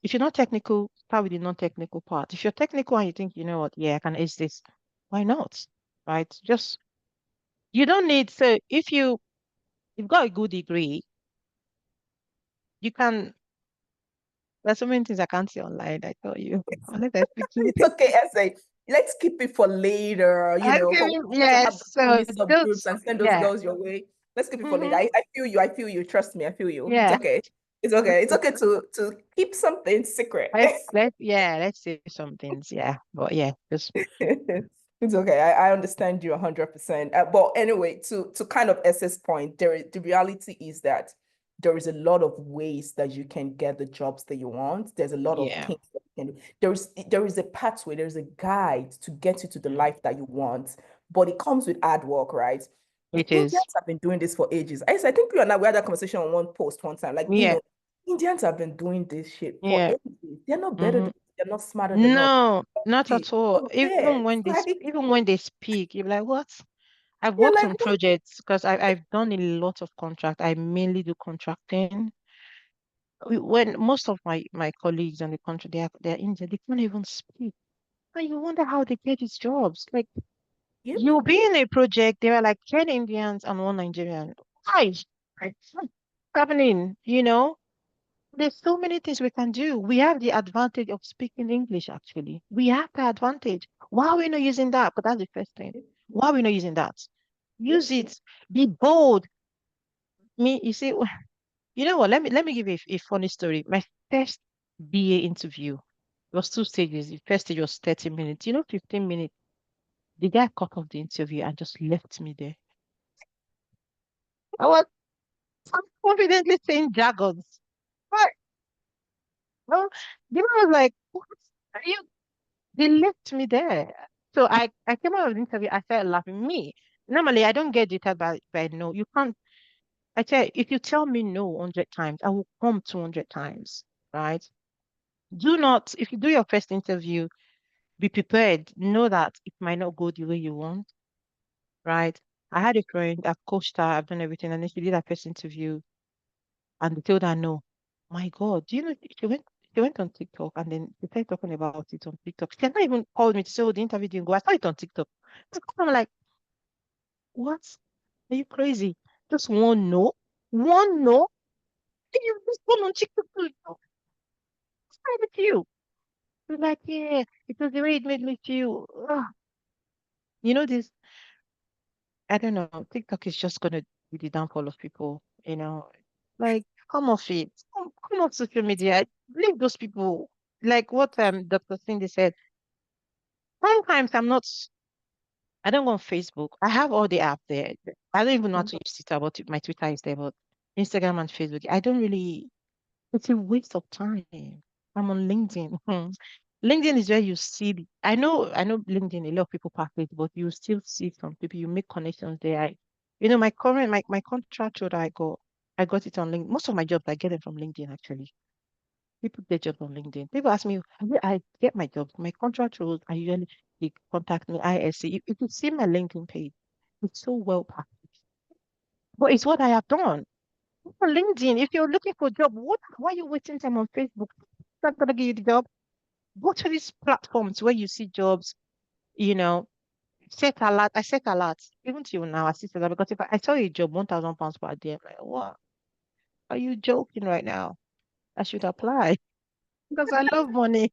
if you're not technical, start with the non-technical part. If you're technical and you think, you know what, yeah, I can ace this, why not? Right? Just you don't need so if you've got a good degree, you can there's so many things I can't say online, I tell you. Unless I speak to It's okay, essay. Let's keep it for later, for okay, when we want to have yes. So mini subgroups just and send those yeah. girls your way. Let's keep it for later. Hmm. I feel you. I feel you. Trust me. I feel you. It's Yeah. okay. It's okay. It's okay to keep something secret. Let's say some things. Yeah. But yeah, just It's okay. I understand you 100%. But anyway, to kind of S's point, the reality is that there is a lot of ways that you can get the jobs that you want. There's a lot of yeah. things that you can do. There is a pathway, there's a guide to get you to the Mm. life that you want, but it comes with hard work, right? The It is. Indians have been doing this for ages. I think you and I we had that conversation on one post one time. Like, Yeah. Indians have been doing this shit for Yeah. ages. They're not better Hmm. than they're not smarter than us. No, not See, at all. so there, it's like Even when they speak, you're like, what? I've you're worked like, on what? projects because I've done a lot of contract. I mainly do contracting. When most of my colleagues on the country, they're Indian, they can't even speak. And you wonder how they get these jobs. Like Yep. you'll be in a project, there are like 10 Indians and one Nigerian. Why? Like, what's happening? There's so many things we can do. We have the advantage of speaking English, actually. We have the advantage. Why are we not using that? But that's the first thing. Why are we not using that? Yep. Use it. Be bold. You see, you know what? Let me give you a funny story. My first BA interview was two stages. The first stage was 30 minutes. 15 minutes. The guy cut off the interview and just left me there. I was confidently saying jargons. But no, the man was like, "What are you?" They left me there. So I came out of the interview, I started laughing. Me, normally I don't get deterred by no. You can't, I tell you, if you tell me no 100 times, I will come 200 times, right? Do not, if you do your first interview, be prepared. Know that it might not go the way you want, right? I had a friend, I've coached her, I've done everything, and then she did her first interview, and they told her no. My God, do you know she went on TikTok and then they started talking about it on TikTok. She had not even called me to say, oh, the interview didn't go. I saw it on TikTok. I'm like, what? Are you crazy? Just one no? One no? And you just gone on TikTok to what's wrong with you? She's like, yeah, it was the way it made me feel. Ugh. You know this, I don't know, TikTok is just gonna be the downfall of people, you know. Like, come off it. Come off social media. Leave those people. Like what Dr. Cindy said. Sometimes I don't go on Facebook. I have all the app there. I don't even know how to use Twitter, but my Twitter is there, but Instagram and Facebook. I don't really, it's a waste of time. I'm on LinkedIn. LinkedIn is where you see I know LinkedIn, a lot of people package, but you still see some people, you make connections there. My current my contract role that I got it on LinkedIn. Most of my jobs I get them from LinkedIn actually. People get jobs on LinkedIn. People ask me, where I get my jobs, my contract roles, I usually they contact me, ISC. If you see my LinkedIn page, it's so well packaged. But it's what I have done. For LinkedIn, if you're looking for a job, why are you wasting time on Facebook? It's not gonna give you the job. Go to these platforms where you see jobs, you know, set alert. I set alerts. Even till now, I still set alert because if I saw a job, £1,000 per day, I'm like, what? Are you joking right now? I should apply because I love money.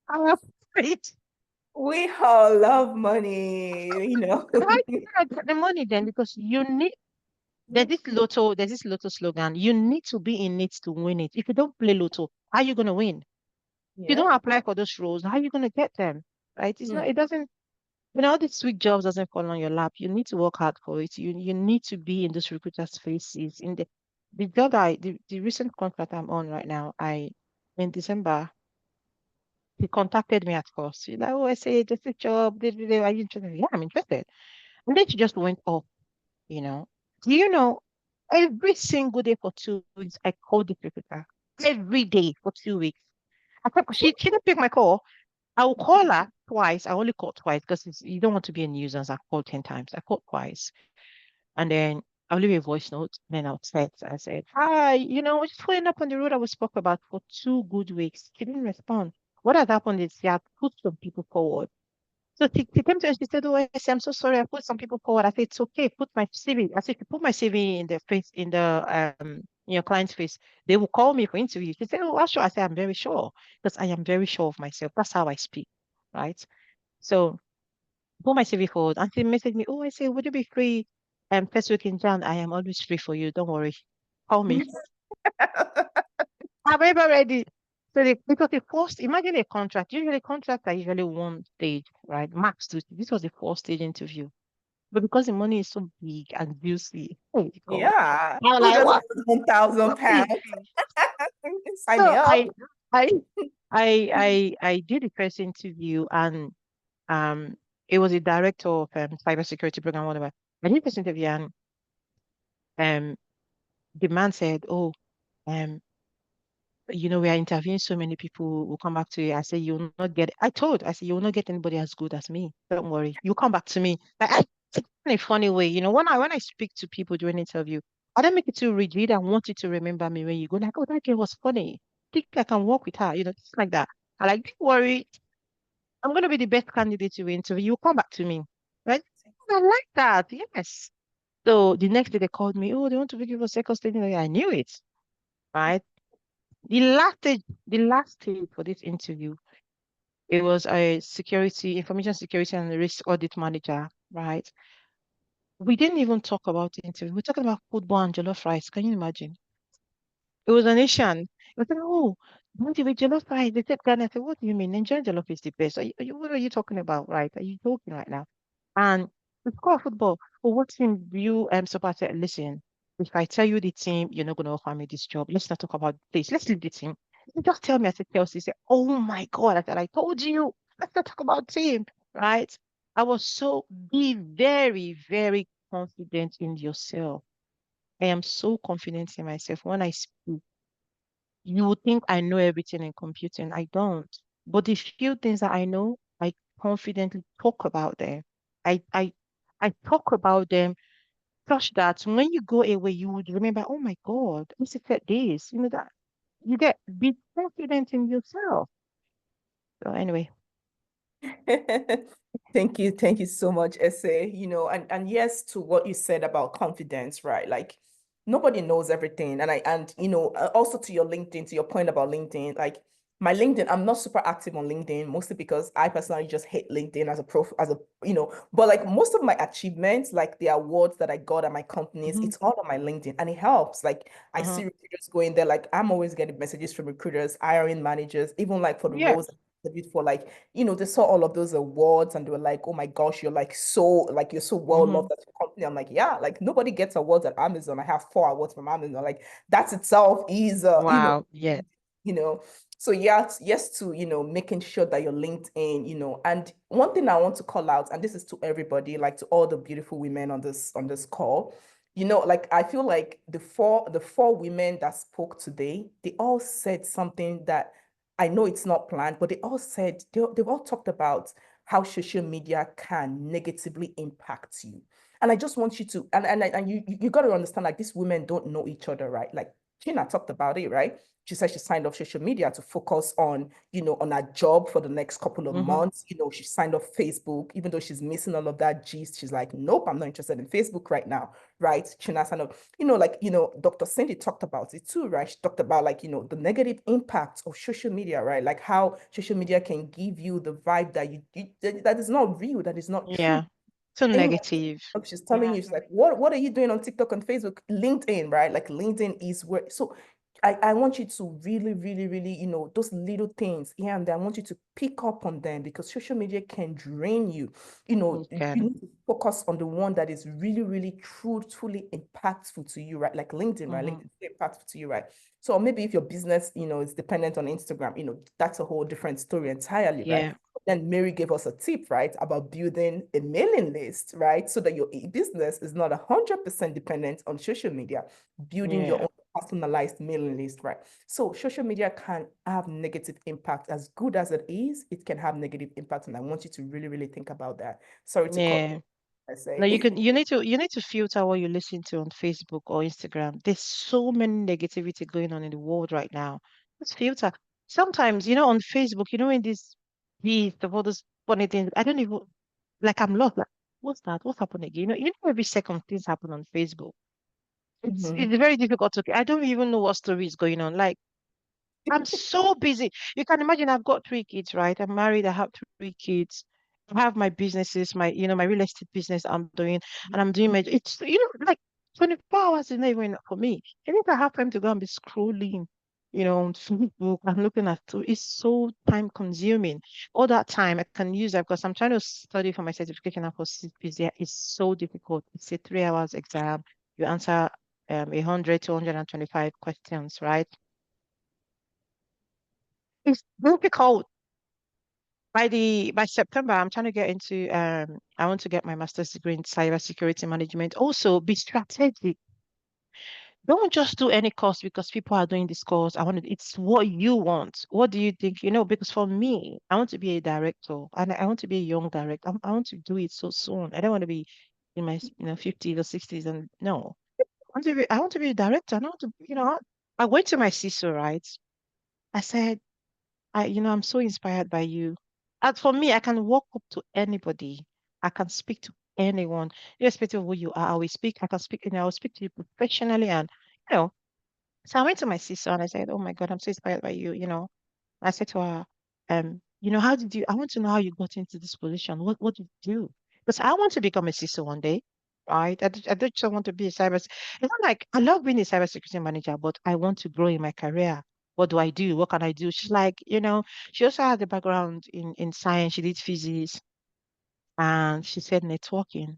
I love it. We all love money, you know. Why did I get the money then? Because you need there's this lotto slogan. You need to be in it to win it. If you don't play lotto, how are you gonna win? If you Yeah. don't apply for those roles, how are you gonna get them? Right? It's not, Mm. it doesn't, all these sweet jobs doesn't fall on your lap. You need to work hard for it. You need to be in those recruiters' faces. In the job the recent contract I'm on right now, in December, he contacted me at first. He's like, oh, I say this is a job. Are you interested? Yeah, I'm interested. And then she just went off, you know. Do you know, every single day for 2 weeks, I called the recruiter. Every day for 2 weeks. I thought she didn't pick my call. I will call her twice. I only called twice because you don't want to be a nuisance. I called 10 times. I called twice. And then I'll leave a voice note. Then I'll text. I said, hi, just following up on the road I was spoke about for 2 good weeks. She didn't respond. What has happened is she had put some people forward. So she came to me and she said, oh, I say, I'm so sorry. I put some people forward. I said, it's okay. Put my CV. I said, if you put my CV in the face, in your client's face, they will call me for interview. She said, oh, sure. I said, I'm very sure because I am very sure of myself. That's how I speak, right? So put my CV forward. And she messaged me, oh, I say, would you be free first week in Jan? I am always free for you. Don't worry. Call me. I'm ever ready. So because the first, imagine a contract. Usually contracts are usually one stage, right? Max two. This was the first stage interview. But because the money is so big and juicy, oh God. Yeah. I was Who like, doesn't what? want 1,000 What are you pounds? doing? Sign me So up. I I did the first interview and um it was a director of cybersecurity program, whatever. I did this interview and um the man said, oh, um we are interviewing so many people who will come back to you. I said, you will not get, I said, you will not get anybody as good as me. Don't worry. You come back to me. Like, in a funny way, when I speak to people during interview, I don't make it too rigid. I want you to remember me when you go like, oh, that girl was funny. Think I can work with her, just like that. I like, don't worry. I'm going to be the best candidate you interview. You come back to me. Right? I like that. Yes. So the next day they called me, oh, they want to give us second stage. I knew it. Right? The last stage for this interview, it was a information security and risk audit manager, right? We didn't even talk about the interview. We're talking about football and jollof rice. Can you imagine? It was an Asian. It was like, oh, don't you eat jollof rice? They said Ghana. I said, what do you mean? Nigerian jollof is the best. What are you talking about, right? Are you joking right now? And we talk football. Well, what team do you support? I said, listen, if I tell you the team, you're not going to offer me this job. Let's not talk about this. Let's leave the team. You just tell me. I said, Chelsea. He said, oh my God. I said, I told you. Let's not talk about team, right? I was so be very, very confident in yourself. I am so confident in myself. When I speak, you would think I know everything in computing. I don't. But the few things that I know, I confidently talk about them. I I I talk about them such that when you go away, you would remember, oh my God, I said this. You know that you get be confident in yourself. So anyway, Thank you so much, Essay. And yes, to what you said about confidence, right? Like nobody knows everything. And also to your LinkedIn, to your point about LinkedIn, like my LinkedIn, I'm not super active on LinkedIn, mostly because I personally just hate LinkedIn as a but like most of my achievements, like the awards that I got at my companies, hmm it's all on my LinkedIn and it helps. Like I uh-huh. see recruiters going there, like I'm always getting messages from recruiters, hiring managers, even like for the Yeah. roles I interviewed for, like they saw all of those awards and they were like, oh my gosh, you're so well hmm loved at your company. I'm like, yeah, like nobody gets awards at Amazon. I have 4 awards from Amazon. Like that itself is Wow. Yeah. you know. So yeah, yes to, making sure that you're linked in, and one thing I want to call out, and this is to everybody, like to all the beautiful women on this call, like I feel like the four women that spoke today, they all said something that I know it's not planned, but they've all talked about how social media can negatively impact you. And I just want you to, and you got to understand, like these women don't know each other, right? Like China talked about it, right? She said she signed off social media to focus on her job for the next couple of hmm months. She signed off Facebook, even though she's missing all of that gist. She's like, nope, I'm not interested in Facebook right now, right? China signed up, Dr. Cindy talked about it too, right? She talked about like, the negative impact of social media, right? Like how social media can give you the vibe that that is not real, that is not true. Yeah. So And negative. she's telling you, she's like, what are you doing on TikTok and Facebook? LinkedIn, right? Like LinkedIn is where, so I want you to really, really, really, those little things here and there, I want you to pick up on them because social media can drain you. You Okay. need to focus on the one that is really, really truly impactful to you, right? Like LinkedIn, right? hmm LinkedIn is impactful to you, right? So maybe if your business, is dependent on Instagram, that's a whole different story entirely, right? Yeah. Then Mary gave us a tip, right, about building a mailing list, right, so that your business is not 100% dependent on social media, building your Yeah. own personalized mailing list, right? So social media can have negative impact. As good as it is, it can have negative impact, and I want you to really, really think about that. Sorry to cut you, Yeah. I No, say. you need to filter what you listen to on Facebook or Instagram. There's so many negativity going on in the world right now. Just filter. Sometimes, on Facebook, in this beast of all those funny things, I don't even like I'm lost. Like, what's that? What's happening again? Every second things happen on Facebook. It's Mhm. it's very difficult to. I don't even know what story is going on. Like I'm so busy. You can imagine I've got 3 kids, right? I'm married, I have 3 kids. I have my businesses, my real estate business I'm doing, and I'm doing it's like 24 hours is not even enough for me. And if I have time to go and be scrolling, on Facebook and looking at it's so time consuming. All that time I can use that because I'm trying to study for my certification and for CPC. It's so difficult. It's a 3 hours exam. You answer 100 to 125 questions, right? It's difficult. By September, I'm trying to get into I want to get my master's degree in cybersecurity management. Also, be strategic. Don't just do any course because people are doing this course. It's what you want. What do you think? Because for me, I want to be a director and I want to be a young director. I want to do it so soon. I don't want to be in my 50s or 60s and no. I want to be a director. And I want to, I went to my CISO, right? I said, I'm so inspired by you. As for me, I can walk up to anybody. I can speak to anyone, irrespective of who you are. I will speak. I can speak, I will speak to you professionally. And, you know, so I went to my sister and I said, oh my God, I'm so inspired by you. I said to her, I want to know how you got into this position. What did you do? Because I want to become a CISO one day, right? I don't just want to be a It's not like I love being a cybersecurity manager, but I want to grow in my career. What do I do? What can I do? She's like, she also had a background in science. She did physics, and she said networking.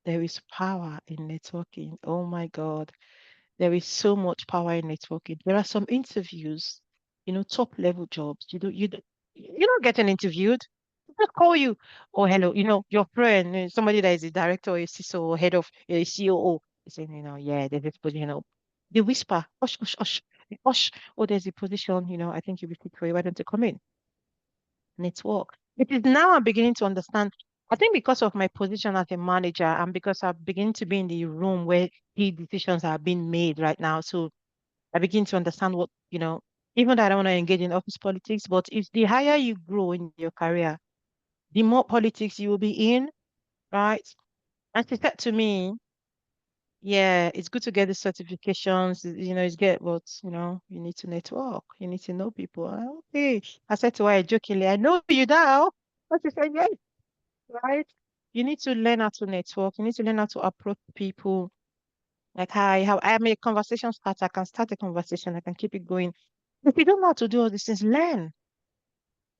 There is power in networking. Oh my God. There is so much power in networking. There are some interviews, top level jobs. You're not getting interviewed. just call you. Oh, hello, your friend, somebody that is a director or a CISO or head of a COO, saying, yeah, there's this position. They whisper, hush, hush, hush, hush. Oh, there's a position, I think you'll be fit for you. Why don't you come in? And it's work. It is now I'm beginning to understand. I think because of my position as a manager and because I'm beginning to be in the room where key decisions are being made right now. So I begin to understand what, even though I don't want to engage in office politics, but if the higher you grow in your career, the more politics you will be in, right? And she said to me, yeah, it's good to get the certifications, it's good, but you need to network, you need to know people. Okay. I said to her jokingly, I know you now. But she said, yes, right? You need to learn how to network, you need to learn how to approach people. Like hi, how I'm a conversation starter, I can start a conversation, I can keep it going. If you don't know how to do all these things, learn.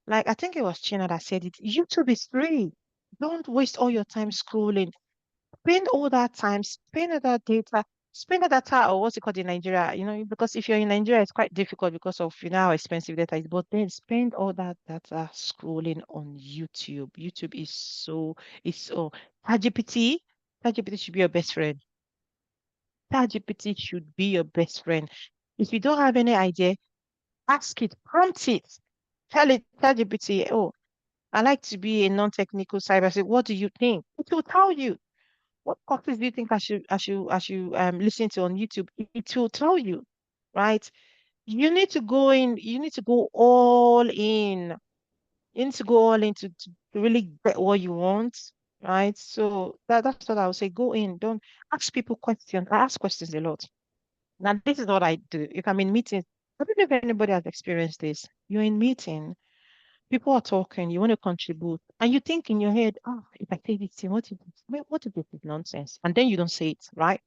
Like I think it was China that said it. YouTube is free. Don't waste all your time scrolling. Spend all that time, spend all that data, spend all that time, or what's it called in Nigeria? Because if you're in Nigeria, it's quite difficult because of how expensive data is. But then spend all that data scrolling on YouTube. YouTube is so ChatGPT. ChatGPT should be your best friend. ChatGPT should be your best friend. If you don't have any idea, ask it, prompt it, tell it, ChatGPT, oh, I like to be a non-technical cyber. What do you think? It will tell you. What courses do you think I should listen to on YouTube? It will tell you, right? You need to go in, you need to go all in. You need to go all in to really get what you want, right? So that's what I would say. Go in. Don't ask people questions. I ask questions a lot. Now, this is what I do. If I'm in meetings, I don't know if anybody has experienced this. You're in meeting, people are talking, you want to contribute, and you think in your head, oh, if I say this thing, what if this is nonsense? And then you don't say it, right?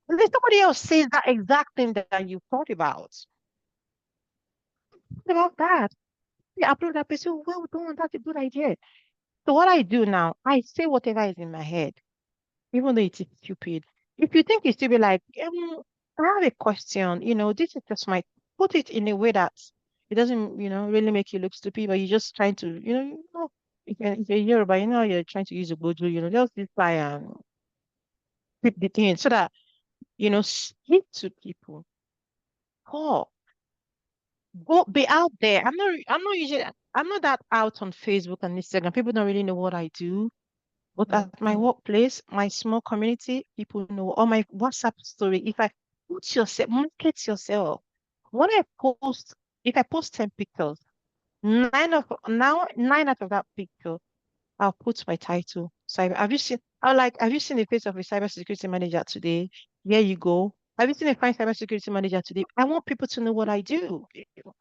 And then somebody else says that exact thing that you thought about. What about that? You upload that person, well done, that's a good idea. So what I do now, I say whatever is in my head, even though it is stupid. If you think it's stupid, like, I have a question, this is just my, put it in a way that it doesn't, really make you look stupid, but you're just trying to, if you're Yoruba, you're trying to use a bojo, just this by flip the thing so that, speak to people, talk, go, be out there. I'm not that out on Facebook and Instagram. People don't really know what I do. But at my workplace, my small community, people know, or my WhatsApp story, if I put yourself, market yourself. When I post, if I post 10 pictures, nine out of that picture, I'll put my title. So have you seen the face of a cybersecurity manager today? Here you go. Have you seen a fine cybersecurity manager today? I want people to know what I do.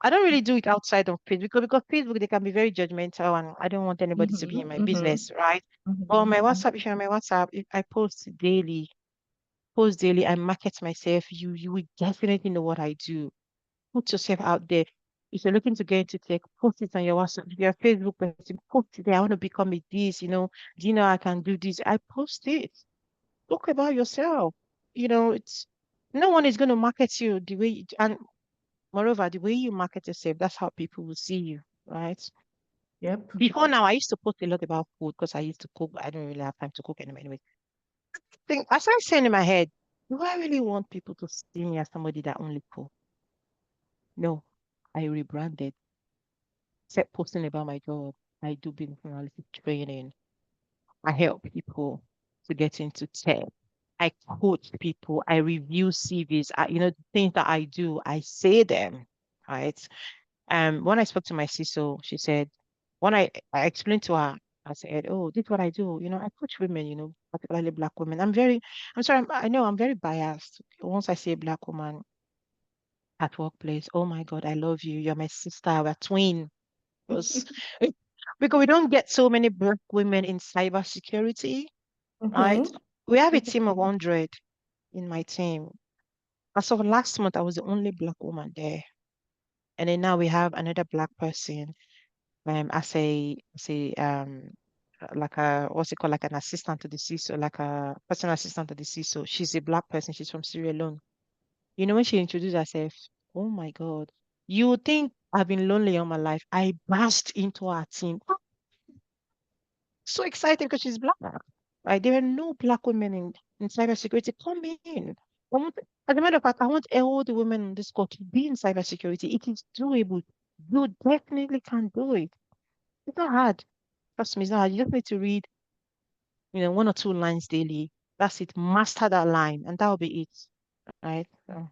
I don't really do it outside of Facebook because Facebook, they can be very judgmental and I don't want anybody to be in my business, right? But on my WhatsApp, if you're on my WhatsApp, if I post daily, I market myself, you will definitely know what I do. Put yourself out there. If you're looking to get into tech, post it on your WhatsApp. If you're a Facebook person, post it there. I want to become a this, do you know I can do this? I post it. Talk about yourself. It's no one is going to market you the way and moreover, the way you market yourself, that's how people will see you, right? Yep. Before now, I used to post a lot about food because I used to cook. I don't really have time to cook anymore. Anyway, I started saying in my head, do I really want people to see me as somebody that only cook? No, I rebranded. Except posting about my job. I do business analysis training. I help people to get into tech. I coach people. I review CVs. The things that I do, I say them, right? When I spoke to my CISO, she said, when I explained to her, I said, oh, this is what I do. I coach women, particularly Black women. I'm sorry, I know I'm very biased. Once I see a Black woman at workplace, oh my God, I love you. You're my sister. We're twin. Because because we don't get so many Black women in cybersecurity, right? We have a team of 100 in my team. As of last month, I was the only Black woman there. And then now we have another Black person like a what's it called, like an assistant to the CISO, like a personal assistant to the CISO. She's a Black person, she's from Sierra Leone. When she introduced herself, oh my God, you would think I've been lonely all my life. I burst into our team. So excited because she's black. Right? There are no black women in cybersecurity. Come in. As a matter of fact, I want all the women in this court to be in cybersecurity. It is doable. You definitely can do it. It's not hard. Trust me, it's not hard. You just need to read, 1 or 2 lines daily. That's it. Master that line, and that'll be it. Right? So,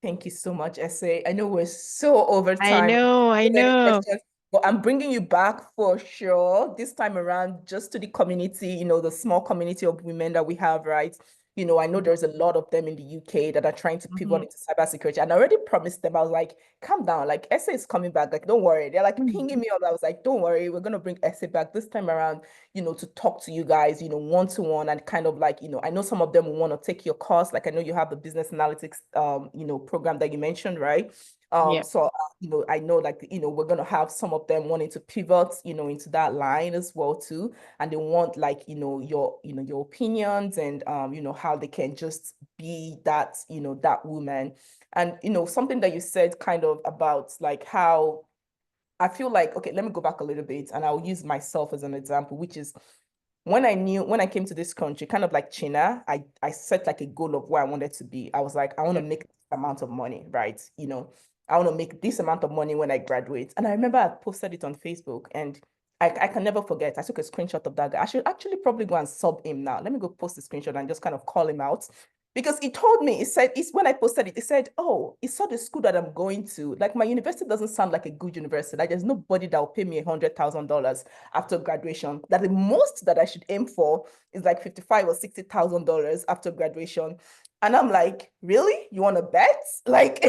Thank you so much, Essay. I know we're so over I time. know, I So many know. questions, but I'm bringing you back for sure this time around, just to the community, the small community of women that we have, right? I know there's a lot of them in the UK that are trying to pivot into cybersecurity. And I already promised them, I was like, calm down, like Essay is coming back. Like, don't worry. They're like pinging me up. I was like, don't worry, we're gonna bring Essay back this time around, to talk to you guys, one-to-one, and kind of like, I know some of them will want to take your course. Like I know you have the business analytics, program that you mentioned, right? Yeah, So, I know like, we're going to have some of them wanting to pivot, into that line as well too. And they want like, your opinions and, how they can just be that, that woman. And, something that you said kind of about like how I feel like, okay, let me go back a little bit and I'll use myself as an example, which is when I came to this country, kind of like China, I set like a goal of where I wanted to be. I was like, I want to yeah, make this amount of money, right? I want to make this amount of money when I graduate. And I remember I posted it on Facebook and I can never forget. I took a screenshot of that guy. I should actually probably go and sub him now. Let me go post the screenshot and just kind of call him out. Because he told me, it's when I posted it, he said, oh, he saw the school that I'm going to. Like my university doesn't sound like a good university. Like there's nobody that will pay me $100,000 after graduation. That the most that I should aim for is like 55 or $60,000 after graduation. And I'm like, really? You want to bet? Like,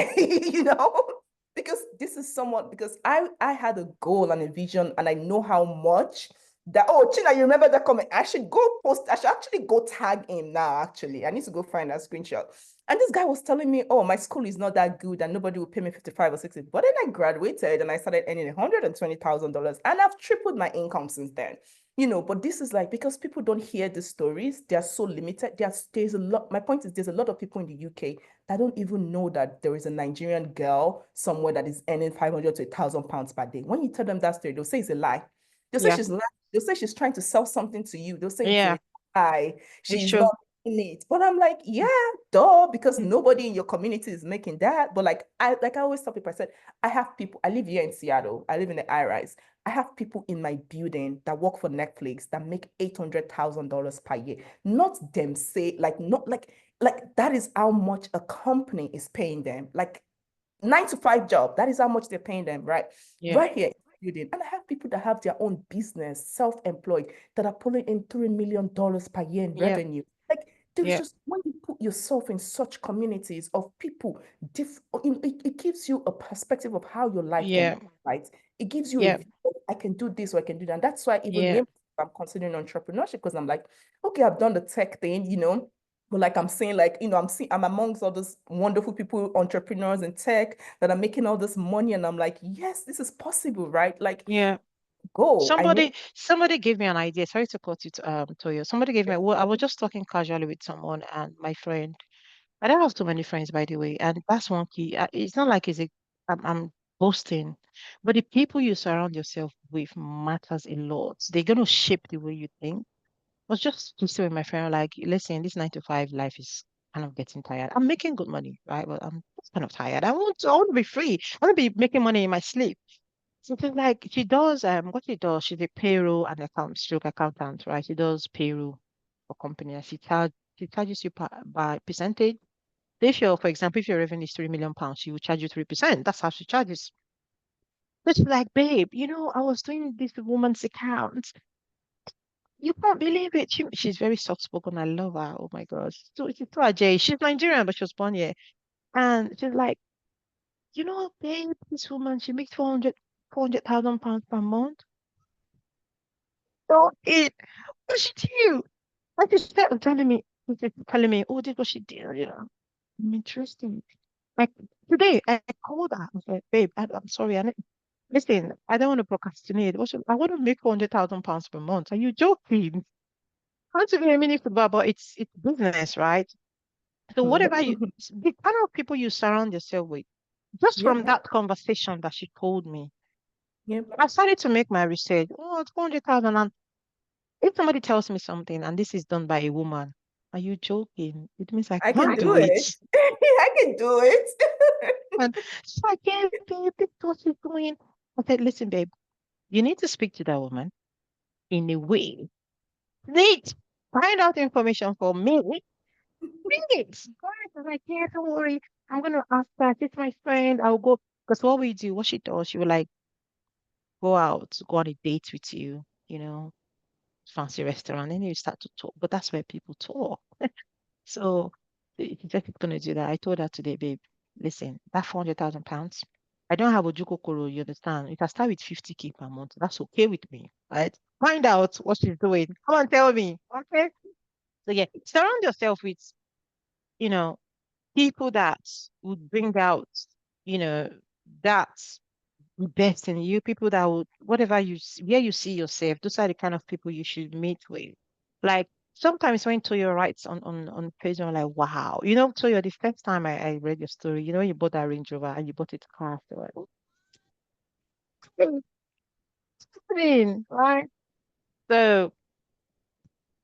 because this is somewhat because I had a goal and a vision, and I know how much that. Oh, China, you remember that comment? I should go post. I should actually go tag him now. Actually, I need to go find that screenshot. And this guy was telling me, oh, my school is not that good and nobody will pay me 55 or 60. But then I graduated and I started earning $120,000 and I've tripled my income since then. But this is like, because people don't hear the stories, they're so limited. There's a lot. My point is, there's a lot of people in the UK that don't even know that there is a Nigerian girl somewhere that is earning 500 to £1,000 per day. When you tell them that story, they'll say it's a lie. They'll say yeah, she's lying. They'll say she's trying to sell something to you. They'll say it's yeah. a lie. It's She's true. not in it. But I'm like, yeah, duh, because nobody in your community is making that. But like I always tell people, I said, I have people, I live here in Seattle. I live in the I-Rise. I have people in my building that work for Netflix that make $800,000 per year. Not them say, like, not like that is how much a company is paying them. Like 9 to 5 job. That is how much they're paying them, right? Yeah, Right here in the building. And I have people that have their own business, self-employed, that are pulling in $3 million per year in yeah, revenue. Like there's yeah, just when you put yourself in such communities of people, it gives you a perspective of how your life can yeah, be, right? It gives you a yeah, view of, I can do this or I can do that. And that's why even yeah, me, I'm considering entrepreneurship because I'm like, okay, I've done the tech thing, but like I'm saying, like, I'm amongst all those wonderful people, entrepreneurs in tech that are making all this money. And I'm like, yes, this is possible, right? Like, yeah. go. I know. Somebody gave me an idea. Sorry to cut it, Toyo. Somebody gave me, well, I was just talking casually with someone and my friend. I don't have too many friends, by the way, and that's one key. It's not like I'm boasting, but the people you surround yourself with matters a lot. They're gonna shape the way you think. I was just gisting with my friend, like, listen, this 9 to 5 life is kind of getting tired. I'm making good money, right? But I'm just kind of tired. I want to be free. I want to be making money in my sleep. So she's like, she does, what she does, she's a payroll and stroke accountant, right? She does payroll for company and she charges you by percentage. So if for example, if your revenue is £3 million, she will charge you 3%. That's how she charges. So she's like, babe, I was doing this woman's account. You can't believe it. She's very soft spoken. I love her. Oh my gosh. So she's so Ajay. She's Nigerian, but she was born here. And she's like, babe, this woman, she makes 400,000 pounds per month. So what she do? Like she started telling me, oh, this is what she did. I'm interested. Like today, I called her. I said, babe, I'm sorry. Listen, I don't want to procrastinate. I want to make 400,000 pounds per month. Are you joking? I want to be a mini football, but it's business, right? So the kind of people you surround yourself with, just from Yep. that conversation that she told me, Yep. I started to make my research. Oh, it's 400,000. If somebody tells me something and this is done by a woman, are you joking? It means I I can can't do do it. it. I can do it. And she's like, yeah, babe, this is what she's doing. I said, listen, babe, you need to speak to that woman in a way. Neat. Find out information for me. Bring it. I was like, yeah, don't worry. I'm gonna ask her. She's my friend. I'll go. Because what we do, what she does, she will like go out, go on a date with you, fancy restaurant, and you start to talk. But that's where people talk. So if you're just gonna do that, I told her today, babe, listen, that 400,000 pounds, I don't have a Koro, you understand? You can start with 50K per month. That's okay with me, right? Find out what she's doing. Come on, tell me. Okay. So yeah, surround yourself with, you know, people that would bring out, you know, that best in you, people that would, whatever where you see yourself, those are the kind of people you should meet with. Like sometimes when Toyo writes on Facebook, I'm like, wow, Toyo, the first time I read your story, you bought that Range Rover and you bought it car afterward. Right? So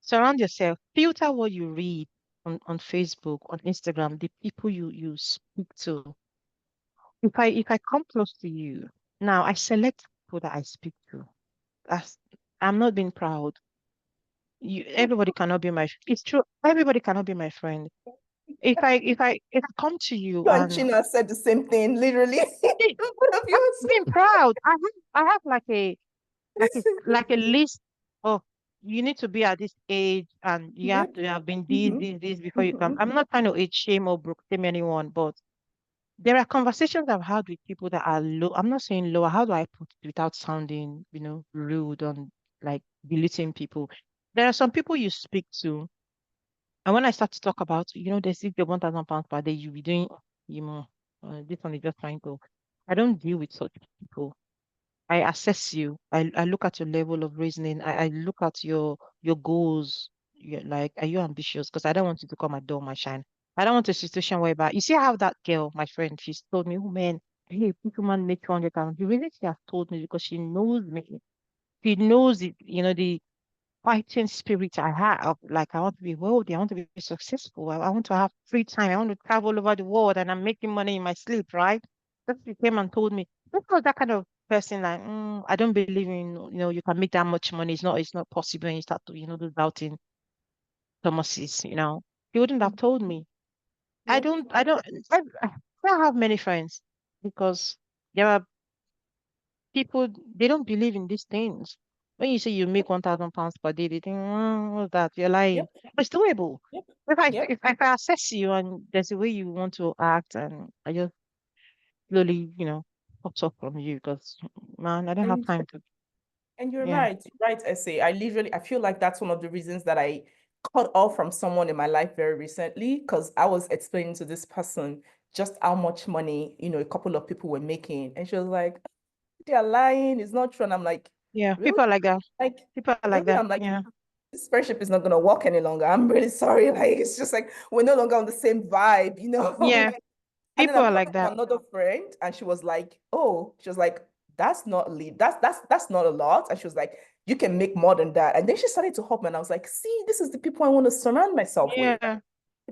surround yourself, filter what you read on Facebook, on Instagram, the people you speak to. If I come close to you, now I select people that I speak to. That's I'm not being proud. Everybody cannot be my it's true. Everybody cannot be my friend. If I come to you You and and China said the same thing, literally. see, Both of I'm you. being proud. I have like a list of you need to be at this age and you have Yep. to have been Mm-hmm. this before you come. Mm-hmm. I'm not trying to age shame or brook shame anyone, but there are conversations I've had with people that are low. I'm not saying lower. How do I put it without sounding, rude and like belittling people? There are some people you speak to, and when I start to talk about, there's if they 1,000 pounds per day, you'll be doing, this one is just trying to. I don't deal with such people. I assess you. I look at your level of reasoning. I look at your goals. Like, are you ambitious? Because I don't want you to come and dull my shine. I don't want a situation whereby you see how that girl, my friend, she's told me, oh man, hey, this woman make 200,000. The reason she has told me because she knows me. She knows it, the fighting spirit I have. Like I want to be wealthy, I want to be successful, I want to have free time, I want to travel all over the world, and I'm making money in my sleep, right? That's what she came and told me. This was that kind of person like, I don't believe in, you can make that much money. It's not possible. And you start to, do doubting Thomas's, He wouldn't have told me. I Yep. don't, I don't, I don't have many friends because there are people, they don't believe in these things. When you say you make 1,000 pounds per day, they think, what's that? You're lying. Yep. But it's doable. Yep. If I Yep. if I assess you and there's a way you want to act, and I just slowly, pops up from you because man, I don't have And time to. And you're Yeah, right. You're right, Essay. I feel like that's one of the reasons that I cut off from someone in my life very recently, because I was explaining to this person just how much money, a couple of people were making. And she was like, they're lying, it's not true. And I'm like, yeah. really? People are like that. Like, People are like really? that. I'm like, Yeah, this friendship is not gonna work any longer. I'm really sorry. Like, it's just like we're no longer on the same vibe. yeah. And then People I'm are talking like to that. another friend, and she was like, "Oh, she was like, that's not lead. That's not a lot." And she was like, "You can make more than that." And then she started to help me, and I was like, "See, this is the people I want to surround myself with Yeah,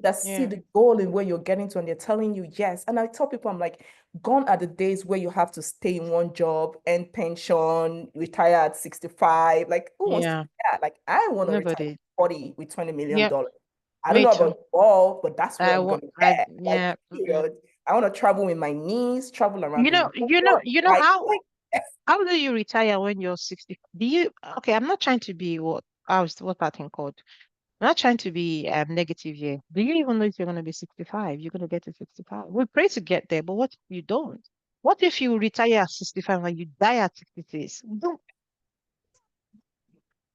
that see yeah, the goal in where you're getting to, and they're telling you yes." And I tell people, I'm like, gone are the days where you have to stay in one job, end pension, retire at 65. Like, who wants to yeah. do that? Like, I want to retire Nobody. at 40 with $20 million. Yeah, dollars. I don't me know too. about all, but that's where I I'm want. gonna get. Like, Yeah. period. I want to travel with my niece, travel around You the know, you know, world. you know Like, how how do you retire when you're 60? Do you, okay, I'm not trying to be what's that thing called? I'm not trying to be negative here. Do you even know if you're going to be 65? You're going to get to 65. We pray to get there, but what if you don't? What if you retire at 65 and you die at 66?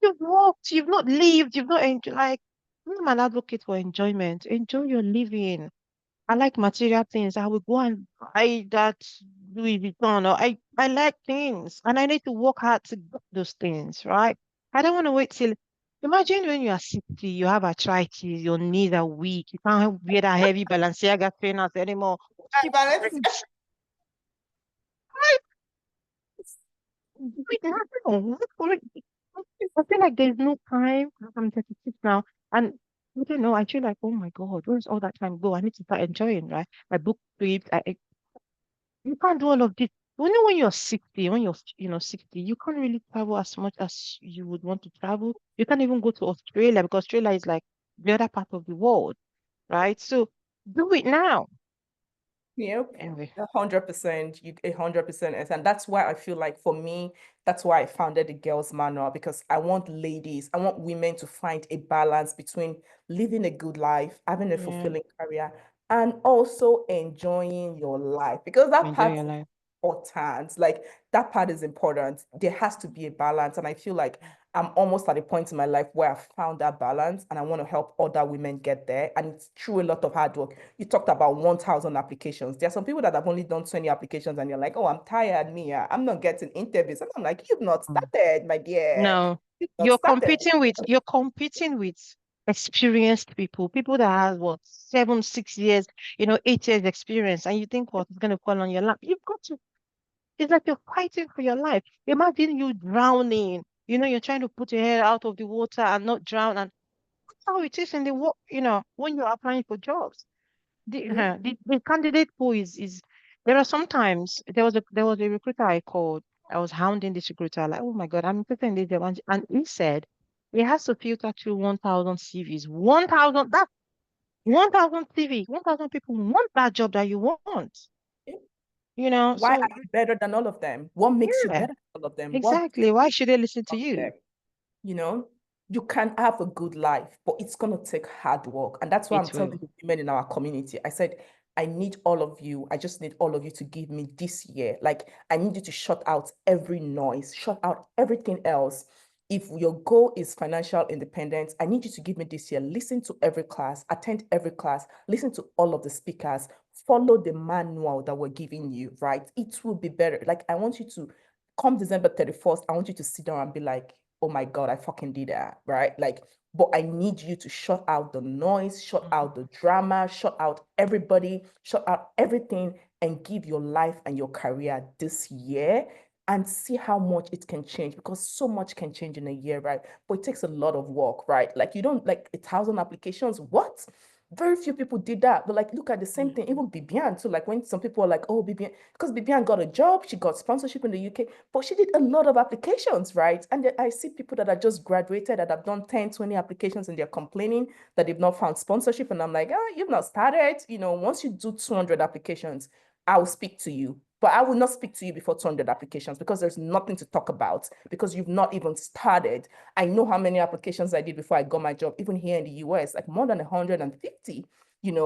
You've walked, you've not lived, you've not enjoyed. Like, I'm an advocate for enjoyment. Enjoy your living. I like material things. I will go and buy that Louis Vuitton. Or I like things and I need to work hard to get those things, right? I don't want to wait till. Imagine when you are 60, you have arthritis, your knees are weak, you can't wear that heavy Balenciaga trainers anymore. You balance. can't. Wait, no, I feel like there's no time. I'm 36 now, and I don't know. I feel like, oh my God, where's all that time go? I need to start enjoying, right? My book trips. You can't do all of this. Only when you're 60, when you're, 60, you can't really travel as much as you would want to travel. You can't even go to Australia because Australia is like the other part of the world, right? So do it now. Yep. Anyway, 100%, 100%. And that's why I feel like for me, that's why I founded the Girls Manual, because I want ladies, I want women to find a balance between living a good life, having a yeah, fulfilling career, and also enjoying your life, because that enjoy part your is life. important. Like that part is important. There has to be a balance. And I feel like I'm almost at a point in my life where I found that balance and I want to help other women get there. And it's through a lot of hard work. You talked about 1,000 applications. There are some people that have only done 20 applications and you're like, oh, I'm tired, Mia. I'm not getting interviews. And I'm like, you've not Mm. started, my dear. No, You've not started. you're competing with experienced people, people that have what 7, 6 years, 8 years experience, and you think what is going to fall on your lap. You've got to. It's like you're fighting for your life. Imagine you drowning. You're trying to put your head out of the water and not drown. And that's how it is in the work, when you're applying for jobs. Yeah. The candidate pool is there are sometimes there was a recruiter I called. I was hounding this recruiter, like, oh my God, I'm interested in this job. And he said he has to filter through 1,000 CVs. 1,000, that's 1,000 CV, 1,000 people want that job that you want. Yeah. Why So are you better than all of them? What makes you yeah, better than all of them? What exactly. Why should they listen to of you? them? You know, you can have a good life, but it's going to take hard work. And that's why I'm It telling will. the women in our community, I said, I need all of you. I just need all of you to give me this year. Like, I need you to shut out every noise, shut out everything else. If your goal is financial independence, I need you to give me this year. Listen to every class, attend every class, listen to all of the speakers, follow the manual that we're giving you, right? It will be better. Like, I want you to come December 31st, I want you to sit down and be like, oh my God, I fucking did that, right? Like, but I need you to shut out the noise, shut out the drama, shut out everybody, shut out everything, and give your life and your career this year and see how much it can change, because so much can change in a year, right? But it takes a lot of work, right? Like you don't like 1,000 applications. What? Very few people did that. But like, look at the same thing, even Bibian. So like when some people are like, oh, Bibian, because Bibian got a job, she got sponsorship in the UK, but she did a lot of applications, right? And then I see people that are just graduated that have done 10, 20 applications and they're complaining that they've not found sponsorship. And I'm like, oh, you've not started. Once you do 200 applications, I'll speak to you. But I will not speak to you before 200 applications because there's nothing to talk about because you've not even started. I know how many applications I did before I got my job, even here in the US, like more than 150.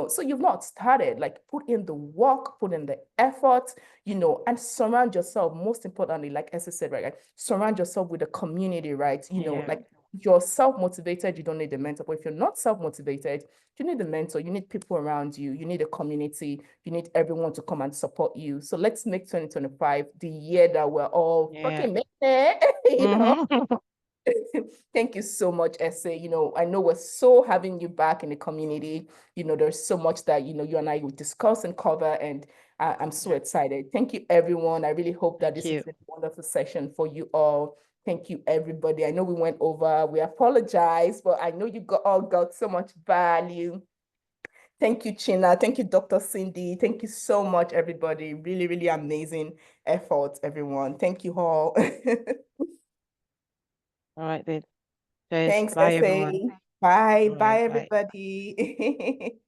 So you've not started. Like put in the work, put in the effort, and surround yourself, most importantly, like Esther said, right? Like, surround yourself with a community, right? Yeah. Like if you're self-motivated, you don't need a mentor. But if you're not self-motivated, you need a mentor, you need people around you, you need a community, you need everyone to come and support you. So let's make 2025 the year that we're all Yeah. fucking making it. Mm-hmm. Thank you so much, Essay. I know we're so having you back in the community. There's so much that, you and I will discuss and cover, and I'm so Yeah. excited. Thank you, everyone. I really hope that Thank this has you. been a wonderful session for you all. Thank you, everybody. I know we went over. We apologize, but I know you all got so much value. Thank you, China. Thank you, Dr. Cindy. Thank you so much, everybody. Really, really amazing effort, everyone. Thank you all. All right then. Cheers. Thanks, Bye, everyone. Essay. Bye. All right. Bye, Bye. everybody.